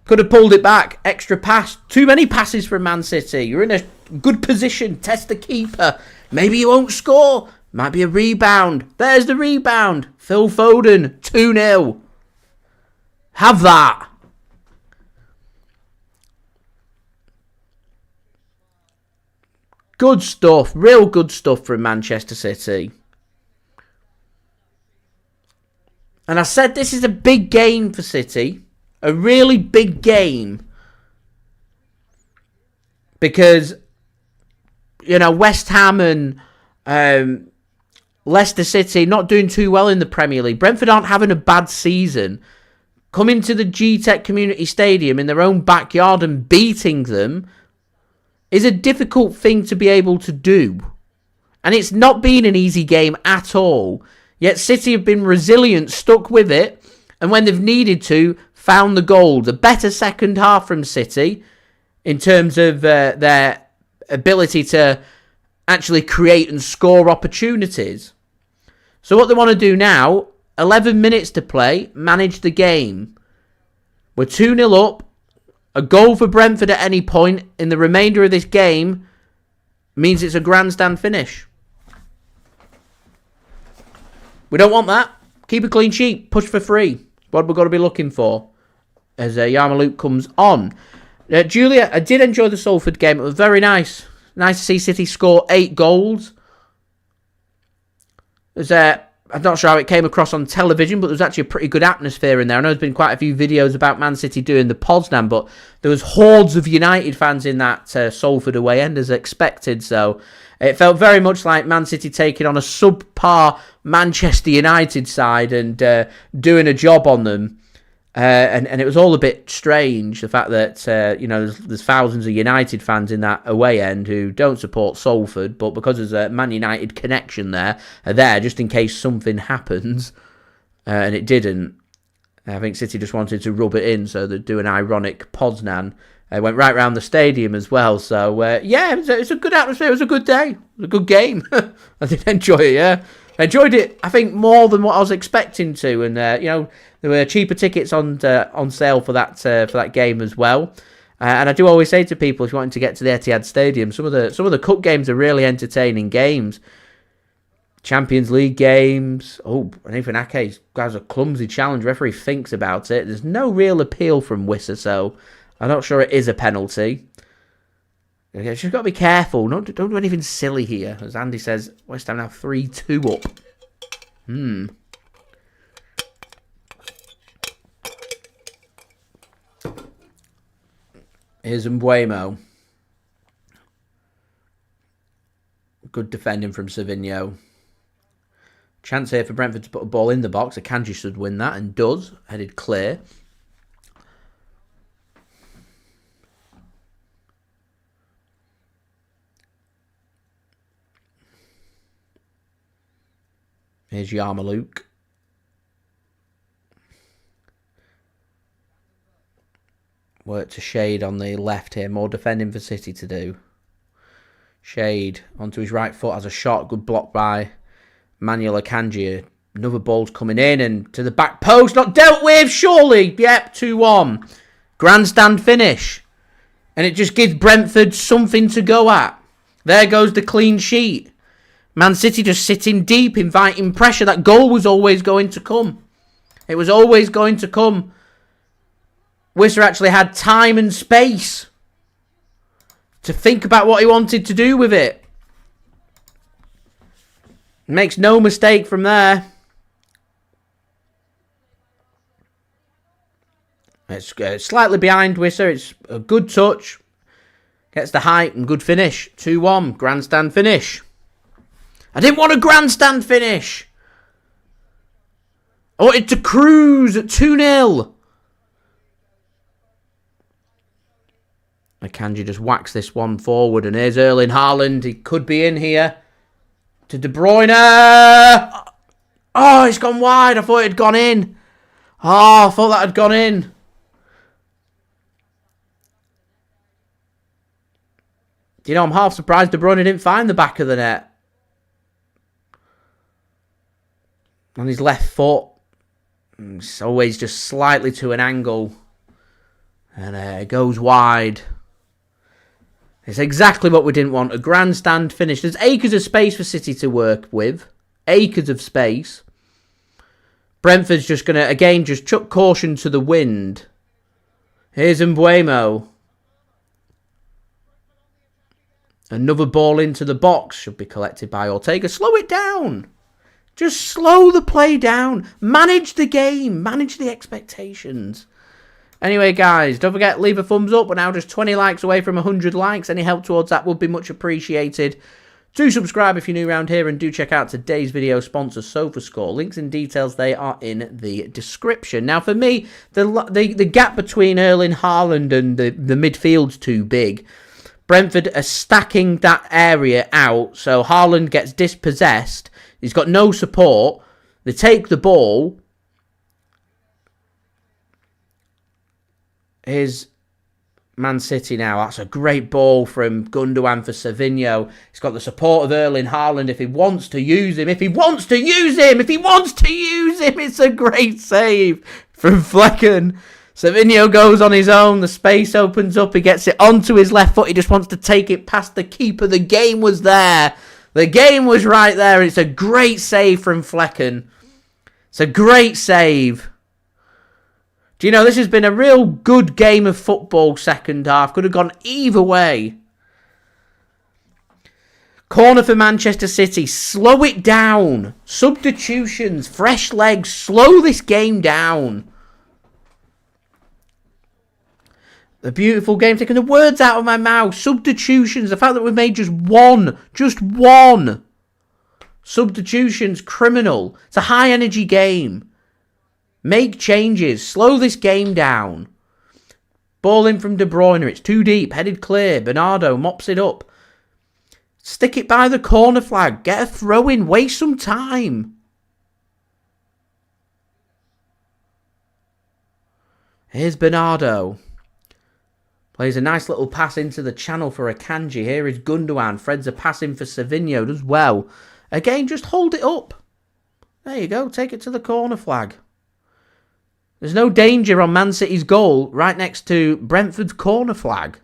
Speaker 1: Could have pulled it back. Extra pass. Too many passes from Man City. You're in a good position. Test the keeper. Maybe you won't score. Might be a rebound. There's the rebound. Phil Foden. 2-0. Have that. Good stuff. Real good stuff from Manchester City. And I said this is a big game for City. A really big game. Because, you know, West Ham and Leicester City not doing too well in the Premier League. Brentford aren't having a bad season. Coming to the Gtech Community Stadium in their own backyard and beating them is a difficult thing to be able to do. And it's not been an easy game at all. Yet City have been resilient, stuck with it, and when they've needed to, found the goal. A better second half from City in terms of their ability to actually create and score opportunities. So what they want to do now, 11 minutes to play, manage the game. We're 2-0 up. A goal for Brentford at any point in the remainder of this game means it's a grandstand finish. We don't want that. Keep a clean sheet. Push for free. What we've got to be looking for as Yarmouk comes on. Julia, I did enjoy the Salford game. It was very nice. Nice to see City score 8 goals. I'm not sure how it came across on television, but there was actually a pretty good atmosphere in there. I know there's been quite a few videos about Man City doing the Poznan, but there was hordes of United fans in that Salford away end as expected. So it felt very much like Man City taking on a subpar Manchester United side and doing a job on them. And it was all a bit strange, the fact that there's thousands of United fans in that away end who don't support Salford, but because there's a Man United connection there, are there just in case something happens, and it didn't. I think City just wanted to rub it in, so they'd do an ironic Poznan. It went right round the stadium as well, so it's a good atmosphere. It was a good day. It was a good game. I did enjoy it, yeah. I enjoyed it, I think, more than what I was expecting to, and there were cheaper tickets on sale for that game as well. And I do always say to people, if you want to get to the Etihad Stadium, some of the cup games are really entertaining games. Champions League games. Oh, and even Ake has a clumsy challenge. Referee thinks about it. There's no real appeal from Wissa, so I'm not sure it is a penalty. Okay, she's got to be careful. Don't do anything silly here. As Andy says, West Ham now 3-2 up. Here's Mbuemo. Good defending from Savinho. Chance here for Brentford to put a ball in the box. Akanji should win that and does. Headed clear. Here's Yarmouk. Work to Shade on the left here. More defending for City to do. Shade onto his right foot. Has a shot. Good block by Manuel Akanji. Another ball's coming in and to the back post. Not dealt with, surely. Yep, 2-1. Grandstand finish. And it just gives Brentford something to go at. There goes the clean sheet. Man City just sitting deep, inviting pressure. That goal was always going to come. It was always going to come. Wissa actually had time and space to think about what he wanted to do with it. Makes no mistake from there. It's slightly behind Wissa. It's a good touch. Gets the height and good finish. 2-1. Grandstand finish. I didn't want a grandstand finish. I wanted to cruise at 2-0. Akanji just whacks this one forward. And here's Erling Haaland. He could be in here. To De Bruyne. Oh, it's gone wide. I thought it had gone in. Oh, I thought that had gone in. You know, I'm half surprised De Bruyne didn't find the back of the net. On his left foot. It's always just slightly to an angle. And it goes wide. It's exactly what we didn't want. A grandstand finish. There's acres of space for City to work with. Acres of space. Brentford's just going to, again, just chuck caution to the wind. Here's Mbuemo. Another ball into the box. Should be collected by Ortega. Slow it down. Just slow the play down. Manage the game. Manage the expectations. Anyway, guys, don't forget, leave a thumbs up. We're now just 20 likes away from 100 likes. Any help towards that would be much appreciated. Do subscribe if you're new around here, and do check out today's video sponsor, SofaScore. Links and details, they are in the description. Now, for me, the gap between Erling Haaland and the midfield's too big. Brentford are stacking that area out, so Haaland gets dispossessed. He's got no support. They take the ball. Here's Man City now. That's a great ball from Gundogan for Savinho. He's got the support of Erling Haaland if he wants to use him. If he wants to use him. If he wants to use him. It's a great save from Flecken. Savinho goes on his own. The space opens up. He gets it onto his left foot. He just wants to take it past the keeper. The game was there. The game was right there. It's a great save from Flecken. It's a great save. Do you know, this has been a real good game of football second half. Could have gone either way. Corner for Manchester City. Slow it down. Substitutions. Fresh legs. Slow this game down. The beautiful game. Taking the words out of my mouth. Substitutions. The fact that we made just one. Just one. Substitutions. Criminal. It's a high energy game. Make changes. Slow this game down. Ball in from De Bruyne. It's too deep. Headed clear. Bernardo mops it up. Stick it by the corner flag. Get a throw in. Waste some time. Here's Bernardo. Plays a nice little pass into the channel for Akanji. Here is Gundogan. Threads a pass in for Savinho. Does well. Again, just hold it up. There you go. Take it to the corner flag. There's no danger on Man City's goal right next to Brentford's corner flag.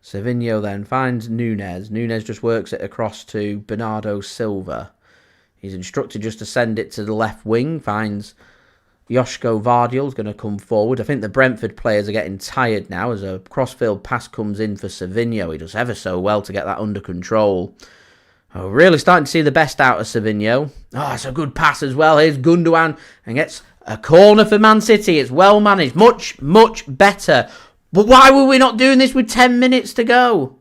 Speaker 1: Savinho then finds Nunes. Nunes just works it across to Bernardo Silva. He's instructed just to send it to the left wing. Finds Josko Gvardiol is going to come forward. I think the Brentford players are getting tired now as a crossfield pass comes in for Savinho. He does ever so well to get that under control. Oh, really starting to see the best out of Savinho. Oh, it's a good pass as well. Here's Gundogan and gets a corner for Man City. It's well managed. Much, much better. But why were we not doing this with 10 minutes to go?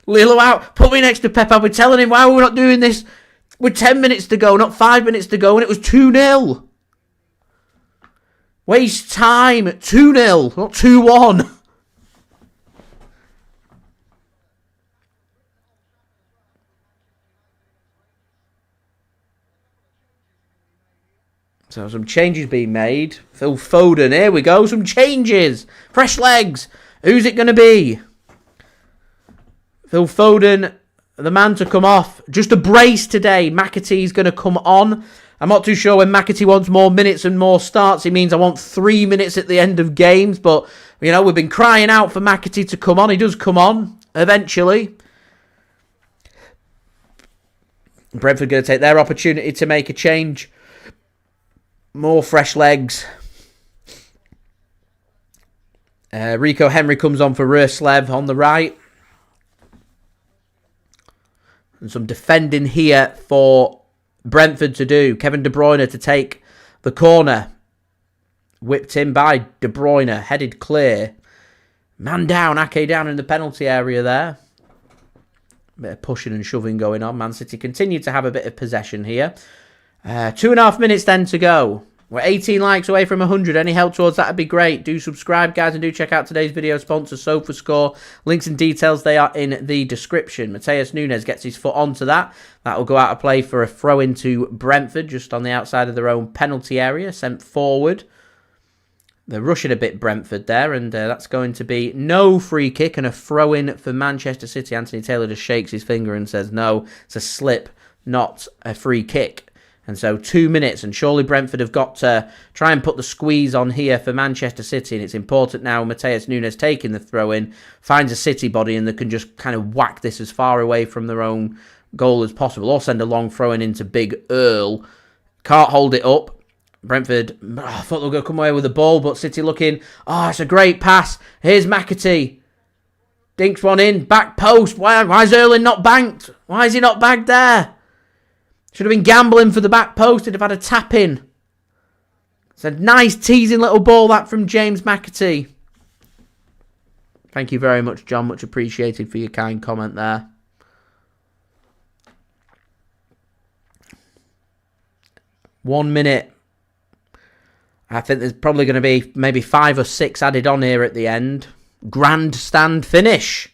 Speaker 1: Lilo out. Put me next to Pep. I've been telling him, why were we not doing this with 10 minutes to go, not 5 minutes to go, and it was 2-0. Waste time at 2-0, not 2-1. So some changes being made. Phil Foden, here we go. Some changes. Fresh legs. Who's it going to be? Phil Foden, the man to come off. Just a brace today. McAtee's going to come on. I'm not too sure when McAtee wants more minutes and more starts. It means I want 3 minutes at the end of games. But, you know, we've been crying out for McAtee to come on. He does come on eventually. Brentford going to take their opportunity to make a change. More fresh legs. Rico Henry comes on for Ruslev on the right. And some defending here for Brentford to do. Kevin De Bruyne to take the corner. Whipped in by De Bruyne. Headed clear. Man down. Ake down in the penalty area there. Bit of pushing and shoving going on. Man City continue to have a bit of possession here. 2.5 minutes then to go. We're 18 likes away from 100. Any help towards that would be great. Do subscribe, guys, and do check out today's video sponsor, SofaScore. Links and details, they are in the description. Matheus Nunes gets his foot onto that. That will go out of play for a throw into Brentford, just on the outside of their own penalty area, sent forward. They're rushing a bit, Brentford, there, and that's going to be no free kick and a throw-in for Manchester City. Anthony Taylor just shakes his finger and says, no, it's a slip, not a free kick. And so 2 minutes, and surely Brentford have got to try and put the squeeze on here for Manchester City. And it's important now Matheus Nunes taking the throw-in, finds a City body, and they can just kind of whack this as far away from their own goal as possible. Or send a long throw-in into Big Earl. Can't hold it up. Brentford, I thought they were going to come away with the ball, but City looking, it's a great pass. Here's McAtee. Dinks one in, back post. Why is Erling not banked? Why is he not bagged there? Should have been gambling for the back post. He'd have had a tap in. It's a nice teasing little ball that from James McAtee. Thank you very much, John. Much appreciated for your kind comment there. One minute. I think there's probably going to be maybe 5 or 6 added on here at the end. Grandstand finish.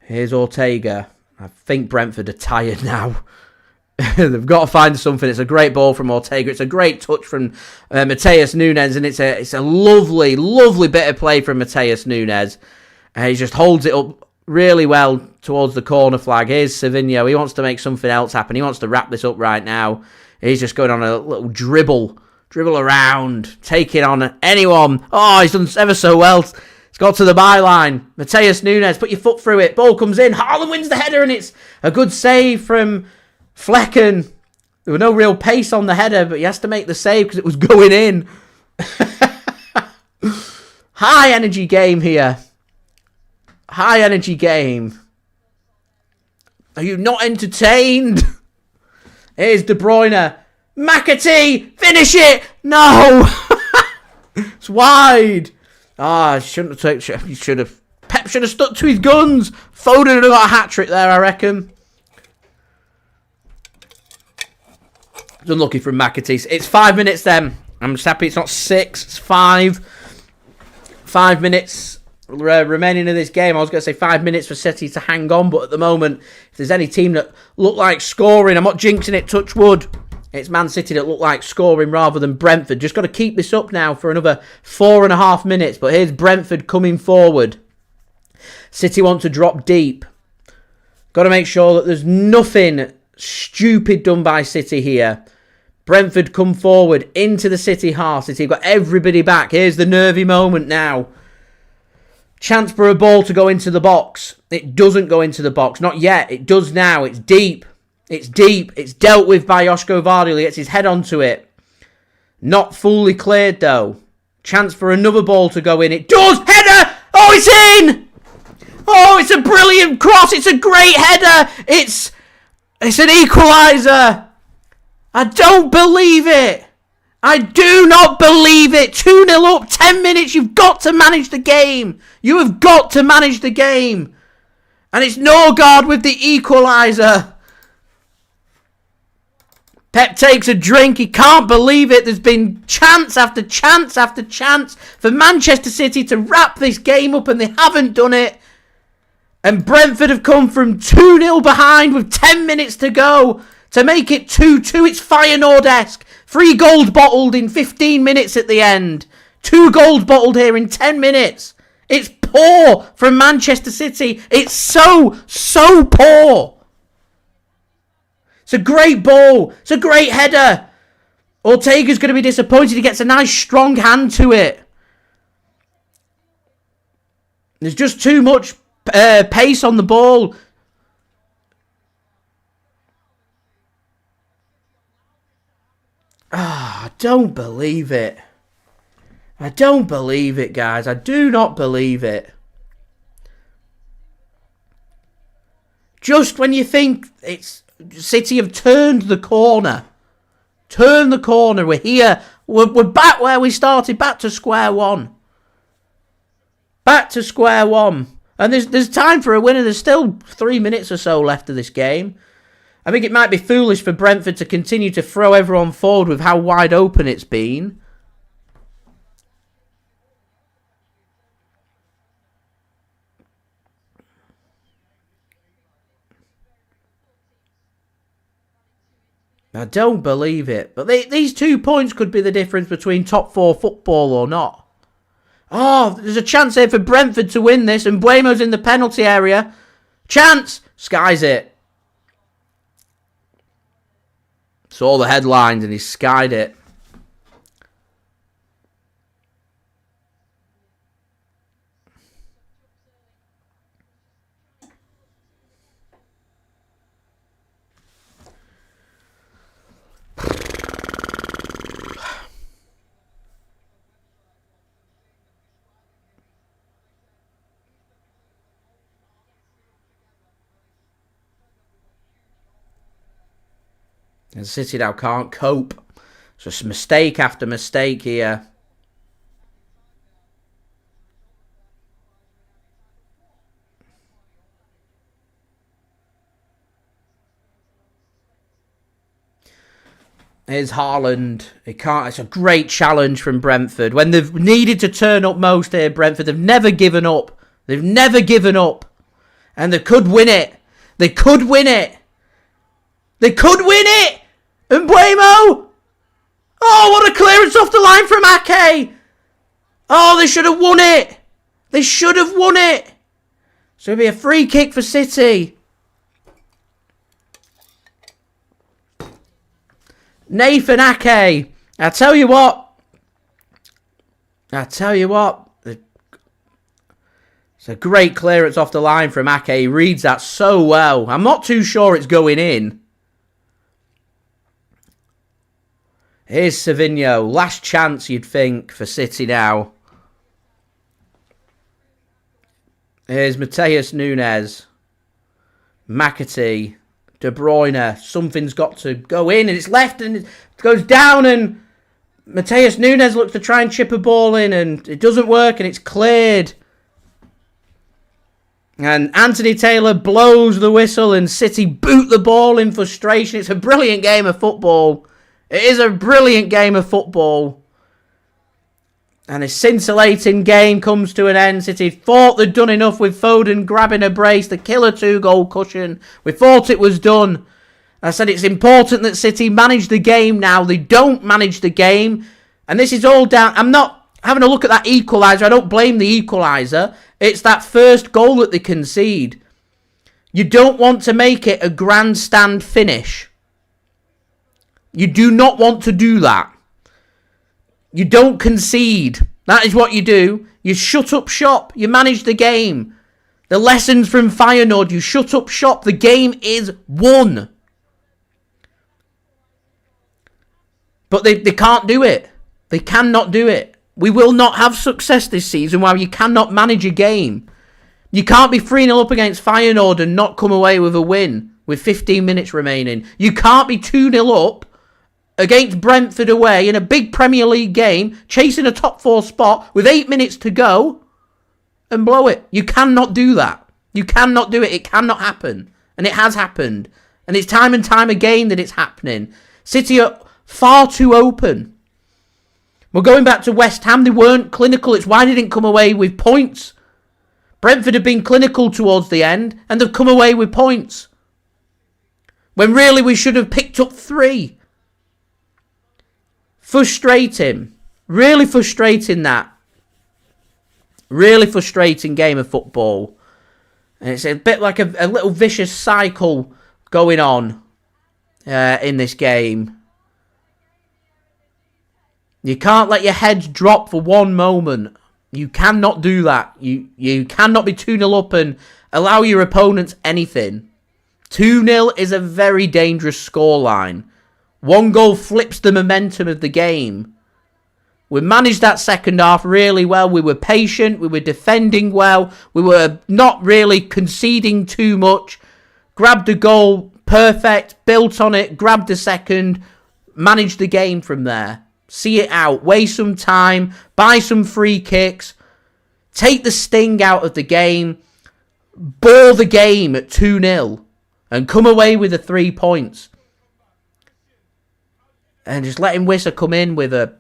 Speaker 1: Here's Ortega. I think Brentford are tired now. They've got to find something. It's a great ball from Ortega. It's a great touch from Matheus Nunes, and it's a lovely, lovely bit of play from Matheus Nunes. He just holds it up really well towards the corner flag. Here's Savinho. He wants to make something else happen. He wants to wrap this up right now. He's just going on a little dribble around, taking on anyone. Oh, he's done ever so well. It's got to the byline. Matheus Nunes, put your foot through it. Ball comes in. Haaland wins the header, and it's a good save from Flecken. There was no real pace on the header, but he has to make the save because it was going in. High energy game here. High energy game. Are you not entertained? Here's De Bruyne. McAtee, finish it. No. It's wide. Pep should have stuck to his guns. Foden would have got a hat-trick there, I reckon. It's unlucky from McAtee. It's 5 minutes then. I'm just happy it's not 6, it's 5. 5 minutes remaining in this game. I was going to say 5 minutes for City to hang on, but at the moment, if there's any team that look like scoring, I'm not jinxing it, touch wood. It's Man City that look like scoring rather than Brentford. Just got to keep this up now for another 4.5 minutes. But here's Brentford coming forward. City want to drop deep. Got to make sure that there's nothing stupid done by City here. Brentford come forward into the City half. City got everybody back. Here's the nervy moment now. Chance for a ball to go into the box. It doesn't go into the box. Not yet. It does now. It's deep. It's deep. It's dealt with by Josko Gvardiol. He gets his head onto it. Not fully cleared, though. Chance for another ball to go in. It does! Header! Oh, it's in! Oh, it's a brilliant cross. It's a great header. It's an equaliser. I don't believe it. I do not believe it. 2-0 up, 10 minutes. You've got to manage the game. You have got to manage the game. And it's Norgard with the equaliser. Pep takes a drink. He can't believe it. There's been chance after chance after chance for Manchester City to wrap this game up, and they haven't done it. And Brentford have come from 2-0 behind with 10 minutes to go to make it 2-2. It's Feyenoord-esque. 3 goals bottled in 15 minutes at the end. 2 goals bottled here in 10 minutes. It's poor from Manchester City. It's so poor. It's a great ball. It's a great header. Ortega's going to be disappointed. He gets a nice strong hand to it. There's just too much pace on the ball. I don't believe it. I don't believe it, guys. I do not believe it. Just when you think it's City have turned the corner. Turn the corner. We're here. We're back where we started. Back to square one. Back to square one. And there's time for a winner. There's still 3 minutes or so left of this game. I think it might be foolish for Brentford to continue to throw everyone forward with how wide open it's been. I don't believe it. But these 2 points could be the difference between top 4 football or not. Oh, there's a chance here for Brentford to win this. And Mbuemo's in the penalty area. Chance! Skies it. Saw the headlines and he skied it. And City now can't cope. It's just mistake after mistake here. Here's Haaland. He can't. It's a great challenge from Brentford. When they've needed to turn up most here, Brentford, they've never given up. They've never given up. And they could win it. They could win it. They could win it! And Mbuemo! Oh, what a clearance off the line from Ake! Oh, they should have won it! They should have won it! So it'll be a free kick for City. Nathan Ake. I tell you what. It's a great clearance off the line from Ake. He reads that so well. I'm not too sure it's going in. Here's Savinho. Last chance, you'd think, for City now. Here's Matheus Nunes. McAtee. De Bruyne. Something's got to go in, and it's left, and it goes down, and Matheus Nunes looks to try and chip a ball in, and it doesn't work, and it's cleared. And Anthony Taylor blows the whistle, and City boot the ball in frustration. It's a brilliant game of football. It is a brilliant game of football. And a scintillating game comes to an end. City thought they'd done enough with Foden grabbing a brace to kill a 2-goal cushion. We thought it was done. I said it's important that City manage the game now. They don't manage the game. And this is all down. I'm not having a look at that equaliser. I don't blame the equaliser. It's that first goal that they concede. You don't want to make it a grandstand finish. You do not want to do that. You don't concede. That is what you do. You shut up shop. You manage the game. The lessons from Feyenoord. You shut up shop. The game is won. But they can't do it. They cannot do it. We will not have success this season while you cannot manage a game. You can't be 3-0 up against Feyenoord and not come away with a win with 15 minutes remaining. You can't be 2-0 up against Brentford away in a big Premier League game, chasing a top 4 spot with 8 minutes to go and blow it. You cannot do that. You cannot do it. It cannot happen. And it has happened. And it's time and time again that it's happening. City are far too open. We're going back to West Ham. They weren't clinical. It's why they didn't come away with points. Brentford have been clinical towards the end and they've come away with points. When really we should have picked up 3. Frustrating. Really frustrating that. Really frustrating game of football. And it's a bit like a little vicious cycle going on in this game. You can't let your head drop for one moment. You cannot do that. You cannot be 2-0 up and allow your opponents anything. 2-0 is a very dangerous scoreline. 1 goal flips the momentum of the game. We managed that second half really well. We were patient. We were defending well. We were not really conceding too much. Grabbed the goal, perfect. Built on it, grabbed the second. Managed the game from there. See it out. Waste some time. Buy some free kicks. Take the sting out of the game. Bore the game at 2-0. And come away with the 3 points. And just letting Wissa come in with a...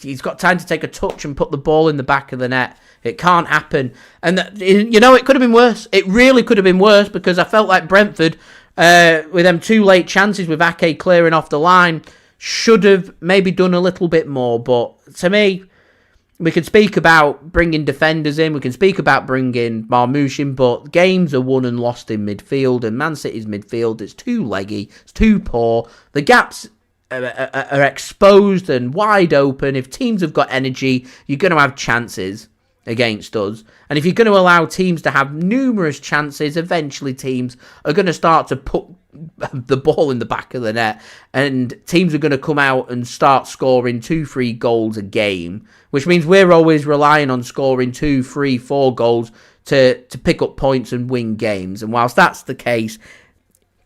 Speaker 1: He's got time to take a touch and put the ball in the back of the net. It can't happen. And, you know, it could have been worse. It really could have been worse because I felt like Brentford, with them 2 late chances with Ake clearing off the line, should have maybe done a little bit more. But to me, we can speak about bringing defenders in. We can speak about bringing Marmoush in. But games are won and lost in midfield. And Man City's midfield, it's too leggy. It's too poor. The gaps are exposed and wide open. If teams have got energy, you're going to have chances against us. And if you're going to allow teams to have numerous chances, eventually teams are going to start to put the ball in the back of the net, and teams are going to come out and start scoring 2-3 goals a game, which means we're always relying on scoring 2, 3, 4 goals to pick up points and win games. And whilst that's the case,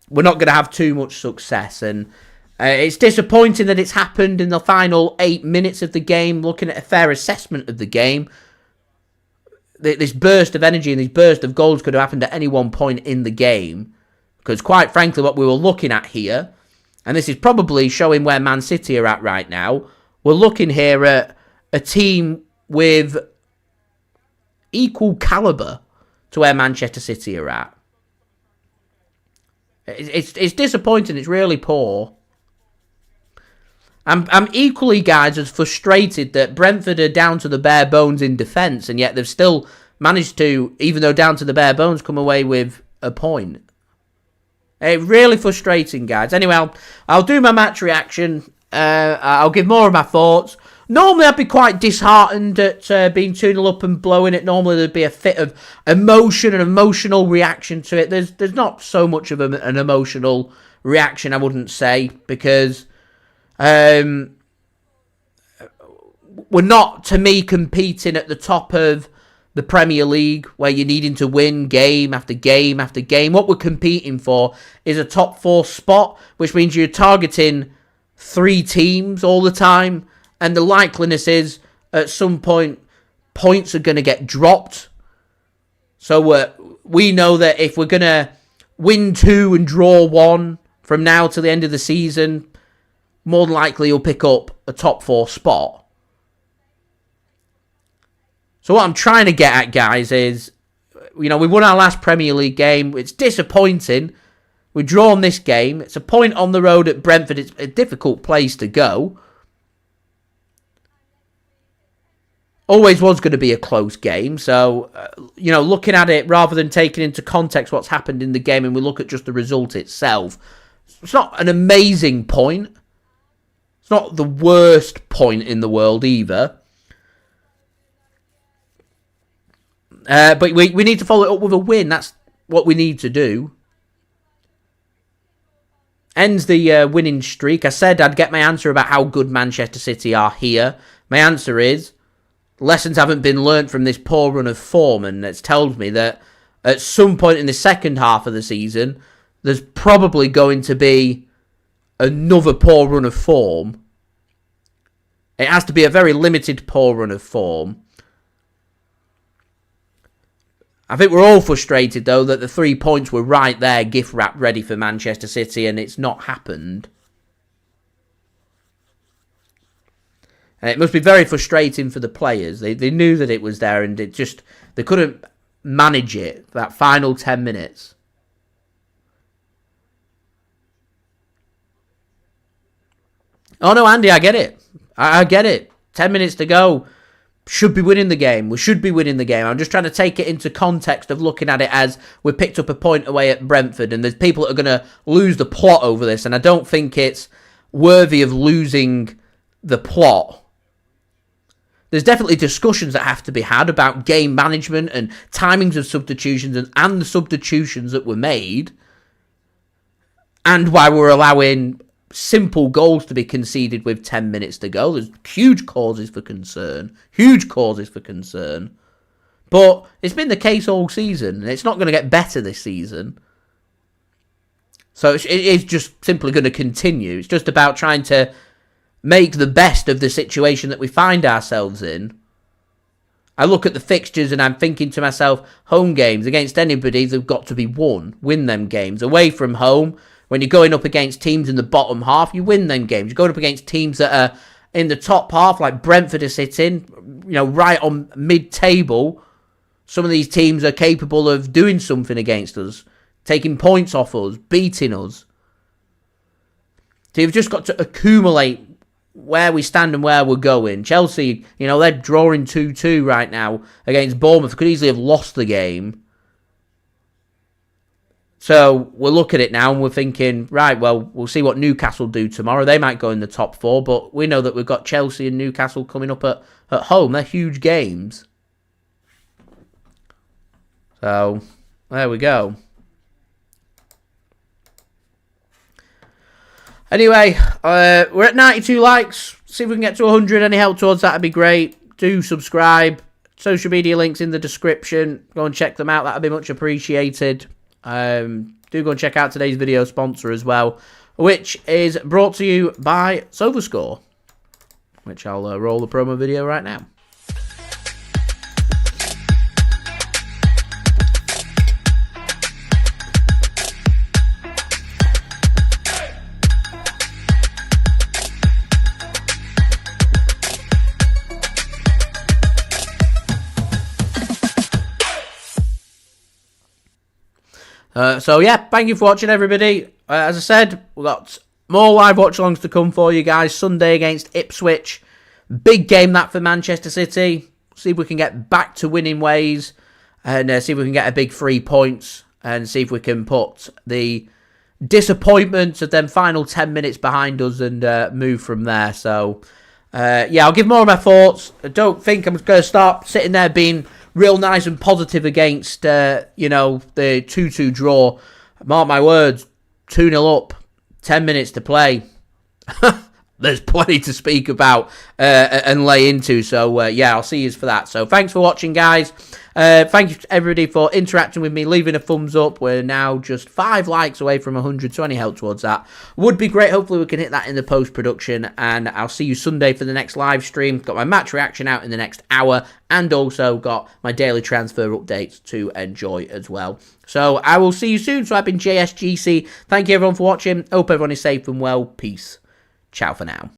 Speaker 1: we're not going to have too much success. And it's disappointing that it's happened in the final 8 minutes of the game. Looking at a fair assessment of the game, this burst of energy and this burst of goals could have happened at any one point in the game. Because quite frankly, what we were looking at here, and this is probably showing where Man City are at right now, we're looking here at a team with equal calibre to where Manchester City are at. It's disappointing. It's really poor. I'm equally, guys, as frustrated that Brentford are down to the bare bones in defence, and yet they've still managed to, even though down to the bare bones, come away with a point. It's really frustrating, guys. Anyway, I'll do my match reaction. I'll give more of my thoughts. Normally, I'd be quite disheartened at being 2-0 up and blowing it. Normally, there'd be a fit of emotion and emotional reaction to it. There's not so much of an emotional reaction, I wouldn't say, because we're not, to me, competing at the top of the Premier League, where you're needing to win game after game after game. What we're competing for is a top 4 spot, which means you're targeting 3 teams all the time, and the likeliness is at some point points are going to get dropped. So we know that if we're going to win 2 and draw 1 from now to the end of the season, more than likely you'll pick up a top 4 spot. So what I'm trying to get at, guys, is, you know, we won our last Premier League game. It's disappointing. We've drawn this game. It's a point on the road at Brentford. It's a difficult place to go. Always was going to be a close game. So, you know, looking at it, rather than taking into context what's happened in the game, and we look at just the result itself, it's not an amazing point. It's not the worst point in the world either. But we need to follow it up with a win. That's what we need to do. Ends the winning streak. I said I'd get my answer about how good Manchester City are here. My answer is, lessons haven't been learnt from this poor run of form, and it's told me that at some point in the second half of the season, there's probably going to be another poor run of form. It has to be a very limited poor run of form. I think we're all frustrated, though, that the 3 points were right there, gift wrapped, ready for Manchester City, and it's not happened. And it must be very frustrating for the players. They knew that it was there, and they couldn't manage it, that final 10 minutes. Oh no, Andy, I get it. I get it. 10 minutes to go. Should be winning the game. We should be winning the game. I'm just trying to take it into context of looking at it as we picked up a point away at Brentford, and there's people that are going to lose the plot over this, and I don't think it's worthy of losing the plot. There's definitely discussions that have to be had about game management and timings of substitutions and the substitutions that were made, and why we're allowing simple goals to be conceded with 10 minutes to go. There's huge causes for concern. Huge causes for concern. But it's been the case all season, and it's not going to get better this season. So it is just simply going to continue. It's just about trying to make the best of the situation that we find ourselves in. I look at the fixtures and I'm thinking to myself, home games against anybody, they've got to be won. Win them games. Away from home, when you're going up against teams in the bottom half, you win them games. You're going up against teams that are in the top half, like Brentford are sitting, right on mid-table. Some of these teams are capable of doing something against us, taking points off us, beating us. So you've just got to accumulate where we stand and where we're going. Chelsea, they're drawing 2-2 right now against Bournemouth. Could easily have lost the game. So we'll look at it now and we're thinking, right, well, we'll see what Newcastle do tomorrow. They might go in the top 4, but we know that we've got Chelsea and Newcastle coming up at home. They're huge games. So, there we go. Anyway, we're at 92 likes. See if we can get to 100. Any help towards that would be great. Do subscribe. Social media links in the description. Go and check them out. That would be much appreciated. Do go and check out today's video sponsor as well, which is brought to you by SofaScore, which I'll roll the promo video right now. So yeah, thank you for watching, everybody. As I said, we've got more live watch-alongs to come for you guys. Sunday against Ipswich. Big game that for Manchester City. See if we can get back to winning ways. And see if we can get a big 3 points. And see if we can put the disappointment of them final 10 minutes behind us and move from there. So, yeah, I'll give more of my thoughts. I don't think I'm going to start sitting there being real nice and positive against, the 2-2 draw. Mark my words, 2-0 up, 10 minutes to play. There's plenty to speak about and lay into. So, yeah, I'll see you for that. So, thanks for watching, guys. Thank you to everybody for interacting with me, leaving a thumbs up. We're now just 5 likes away from 100, so any help towards that would be great. Hopefully we can hit that in the post-production, and I'll see you Sunday for the next live stream. Got my match reaction out in the next hour, and also got my daily transfer updates to enjoy as well. So I will see you soon. So I've been JSGC. Thank you everyone for watching. Hope everyone is safe and well. Peace. Ciao for now.